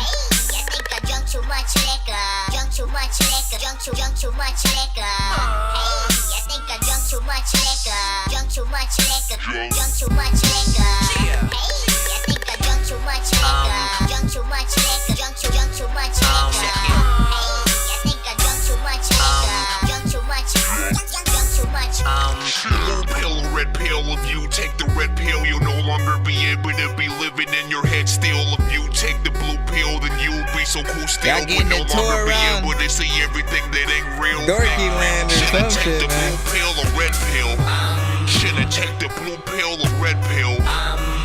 I think I drunk too much liquor. Drunk too much liquor. Drunk too much liquor. Hey, I think I drunk too much liquor. Drunk too much liquor. Drunk too much liquor. Hey, I think I drunk too much liquor. Drunk too much liquor. Drunk too much liquor. Hey, I think I drunk too much liquor. Drunk too much. Blue pill or red pill, if you take the red pill, you'll no longer be able to be living in your head still. If you take the blue pill, then you'll be so cool still. But no longer be able to see everything that ain't real. Dorky land or some shit, the man. blue pill or red pill. Should've take the blue pill or red pill.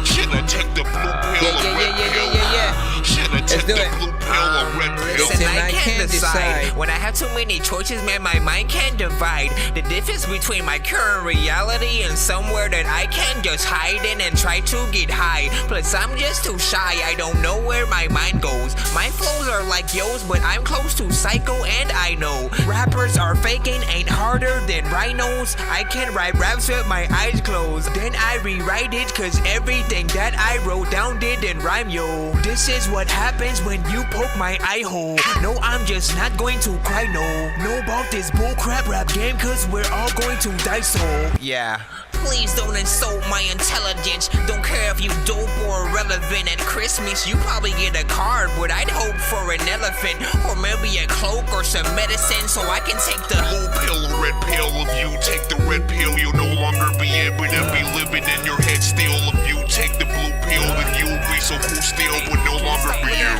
Should've take the blue pill or red pill. Should've take the blue pill or red pill. Listen, I can't decide. When I have too many choices, man, my mind can't divide. The difference between my current reality and somewhere that I can just hide in and try to get high. Plus, I'm just too shy. I don't know where my mind goes. My flows are like yo's, but I'm close to psycho, and I know rappers are faking, ain't harder than rhinos. I can write raps with my eyes closed. Then I rewrite it, cause everything that I wrote down didn't rhyme, yo. This is what happens when you poke my eye hole. No, I'm just not going to cry, no. No about this bullcrap rap game, cause we're all going to die, so yeah. Please don't insult my intelligence. Don't care if you dope or irrelevant. At Christmas, you probably get a card, but I'd hope for an elephant, or maybe a cloak or some medicine, so I can take the blue pill or red pill. If you take the red pill, you'll no longer be able to be living in your head still. If you take the blue pill, then you'll be so cool still, but no longer be you.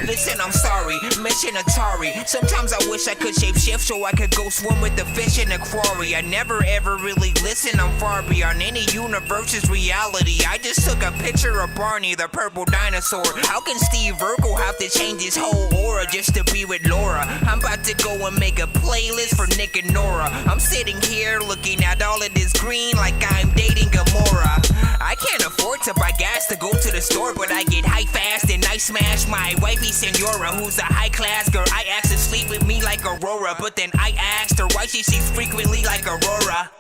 Listen, I'm sorry, mission Atari. Sometimes I wish I could shapeshift so I could go swim with the fish in the quarry. I never ever really listen, I'm far beyond any universe's reality. I just took a picture of Barney, the purple dinosaur. How can Steve Urkel have to change his whole aura just to be with Laura? I'm about to go and make a playlist for Nick and Nora. I'm sitting here looking at all of this green like I'm dating Gamora. I can't afford to buy gas to go to the store, but I get high fast and I smash my wifey Senora, who's a high class girl. I asked to sleep with me like Aurora, but then I asked her why she seems frequently like Aurora.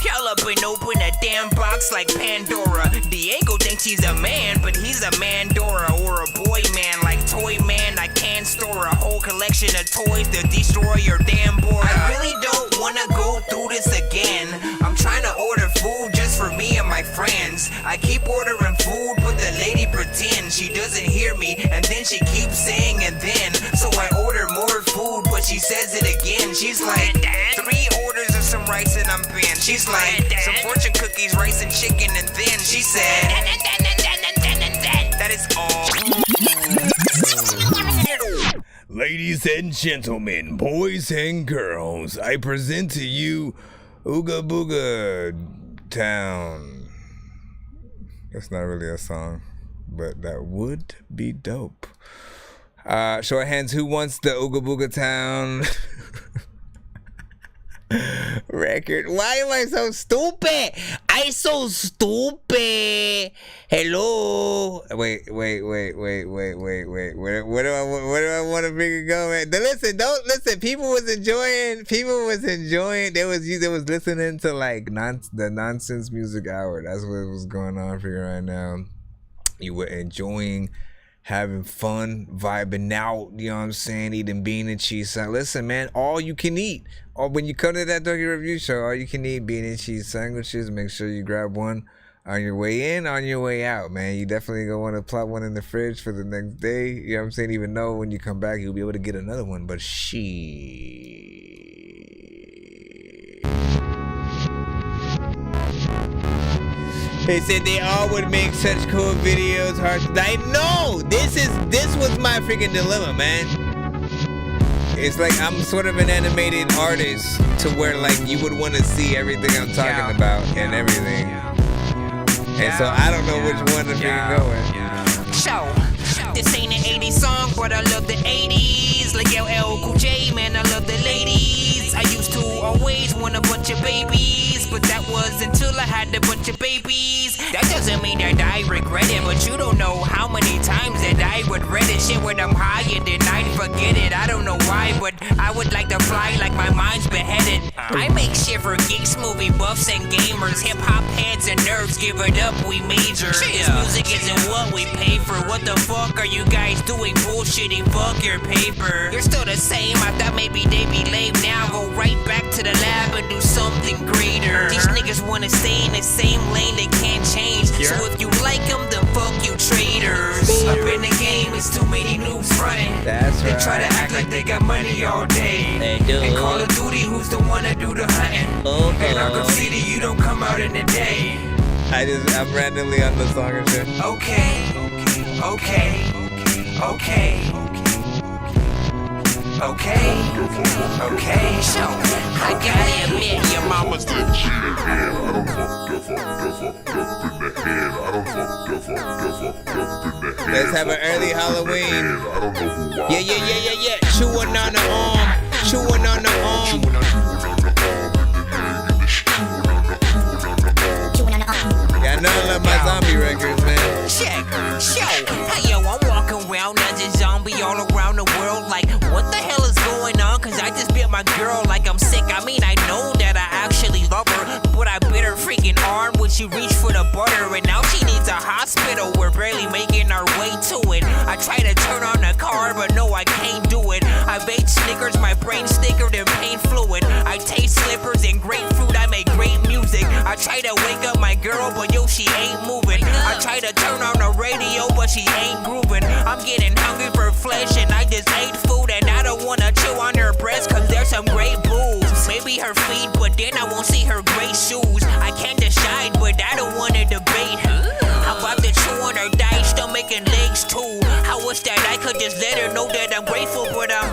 Y'all up and open a damn box like Pandora. Diego thinks he's a man, but he's a Mandora, or a boy man like Toy Man. I can't store a whole collection of toys to destroy your damn board. I really don't wanna go through this again. I'm trying to order food just for me and my friends. I keep ordering food, but the lady pretends she doesn't hear me, and then she keeps saying and then. So I order more food, but she says it again. She's like, 3 orders of some rice and I'm banned. She's like, some fortune cookies, rice and chicken, and then she said, that is all. Ladies and gentlemen, boys and girls, I present to you Ooga Booga Town. That's not really a song, but that would be dope. Show of hands, who wants the Ooga Booga Town record? Why am I so stupid? I so stupid. Hello. Wait. Where do I want to bring it go, man? Don't listen. People was enjoying. They was listening to like the Nonsense Music Hour. That's what was going on for you right now. You were enjoying, having fun, vibing out, you know what I'm saying, eating bean and cheese. Listen, man, all you can eat. Or when you come to that Dorky Review Show, all you can eat bean and cheese sandwiches. Make sure you grab one on your way in, on your way out, man. You definitely gonna want to plop one in the fridge for the next day. You know what I'm saying? Even though when you come back, you'll be able to get another one. But He said they all would make such cool videos. Hard. I know. This was my freaking dilemma, man. It's like I'm sort of an animated artist to where like you would want to see everything I'm talking about and everything. And so I don't know which one to freaking go with. So, this ain't an 80s song, but I love the 80s. Like LL Cool J, man, I love the ladies. I used to always want a bunch of babies, but that was until I had a bunch of babies. That doesn't mean that I regret it, but you don't know how many times that I would read it. Shit, when I'm high and then I'd forget it. I don't know why, but I would like to fly like my mind's beheaded. I make shit for geeks, movie buffs, and gamers. Hip-hop heads and nerds, give it up, we major. This music isn't what we pay for. What the fuck are you guys doing bullshitting? Fuck your paper. You're still the same, I thought maybe they be lame. Now go right back to the lab and do something greater. These niggas wanna stay in the same lane, they can't change. So if you like them, then fuck you traitors. Up in the game, it's too many noobs running. That's They right. try to act like they got money all day. They do. And Call of Duty, who's the one to do the hunting? And Arkham City, you don't come out in the day. I'm randomly on the song and shit. Okay. So, I gotta admit, your mama's the Let's have an early Halloween. Yeah. Chewing on the arm. Chewing on the arm. Yeah, I know I love my zombie records, man. Check, hey yo, I'm walking around as a zombie all around the world. Like, what the hell is going on? Cause I just bit my girl like I'm sick. I mean, I know that I actually love her, but I bit her freaking arm when she reached for the butter. And now she needs a hospital. We're barely making our way to it. I try to turn on the car, but no, I can't do it. I bait Snickers, my brain stickered and pain fluid. I taste slippers and grapefruit, I make great music. I try to wake up my girl, but yo, she ain't moving. I try to turn on the radio, but she ain't grooving. I'm getting hungry for flesh and I just ate food. And I don't wanna chew on her breast cause there's some great boobs. Maybe her feet, but then I won't see her gray shoes. I can't decide, but I don't wanna debate. How about the chew on her thighs, stomach and legs too? I wish that I could just let her know that I'm grateful, but I'm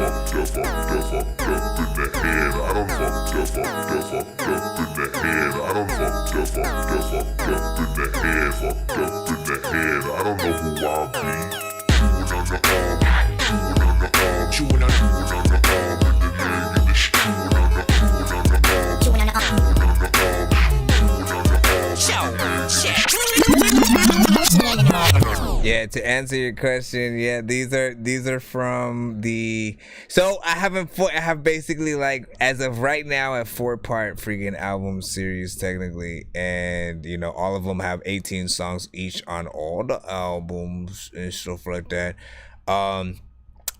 Yeah, to answer your question, yeah, these are from the. So I have basically like as of right now a 4-part freaking album series technically, and you know all of them have 18 songs each on all the albums and stuff like that.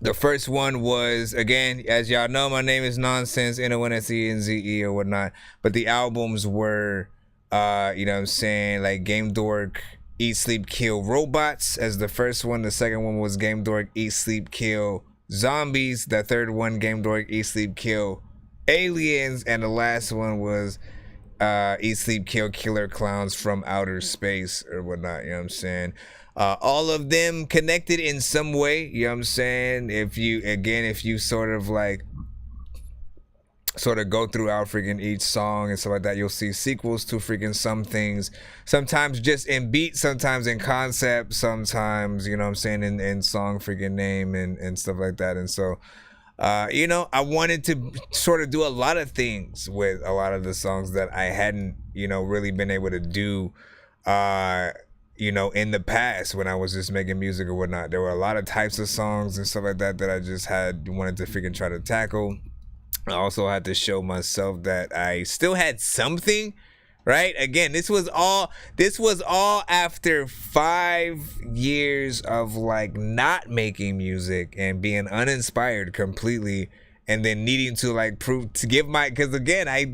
The first one was, again, as y'all know, my name is Nonsenze, Nonsenze or whatnot, but the albums were, you know what I'm saying, like Game Dork, Eat, Sleep, Kill Robots as the first one. The second one was Game Dork, Eat, Sleep, Kill Zombies. The third one, Game Dork, Eat, Sleep, Kill Aliens. And the last one was Eat, Sleep, Kill Killer Clowns from Outer Space or whatnot, you know what I'm saying? All of them connected in some way, you know what I'm saying? If you sort of go throughout freaking each song and stuff like that, you'll see sequels to freaking some things, sometimes just in beat, sometimes in concept, sometimes, you know what I'm saying, in song freaking name and stuff like that. And so you know, I wanted to sort of do a lot of things with a lot of the songs that I hadn't, you know, really been able to do you know, in the past when I was just making music or whatnot. There were a lot of types of songs and stuff like that that I just wanted to freaking try to tackle. I also had to show myself that I still had something, right? Again, this was all after 5 years of like not making music and being uninspired completely, and then needing to like because again, I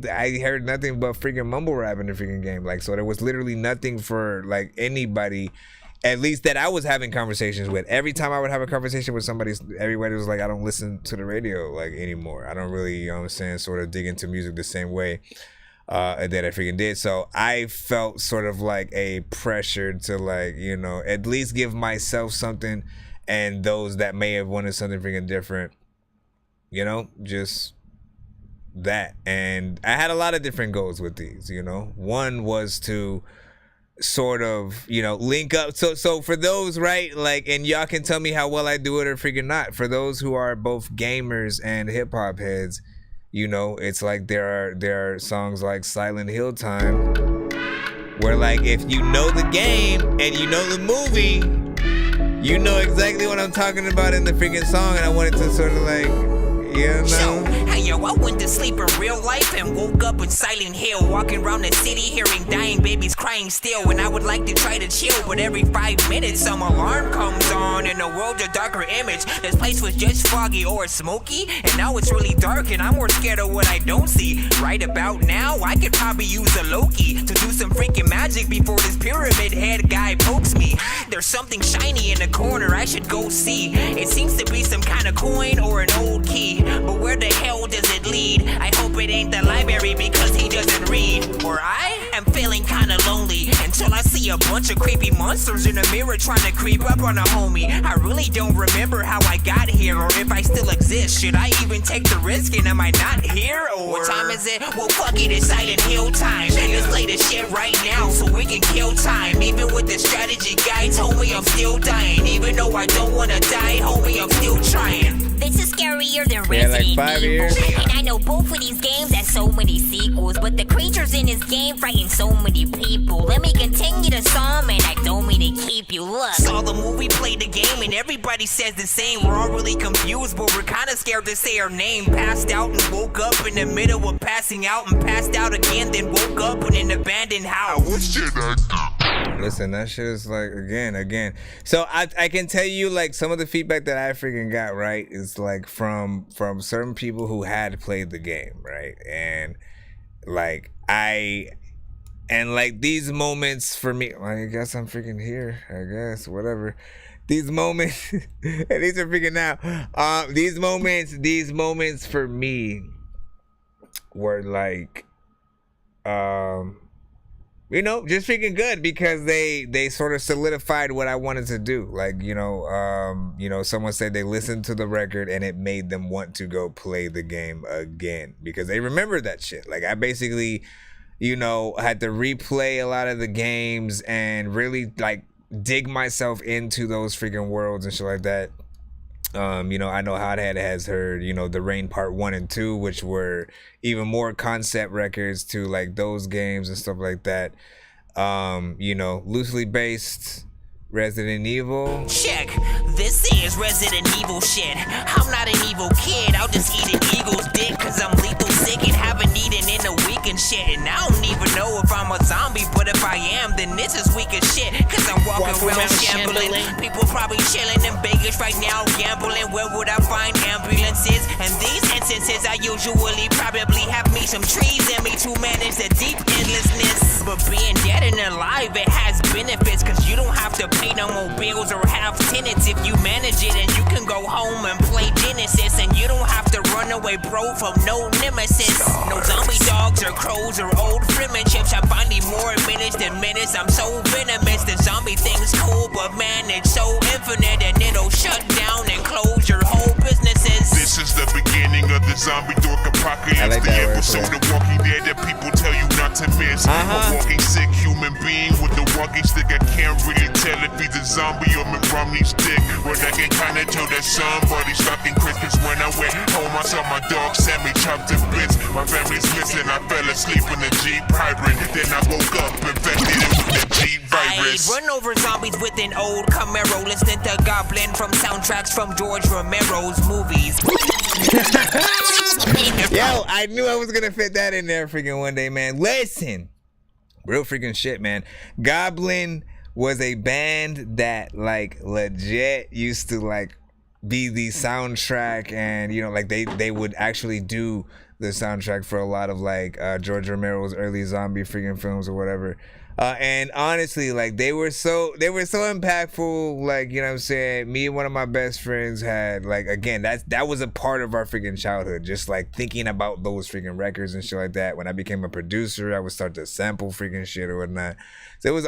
heard nothing but freaking mumble rap in the freaking game. Like, so there was literally nothing for like anybody, at least that I was having conversations with. Every time I would have a conversation with somebody, everybody was like, I don't listen to the radio like anymore. I don't really, you know what I'm saying, sort of dig into music the same way. that I freaking did. So I felt sort of like a pressure to like, you know, at least give myself something, and those that may have wanted something freaking different, you know, just that. And I had a lot of different goals with these, you know. One was to sort of, you know, link up. So for those, right, like, and y'all can tell me how well I do it or freaking not. For those who are both gamers and hip hop heads, you know, it's like there are songs like Silent Hill Time, where like if you know the game and you know the movie, you know exactly what I'm talking about in the freaking song, and I wanted to sort of like, you know. Hey yo, I went to sleep in real life and woke up in Silent Hill, walking around the city hearing dying babies crying still. And I would like to try to chill, but every 5 minutes some alarm comes on and the world's a darker image. This place was just foggy or smoky, and now it's really dark and I'm more scared of what I don't see. Right about now, I could probably use a Loki to do some freaking magic before this pyramid head guy pokes me. There's something shiny in the corner I should go see. It seems to be some kind of coin or an old key, but where the hell does it lead? I hope it ain't the library because he doesn't read. Or I am feeling kinda lonely until I see a bunch of creepy monsters in the mirror trying to creep up on a homie. I really don't remember how I got here or if I still exist. Should I even take the risk and am I not here? Or what time is it? Well, fuck it, it's Silent Hill time. Let's play this shit right now so we can kill time. Even with the strategy guides, homie, I'm still dying. Even though I don't wanna die, homie, I'm still trying. This is scarier than Yeah, like Resident 5 Evil. years. And I know both of these games have so many sequels, but the creatures in this game frighten so many people. Let me continue the song, and I don't mean to keep you. Look. Saw the movie, played the game, and everybody says the same. We're all really confused, but we're kinda scared to say our name. Passed out and woke up in the middle of passing out, and passed out again, then woke up in an abandoned house. Listen, that shit is like again. So I can tell you like some of the feedback that I freaking got, right, is like from certain people who had played the game, right? And like these moments for me, I guess I'm freaking here, I guess, whatever. These moments and these are freaking out. These moments for me were like you know, just freaking good because they sort of solidified what I wanted to do. Like, you know, someone said they listened to the record and it made them want to go play the game again because they remember that shit. Like I basically, you know, had to replay a lot of the games and really like dig myself into those freaking worlds and shit like that. You know, I know Hothead has heard, you know, The Rain Part 1 and 2, which were even more concept records to like those games and stuff like that. You know, loosely based Resident Evil. Check, this is Resident Evil shit. I'm not an evil kid, I'll just eat an eagle's dick cause I'm lethal sick and haven't eaten in a week and shit. And I don't even know if I'm a zombie, but if I am, then this is weak as shit cause I'm walking around shambling. People probably chilling in Vegas right now gambling. Where would I find ambulances? And these instances I usually probably have me some trees in me to manage the deep endlessness. But being dead and alive, it has benefits cause you don't have to pay no more bills or have tenants if you manage it. And you can go home and play Genesis and you don't have to run away bro from no nemesis. No zombie dogs or crows or old friendships. I find it more minutes than minutes. I'm so venomous. The zombie thing's cool, but man, it's so infinite and it'll shut down and close your whole businesses. This is the beginning of the zombie dork apocalypse. I like the that word, episode of Walking Dead that people tell you not to miss. A walking sick human being with the walking stick. I can't really tell if he's a zombie or McRomney's dick. But I can kinda tell that somebody's fucking Christmas. When I went home, I saw my dog Sammy chopped to bits. My family's missing. I fell asleep in the Jeep hybrid. Then I woke up infected with the Jeep virus. I run over zombies with an old Camaro, listening to Goblin from soundtracks from George Romero's movies. Yo, I knew I was gonna fit that in there freaking one day, man. Listen, real freaking shit, man. Goblin was a band that like legit used to like be the soundtrack, and you know, like they would actually do the soundtrack for a lot of like George Romero's early zombie freaking films or whatever. And honestly, like they were so impactful. Like, you know what I'm saying? Me and one of my best friends had like, again, that was a part of our freaking childhood. Just like thinking about those freaking records and shit like that. When I became a producer, I would start to sample freaking shit or whatnot. So it was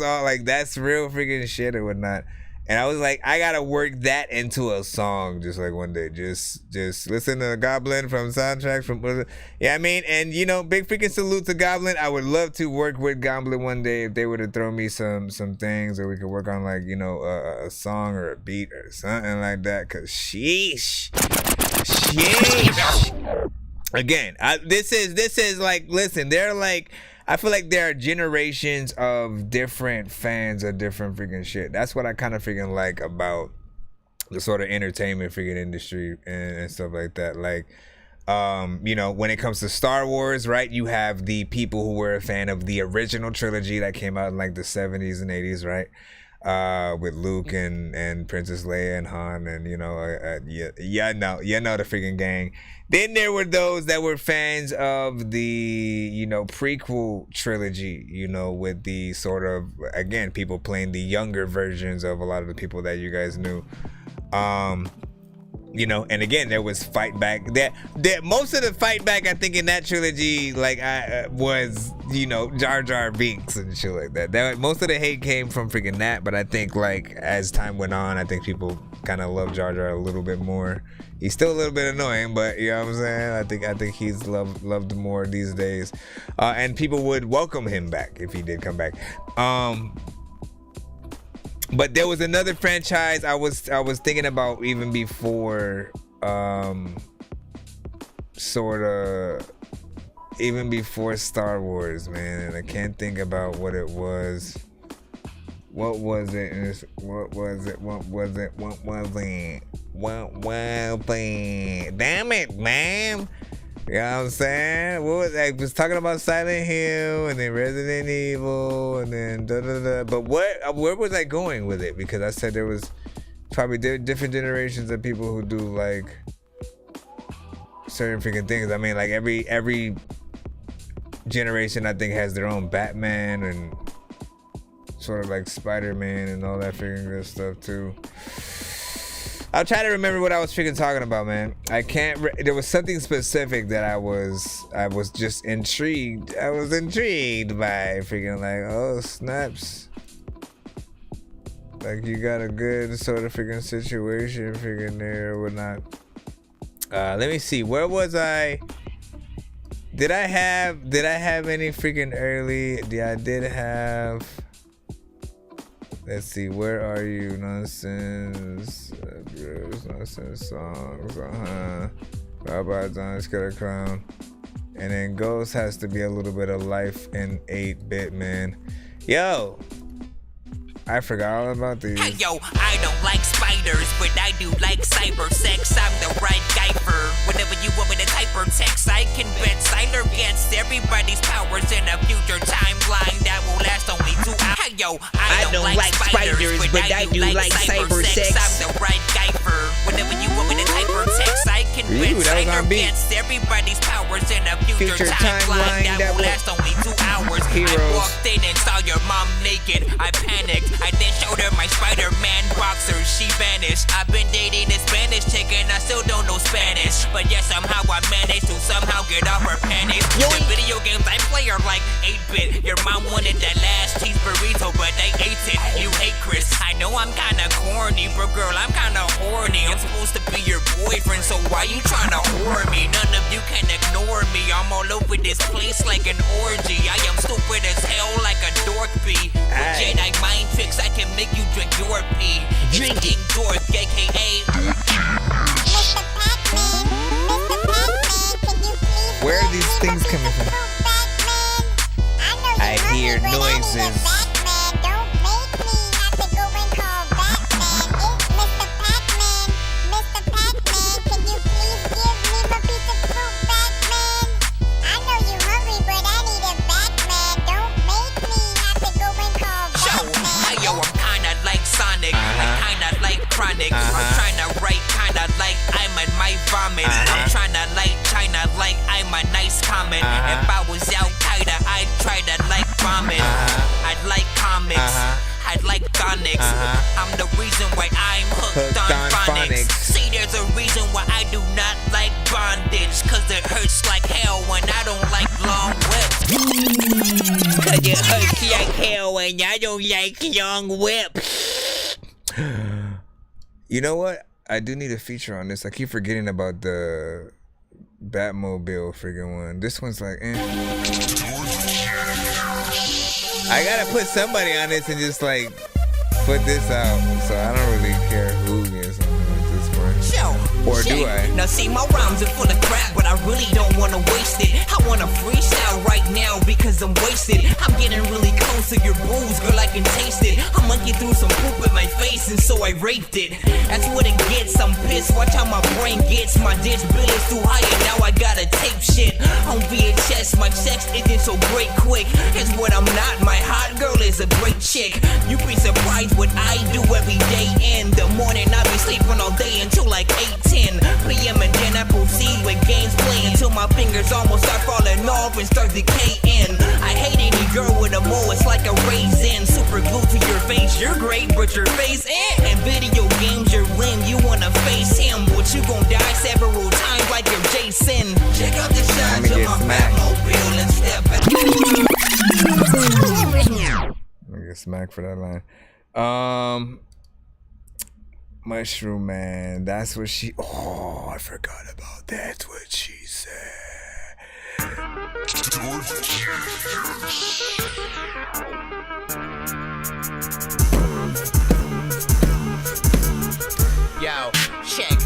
all like, that's real freaking shit or whatnot. And I was like, I gotta work that into a song just like one day. Just listen to Goblin from soundtracks from, yeah, I mean, and you know, big freaking salute to Goblin. I would love to work with Goblin one day if they were to throw me some things, or we could work on like, you know, a song or a beat or something like that. Cause sheesh. Again, this is like, listen, they're like, I feel like there are generations of different fans of different freaking shit. That's what I kind of freaking like about the sort of entertainment freaking industry and stuff like that. Like, you know, when it comes to Star Wars, right, you have the people who were a fan of the original trilogy that came out in like the 70s and 80s, right? With Luke and Princess Leia and Han and, you know, you know the freaking gang. Then there were those that were fans of the, you know, prequel trilogy, you know, with the sort of, again, people playing the younger versions of a lot of the people that you guys knew. You know, and again, there was fight back. That most of the fight back, I think, in that trilogy, like, was, you know, Jar Jar Binks and shit like that. Most of the hate came from freaking that, but I think, like, as time went on, I think people kind of loved Jar Jar a little bit more. He's still a little bit annoying, but you know what I'm saying? I think he's loved more these days. And people would welcome him back if he did come back. But there was another franchise I was thinking about even before, even before Star Wars, man. And I can't think about what it was. What was it? Damn it, man. You know what I'm saying? I was talking about Silent Hill and then Resident Evil and then But where was I going with it? Because I said there was probably different generations of people who do like certain freaking things. I mean, like every generation I think has their own Batman and sort of like Spider-Man and all that freaking good stuff too. I'll try to remember what I was freaking talking about, man. I can't. There was something specific that I was just intrigued. I was intrigued by freaking like, oh snaps. Like you got a good sort of freaking situation freaking there or whatnot. Let me see. Where was I? Did I have any freaking early? Yeah, I did have. Let's see, where are you? Nonsense. Nonsense songs. Bye-bye, Don's Killer Crown. And then Ghost has to be a little bit of life in 8-bit, man. Yo! I forgot all about these. Hey, yo, I don't like spiders, but I do like cyber sex. I'm the right guy for whenever you want me to hypertext. I can bet Siler against everybody's powers in a future timeline that will last only 2 hours. Hey, yo, I don't like spiders, but I do like cyber sex. I'm the right guy for whenever you want me to hypertext. I can bet Siler against everybody's powers in a future timeline that will last only 2 hours. I walked in and saw your mom naked. I panicked. I then showed her my Spider-Man boxers. She vanished. I've been dating a Spanish chick and I still don't know Spanish. But yeah, somehow I managed to somehow get off her panties. The video games I play are like 8-bit. Your mom wanted that last cheese burrito, but they ate it. You hate Chris. I know I'm kinda corny, but girl, I'm kinda horny. I'm supposed to be your boyfriend, so why you tryna whore me? None of you can ignore me. I'm all over this place like an orgy. I am stupid as hell like a dork bee. With Jedi mind tricks, I can make you drink your pee. Drinking Dork, aka Where are these things coming from? I hear noises. I'm tryna write kinda like I'm in my vomit. I'm tryna like China like vomit. I'd like comics. I'd like phonics. I'm the reason why I'm hooked on phonics. See, there's a reason why I do not like bondage. Cause it hurts like hell when I don't like long whips. Cause it hurts like hell when I don't like long whips. You know what? I do need a feature on this. I keep forgetting about the Batmobile friggin' one. This one's like, I gotta put somebody on this and just like put this out. So I don't really care who gets on it at this point. Or do I? Now see, my rhymes are full of crap, but I really don't wanna waste it. I wanna freestyle right now because I'm wasted. I'm getting really close to your booze, girl, I can taste it. I'm monkey through some poop in my face and so I raped it. That's what it gets, I'm pissed, watch how my brain gets. My ditch bill is too high and now I gotta tape shit. On VHS, my sex isn't so great quick. Here's what I'm not, my hot girl is a great chick. You be surprised what I do every day. In the morning, I be sleeping all day until like 8-10 p.m. and then I proceed with games playing until my fingers almost start falling off and start decaying. I hate any girl with a mole, it's like a raisin. Super glued to your face, you're great, but your face and video games, you're lame, you wanna face him. But you gon' die several times like you're Jason. Check out the shots of my Batmobile and step back. I'm gonna get smacked for that line. Mushroom Man, that's what she. Oh, I forgot about that's what she said. Yo, check.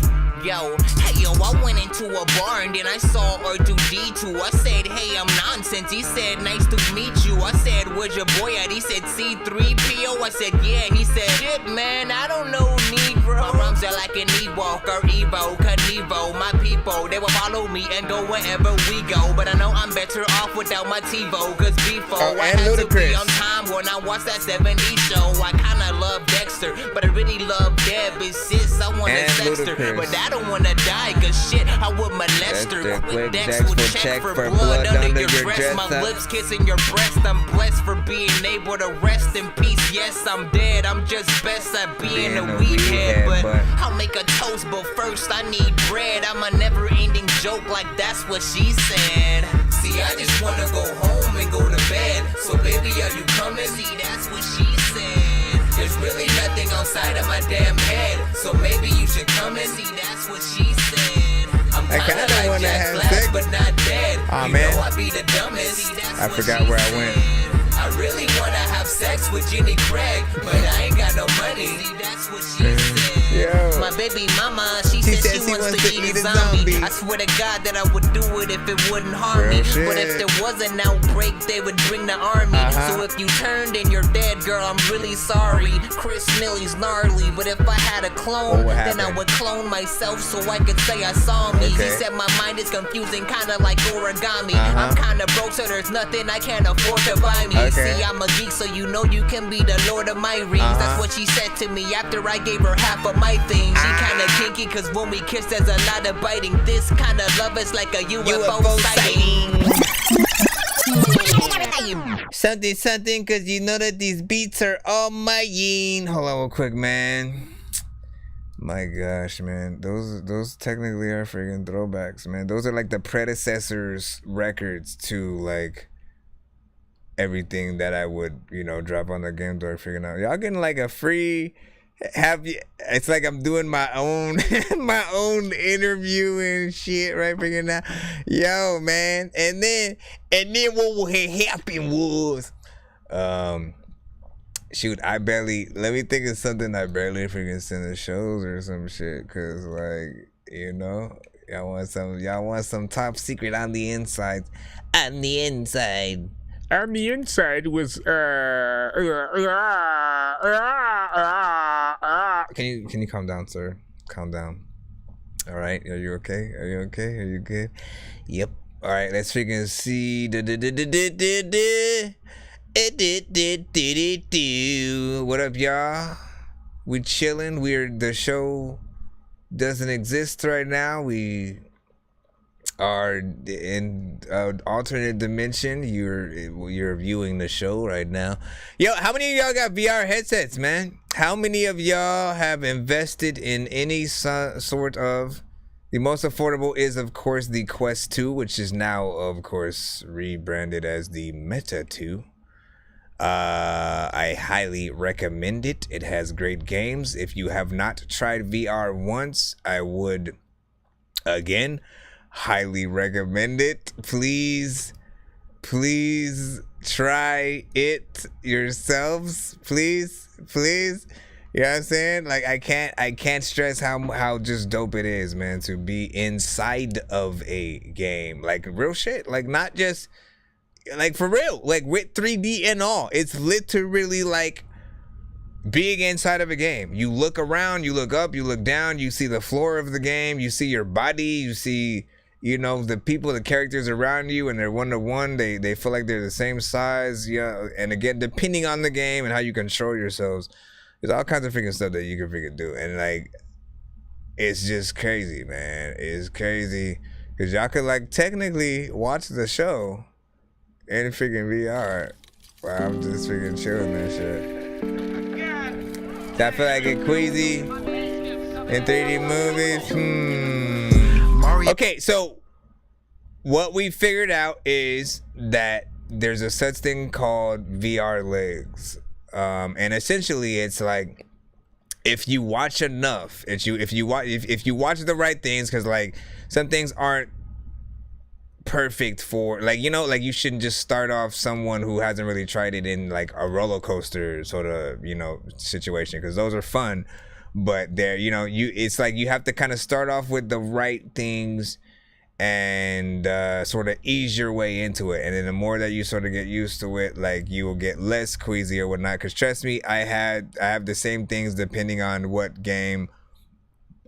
Yo, hey yo, I went into a bar and then I saw R2D2. I said, hey, I'm Nonsenze. He said, nice to meet you. I said, where's your boy at? He said, C3PO. I said, yeah. He said, shit, man, I don't know Negro. My rhymes are like an Ewalker, Evo, Knievo. My people, they will follow me and go wherever we go. But I know I'm better off without my TiVo. Cause before I had to be on time when I watched that 70s show. I kinda love Dexter, but I really love Debbie. Sis, I wanna sex her, but I don't wanna die, cause shit, I would molest her. Quick Dex will check for blood under your dress. My lips kissing your breast. I'm blessed for being able to rest in peace. Yes, I'm dead. I'm just best at being a weed head. But I'll make a toast, but first I need bread. I'm a never-ending joke, like that's what she said. See, I just wanna go home and go to bed. So baby, are you coming? See, that's what she said. There's really nothing outside of my damn head. So maybe you should come and see, that's what she said. I'm kinda like wanna Jack have Black, sex. but not dead. Aw, You man. know I be the dumbest. I forgot where I went. I really wanna have sex with Jenny Craig, but I ain't got no money. See, that's what she said. Yo. My baby mama, she said she wants to eat a zombie. I swear to God that I would do it if it wouldn't harm me. Real But shit. if there was an outbreak, they would bring the army. So if you turned and you're dead, girl, I'm really sorry. Chris Millie's gnarly, but if I had a clone, What then I happened? would clone myself so I could say I saw me. Okay. He said my mind is confusing, kinda like origami. I'm kinda broke, so there's nothing I can't afford to buy me. Okay. See, I'm a geek, so you know you can be the Lord of my rings. That's what she said to me after I gave her half of my thing. She kinda kinky, cause when we kiss, there's a lot of biting. This kind of love is like a UFO sighting. Something, cause you know that these beats are all mine. Hold on real quick, man. My gosh, man. Those technically are freaking throwbacks, man. Those are like the predecessors records to like everything that I would, drop on the Game Dork figuring out. Y'all getting like a free it's like I'm doing my own my own interview and shit right figuring out. Yo, man. And then what had happened was shoot, let me think of something I barely freaking send to shows or some shit, cause like, y'all want some top secret on the inside. On the inside. On the inside was Can you calm down, sir? Calm down. All right, are you okay? Are you good? Yep. All right, let's freaking see. What up, y'all? We chilling. The show doesn't exist right now. are in alternate dimension, you're viewing the show right now. Yo, how many of y'all got VR headsets, man? How many of y'all have invested in any sort of? The most affordable is, of course, the Quest 2, which is now, of course, rebranded as the Meta 2. I highly recommend it. It has great games. If you have not tried VR once, I would, again, highly recommend it. Please try it yourselves. Please. You know what I'm saying? Like, I can't stress how just dope it is, man, to be inside of a game. Like, real shit. Like, not just, like, for real. Like, with 3D and all. It's literally like being inside of a game. You look around, you look up, you look down, you see the floor of the game, you see your body, you see, you know, the people, the characters around you, and they're one-to-one. They feel like they're the same size. Yeah, and again, depending on the game and how you control yourselves, there's all kinds of freaking stuff that you can freaking do. And, like, it's just crazy, man. It's crazy. Because y'all could, like, technically watch the show in freaking VR while I'm just freaking chilling and shit. I feel like it queasy in 3D movies. Okay, so what we figured out is that there's a such thing called VR legs. And essentially it's like, if you watch enough, if you watch the right things, because like some things aren't perfect for, like, you know, like you shouldn't just start off someone who hasn't really tried it in like a roller coaster sort of, you know, situation, because those are fun, but they're, you know, it's like you have to kind of start off with the right things and sort of ease your way into it, and then the more that you sort of get used to it, like, you will get less queasy or whatnot. Because trust me, I have the same things depending on what game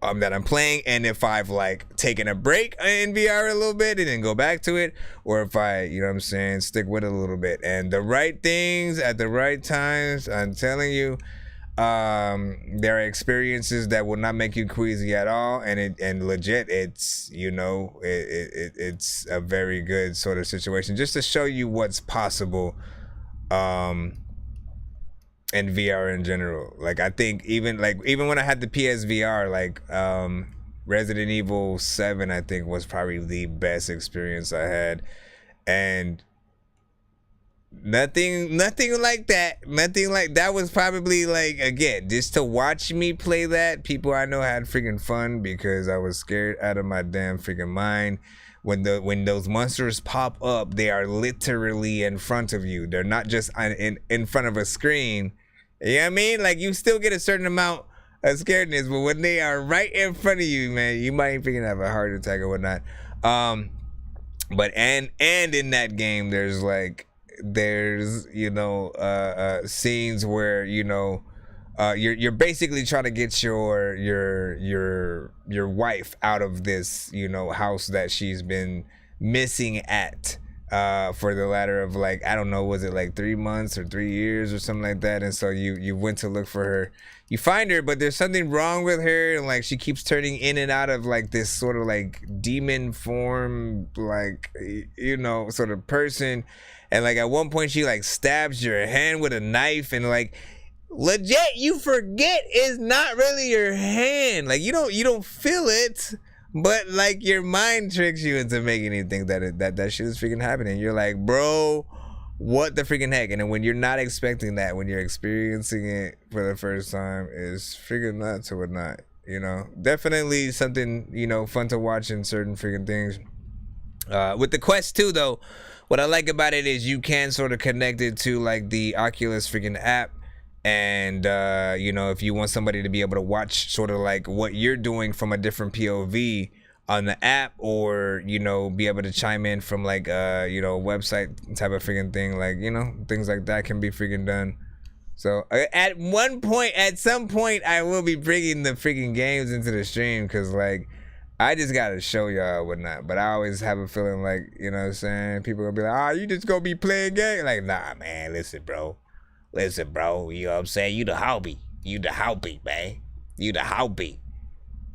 that I'm playing, and if I've like taken a break in VR a little bit and then go back to it, or if I, you know what I'm saying, stick with it a little bit. And the right things at the right times, I'm telling you, there are experiences that will not make you queasy at all, and legit, it's, you know, it's a very good sort of situation just to show you what's possible in VR in general. Like, I think even when I had the PSVR, like Resident Evil 7, I think, was probably the best experience I had, and nothing like that was probably, like, again, just to watch me play that, people I know had freaking fun, because I was scared out of my damn freaking mind. When those monsters pop up, they are literally in front of you. They're not just in front of a screen. You know what I mean? Like, you still get a certain amount of scaredness, but when they are right in front of you, man, you might freaking have a heart attack or whatnot. But and in that game, there's you know, scenes where, you know, you're basically trying to get your wife out of this, you know, house that she's been missing at for the latter of, like, I don't know, was it like 3 months or 3 years or something like that? And so you went to look for her, you find her, but there's something wrong with her, and like she keeps turning in and out of like this sort of like demon form, like, you know, sort of person. And like at one point she like stabs your hand with a knife, and like legit you forget it's not really your hand. Like you don't feel it, but like your mind tricks you into making you think that that shit is freaking happening. You're like, bro, what the freaking heck? And then when you're not expecting that, when you're experiencing it for the first time, is freaking nuts or whatnot. You know, definitely something, you know, fun to watch in certain freaking things. With the Quest 2 though, what I like about it is you can sort of connect it to like the Oculus freaking app. And, you know, if you want somebody to be able to watch sort of like what you're doing from a different POV on the app, or, you know, be able to chime in from like, you know, website type of freaking thing, like, you know, things like that can be freaking done. So at some point, I will be bringing the freaking games into the stream, because like, I just gotta show y'all whatnot. But I always have a feeling like, you know what I'm saying, people gonna be like, you just gonna be playing games? Like, nah, man, listen, bro, you know what I'm saying, you the hobby, man, you the hobby,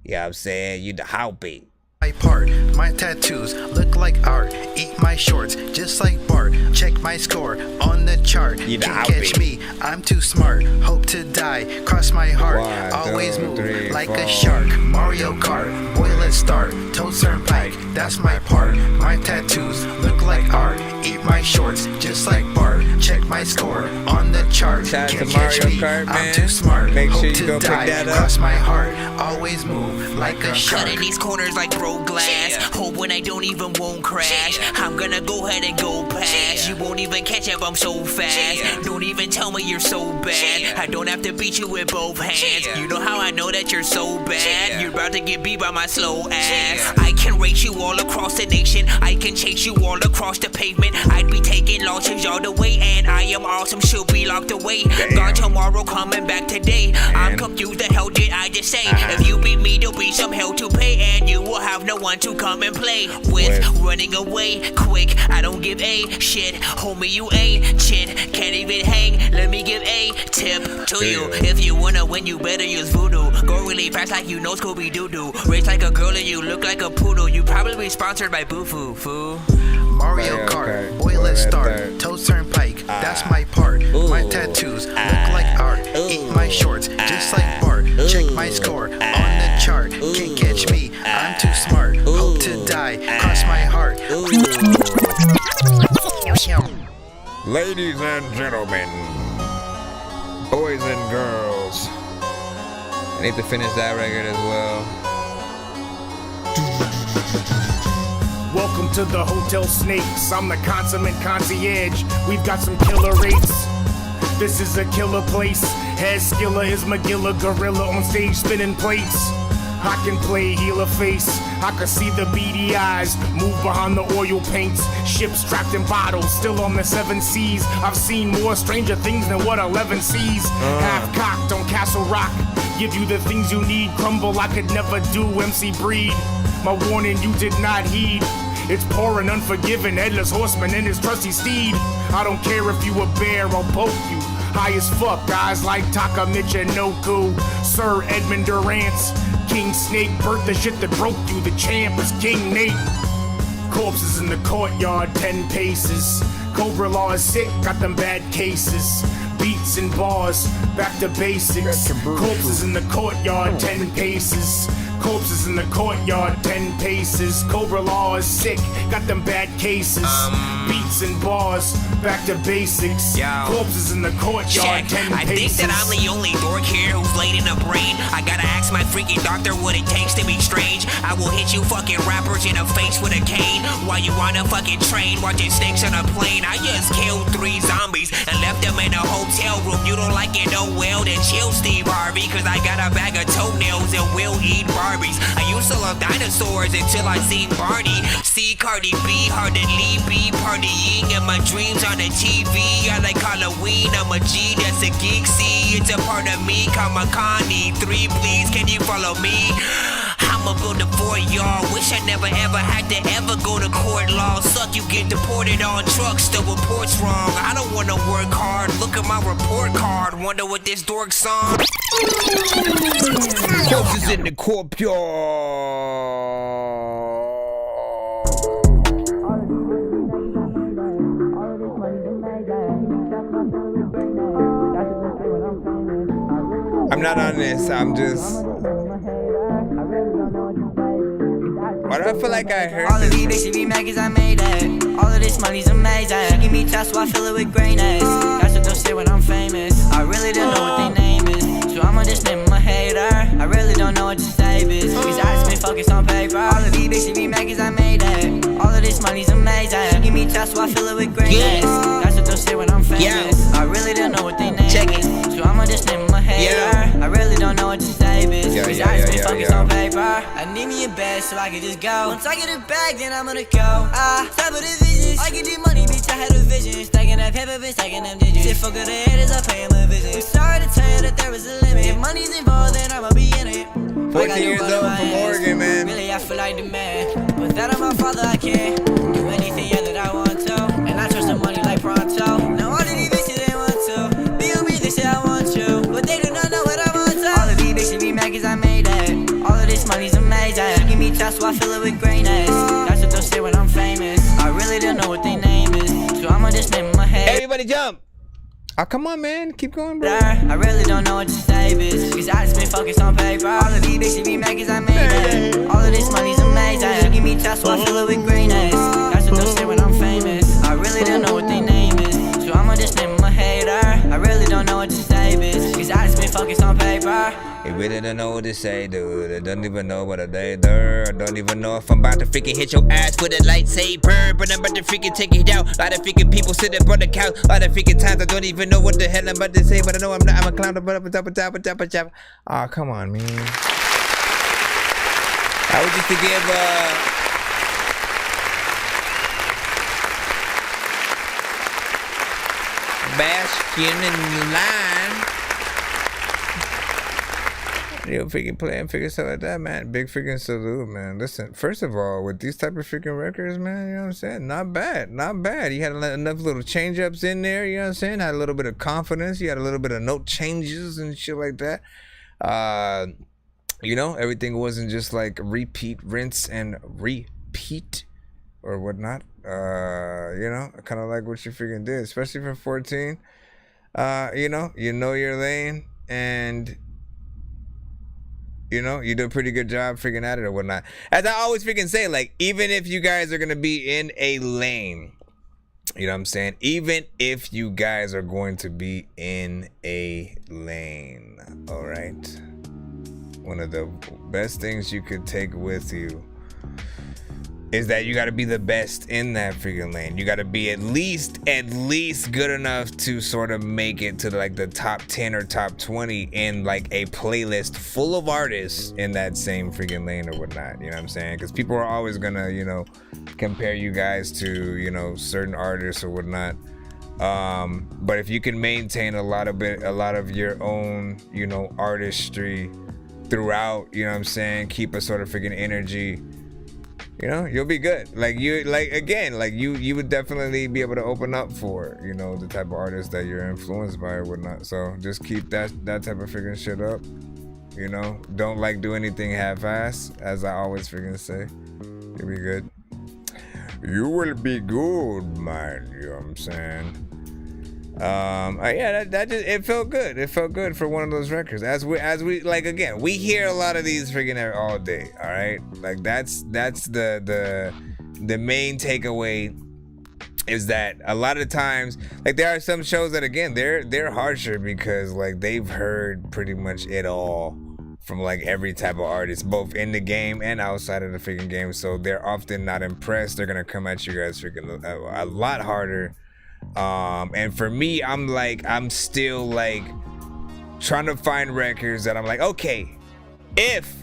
you know what I'm saying, you the hobby. my part. My tattoos look like art. Eat my shorts just like Bart. Check my score on the chart. Can't catch me, I'm too smart. Hope to die, cross my heart. Always move like a shark. Mario Kart, boy let's start. Toad Turnpike, that's my part. My tattoos look like art. Eat my shorts just like Bart. Check my score on the chart. Can't catch me, I'm too smart. Hope to die, cross my heart. Always move like a shark. Cutting these corners like broke glass. Hope when I don't even won't crash. I'm gonna go ahead and go past. You won't even catch up, I'm so fast. Don't even tell me you're so bad. I don't have to beat you with both hands. You know how I know that you're so bad. You're about to get beat by my slow ass. I can race you all across the nation. I can chase you all across the pavement. I'd be taking losses all the way, and I am awesome, she'll be locked away. Gone tomorrow, coming back today. I'm confused, the hell did I just say? If you beat me, there'll be some hell to pay, and you will have no one to come and play with. Running away quick, I don't give a shit. Homie, you ain't shit, can't even hang. Let me give a tip to you. If you wanna win, you better use voodoo. Go really fast like you know Scooby-Doo-Doo. Race like a girl and you look like a poodle. You probably be sponsored by Boo-Foo, fool. Mario Kart, boy let's start. Toad Turnpike, that's my part. My tattoos look like art. Eat my shorts just like Bart. Check my score on the chart. Can't catch me, I'm too smart. Hope to die, cross my heart. Ladies and gentlemen, boys and girls, I need to finish that record as well. Welcome to the Hotel Snakes. I'm the consummate concierge. We've got some killer rates. This is a killer place. Head skiller is Magilla Gorilla on stage spinning plates. I can play healer face. I can see the beady eyes move behind the oil paints. Ships trapped in bottles, still on the 7 seas. I've seen more stranger things than what 11 sees. Half cocked on Castle Rock. Give you the things you need. Crumble, I could never do MC Breed. My warning you did not heed. It's poor and unforgiving, headless horseman and his trusty steed. I don't care if you a bear, I'll poke you. High as fuck, guys like Taka Michinoku, Sir Edmund Durance, King Snake, birth the shit that broke you. The champ is King Nate. Corpses in the courtyard, 10 paces. Cobra Law is sick, got them bad cases. Beats and bars, back to basics. Corpses in the courtyard, 10 paces. Corpses in the courtyard, 10 paces. Cobra Law is sick, got them bad cases. Beats and bars, back to basics. Corpses in the courtyard, 10 I think paces. that I'm the only dork here who's laid in a brain. I gotta ask my freaking doctor what it takes to be strange. I will hit you fucking rappers in the face with a cane while you on a fucking train watching snakes on a plane. I just killed 3 zombies and left them in a hotel room. You don't like it, oh well, then chill Steve Harvey, cause I got a bag of toenails and will eat Barbies. I used to love dinosaurs until I seen Barney. See Cardi B, hardly be partying in my dreams on the TV. I like Halloween, I'm a G, that's a geek. See, it's a part of me, Kamakani. 3 please, can you follow me? I'ma build a fort, y'all. Wish I never ever had to ever go to court. Law suck, you get deported on trucks, the report's wrong. I don't wanna work hard, look at my report card. Wonder what this dork song. Corpses in the courtyard. I'm not on this, I'm just... Why do I feel like I heard all this? of these bitches be mad cause I made it. All of this money's amazing. She give me tests so I fill it with greatness. That's what they'll say when I'm famous. I really don't know what their name is, so I'ma just name them a hater. I really don't know what to say, bitch, cause I just been focused on paper. All of these bitches be mad cause I made it. All of this money's amazing. She give me tests so I fill it with greatness. That's what they'll say when I'm famous. I really don't know what their name is, so I'ma just name them a hater. I really don't know what to say, bitch, cause I just been focused on paper. I need me a bag so I can just go. Once I get it back, then I'm gonna go. Top of the visions, I get the money, bitch, I had a vision. Stacking that paper, bitch, stacking them digits. If fuck with the haters, I pay them a visit. I'm sorry to tell you that there is a limit. If money's involved, then I'ma be in it. 14 years old from Oregon, man. Really, I feel like the man. But that I'm my father, I can't do anything yeah, that I want to. And I trust the money like pronto. Now all of these bitches, they want to B.O.B. they say I want you, but they do not know what I want to. All of these bitches be mad cause I made it. All of this money's amazing. She give me tests so why I fill it with greatness. That's what they'll say when I'm famous. I really don't know what their name is, so I'ma just name my head. Everybody jump. Oh, come on, man. Keep going, bro. I really don't know what to say, bitch, cause I just been focused on paper. All of these bitches be makers, I made it. All of this money's amazing. She give me tough, so I fill it with greatness. That's what they'll say when I'm famous. I really don't know what their name is, so I'ma just name my hater. I really don't know what to say, bitch, cause I just been focused on paper. You really don't know what to say, dude. I don't even know what a day there. I don't even know if I'm about to freaking hit your ass with a lightsaber, but I'm about to freaking take it out. A lot of freaking people sitting up on the couch. A lot of freaking times I don't even know what the hell I'm about to say, but I know I'm not. I'm a clown. But oh, come on, man. I would just to give Bastion in line. You freaking play and figure stuff like that, man. Big freaking salute, man. Listen, first of all, with these type of freaking records, man, you know what I'm saying? Not bad, not bad. You had enough little change ups in there, you know what I'm saying? Had a little bit of confidence. You had a little bit of note changes and shit like that. You know, everything wasn't just like repeat, rinse, and repeat or whatnot. You know, kind of like what you freaking did, especially for 14. You know your lane, and you know, you did a pretty good job freaking at it or whatnot. As I always freaking say, like, even if you guys are going to be in a lane, you know what I'm saying? Even if you guys are going to be in a lane, all right? One of the best things you could take with you is that you got to be the best in that freaking lane. You got to be at least good enough to sort of make it to like the top 10 or top 20 in like a playlist full of artists in that same freaking lane or whatnot. You know what I'm saying? Because people are always gonna, you know, compare you guys to, you know, certain artists or whatnot. But if you can maintain a lot of your own, you know, artistry throughout, you know what I'm saying, keep a sort of freaking energy, you know, you'll be good. Like you would definitely be able to open up for, you know, the type of artists that you're influenced by or whatnot. So just keep that type of freaking shit up. You know, don't like do anything half-ass, as I always freaking say. You'll be good. You will be good, man. You know what I'm saying? Yeah, that just, it felt good. It felt good for one of those records. As we like, again, we hear a lot of these freaking all day. All right, like that's the main takeaway is that a lot of times, like, there are some shows that, again, they're harsher because like they've heard pretty much it all from like every type of artist, both in the game and outside of the freaking game. So they're often not impressed. They're gonna come at you guys freaking a lot harder. And for me, I'm still like trying to find records that I'm like, okay, if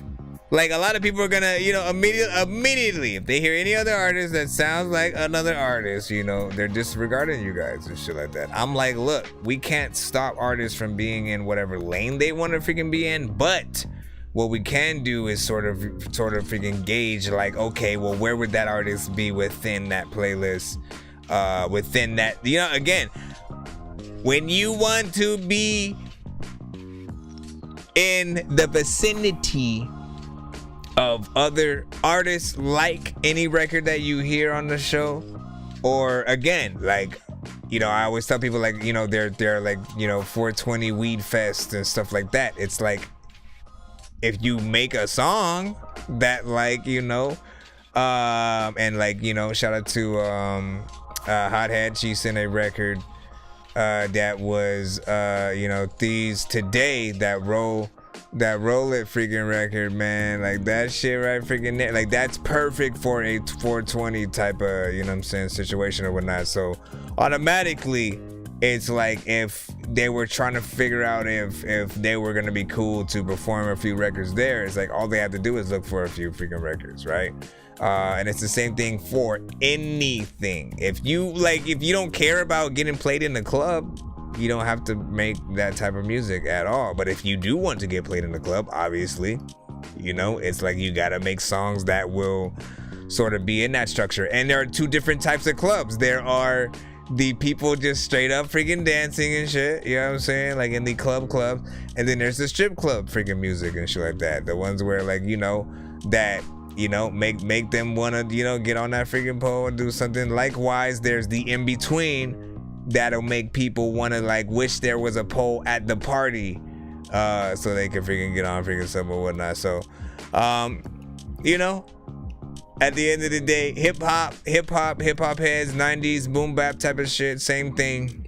like a lot of people are gonna, you know, immediately if they hear any other artist that sounds like another artist, you know, they're disregarding you guys and shit like that. I'm like, look, we can't stop artists from being in whatever lane they want to freaking be in, but what we can do is sort of freaking gauge, like, okay, well, where would that artist be within that playlist? Within that, you know, again, when you want to be in the vicinity of other artists, like any record that you hear on the show, or again, like, you know, I always tell people, like, you know, they're like, you know, 420 Weed Fest and stuff like that. It's like, if you make a song that, like, you know, and like, you know, shout out to Hothead, she sent a record that was you know, Thieves Today, that roll it freaking record, man. Like that shit right freaking there, like that's perfect for a 420 type of, you know what I'm saying, situation or whatnot. So automatically it's like if they were trying to figure out if they were gonna be cool to perform a few records there, it's like all they have to do is look for a few freaking records, right? And it's the same thing for anything. If you don't care about getting played in the club, you don't have to make that type of music at all. But if you do want to get played in the club, obviously, you know, it's like you gotta make songs that will sort of be in that structure. And there are two different types of clubs. There are the people just straight up freaking dancing and shit, you know what I'm saying, like in the club, and then there's the strip club freaking music and shit like that. The ones where, like, you know, that you know, make them want to, you know, get on that freaking pole and do something. Likewise, there's the in between that'll make people want to like wish there was a pole at the party, so they can freaking get on freaking stuff or whatnot. So, you know, at the end of the day, hip hop heads, 90s boom bap type of shit, same thing.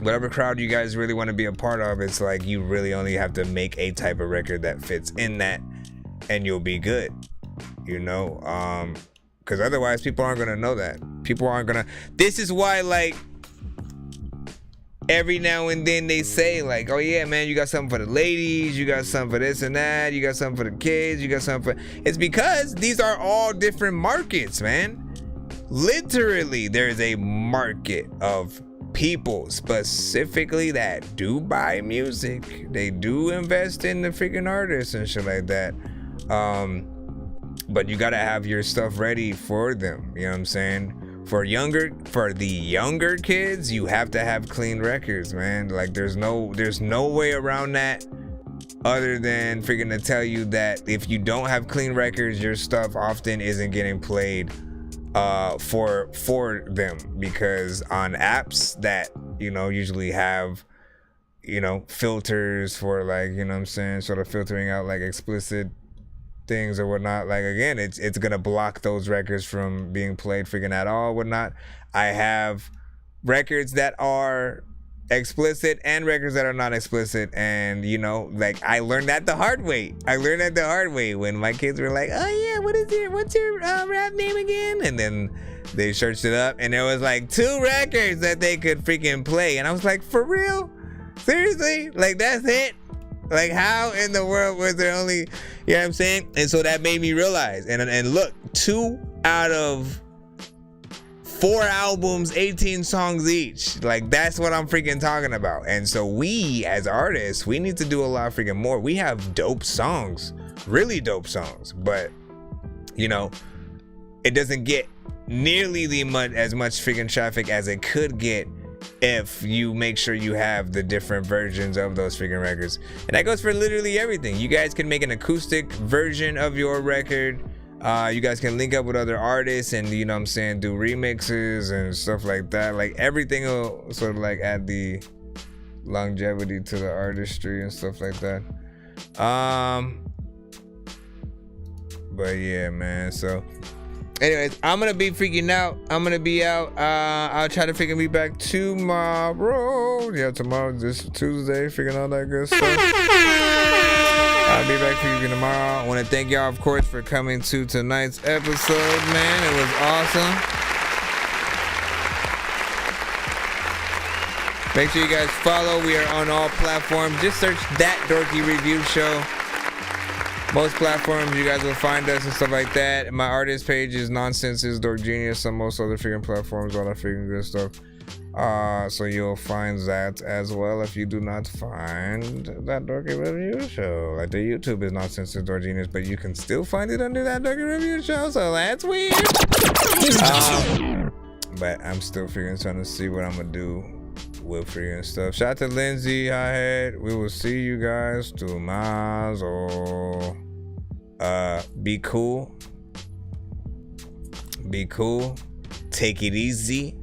Whatever crowd you guys really want to be a part of, it's like you really only have to make a type of record that fits in that, and you'll be good. You know, because otherwise people aren't gonna know that. People aren't gonna. This is why, like, every now and then they say, like, oh yeah, man, you got something for the ladies, you got something for this and that, you got something for the kids, you got something for. It's because these are all different markets, man. Literally, there's a market of people specifically that do buy music. They do invest in the freaking artists and shit like that. But you gotta have your stuff ready for them. You know what I'm saying? For the younger kids, you have to have clean records, man. Like there's no way around that other than freaking to tell you that if you don't have clean records, your stuff often isn't getting played for them, because on apps that, you know, usually have, you know, filters for, like, you know what I'm saying, sort of filtering out like explicit things or whatnot, like, again, it's gonna block those records from being played freaking at all, whatnot. I have records that are explicit and records that are not explicit, and, you know, like, I learned that the hard way. When my kids were like, oh yeah, what's your rap name again? And then they searched it up and there was like 2 records that they could freaking play, and I was like, for real? Seriously? Like, that's it? Like, how in the world was there only, you know what I'm saying? And so that made me realize, and look, 2 out of 4 albums, 18 songs each. Like, that's what I'm freaking talking about. And so we, as artists, we need to do a lot freaking more. We have dope songs, really dope songs, but, you know, it doesn't get nearly as much freaking traffic as it could get if you make sure you have the different versions of those freaking records. And that goes for literally everything. You guys can make an acoustic version of your record. You guys can link up with other artists and, you know what I'm saying, do remixes and stuff like that. Like, everything will sort of like add the longevity to the artistry and stuff like that. But yeah, man, so anyways, I'm gonna be freaking out. I'm gonna be out. I'll try to freaking be back tomorrow. Yeah, tomorrow, this Tuesday, freaking all that good stuff. I'll be back for you tomorrow. I want to thank y'all, of course, for coming to tonight's episode, man. It was awesome. Make sure you guys follow. We are on all platforms. Just search That Dorky Review Show. Most platforms, you guys will find us and stuff like that. My artist page is Nonsenze, Dork Genius, on most other freaking platforms, all that freaking good stuff. So you'll find that as well if you do not find That Dorky Review Show. Like, the YouTube is Nonsenze, Dork Genius, but you can still find it under That Dorky Review Show, so that's weird. But I'm still trying to see what I'm gonna do with freaking stuff. Shout out to Lindsay, Hi-Head. We will see you guys tomorrow. Be cool. Be cool. Take it easy.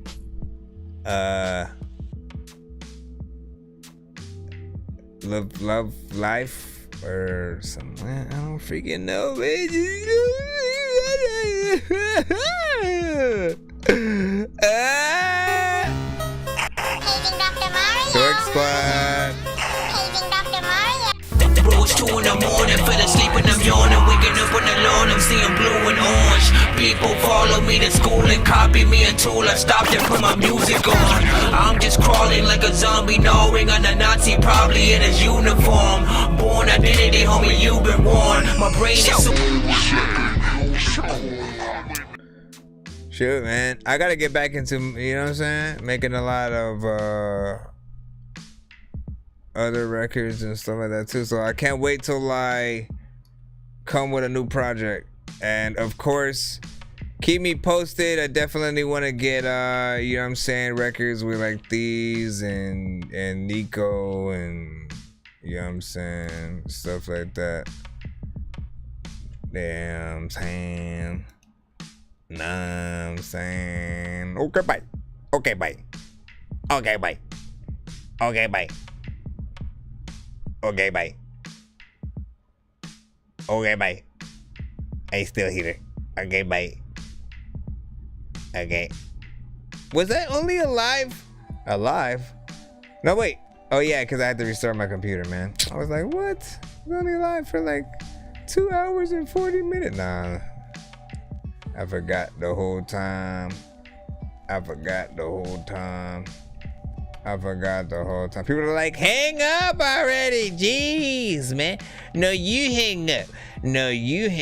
Love life or something. I don't freaking know, Dork Squad. Rose 2 in the morning, fell asleep and I'm yawning. Waking up on the lawn, I'm seeing blue and orange. People follow me to school and copy me until I stopped and put my music on. I'm just crawling like a zombie, gnawing on a Nazi, probably in his uniform. Born identity, homie, you've been warned. My brain is so... Shoot, man. I gotta get back into, you know what I'm saying? Making a lot of other records and stuff like that too. So I can't wait till I come with a new project. And of course, keep me posted. I definitely want to get you know what I'm saying, records with like these and Nico and, you know what I'm saying, stuff like that. Damn saying. Nah, I'm saying. Okay, bye. Okay, bye. Okay, bye. Okay, bye. Okay, bye. Okay, bye. I still here. Okay, bye. Okay. Was that only alive? Alive? No, wait. Oh, yeah, because I had to restart my computer, man. I was like, what? It's only alive for like 2 hours and 40 minutes. Nah. I forgot the whole time. I forgot the whole time. People are like, hang up already. Jeez, man. No, you hang up. No, you hang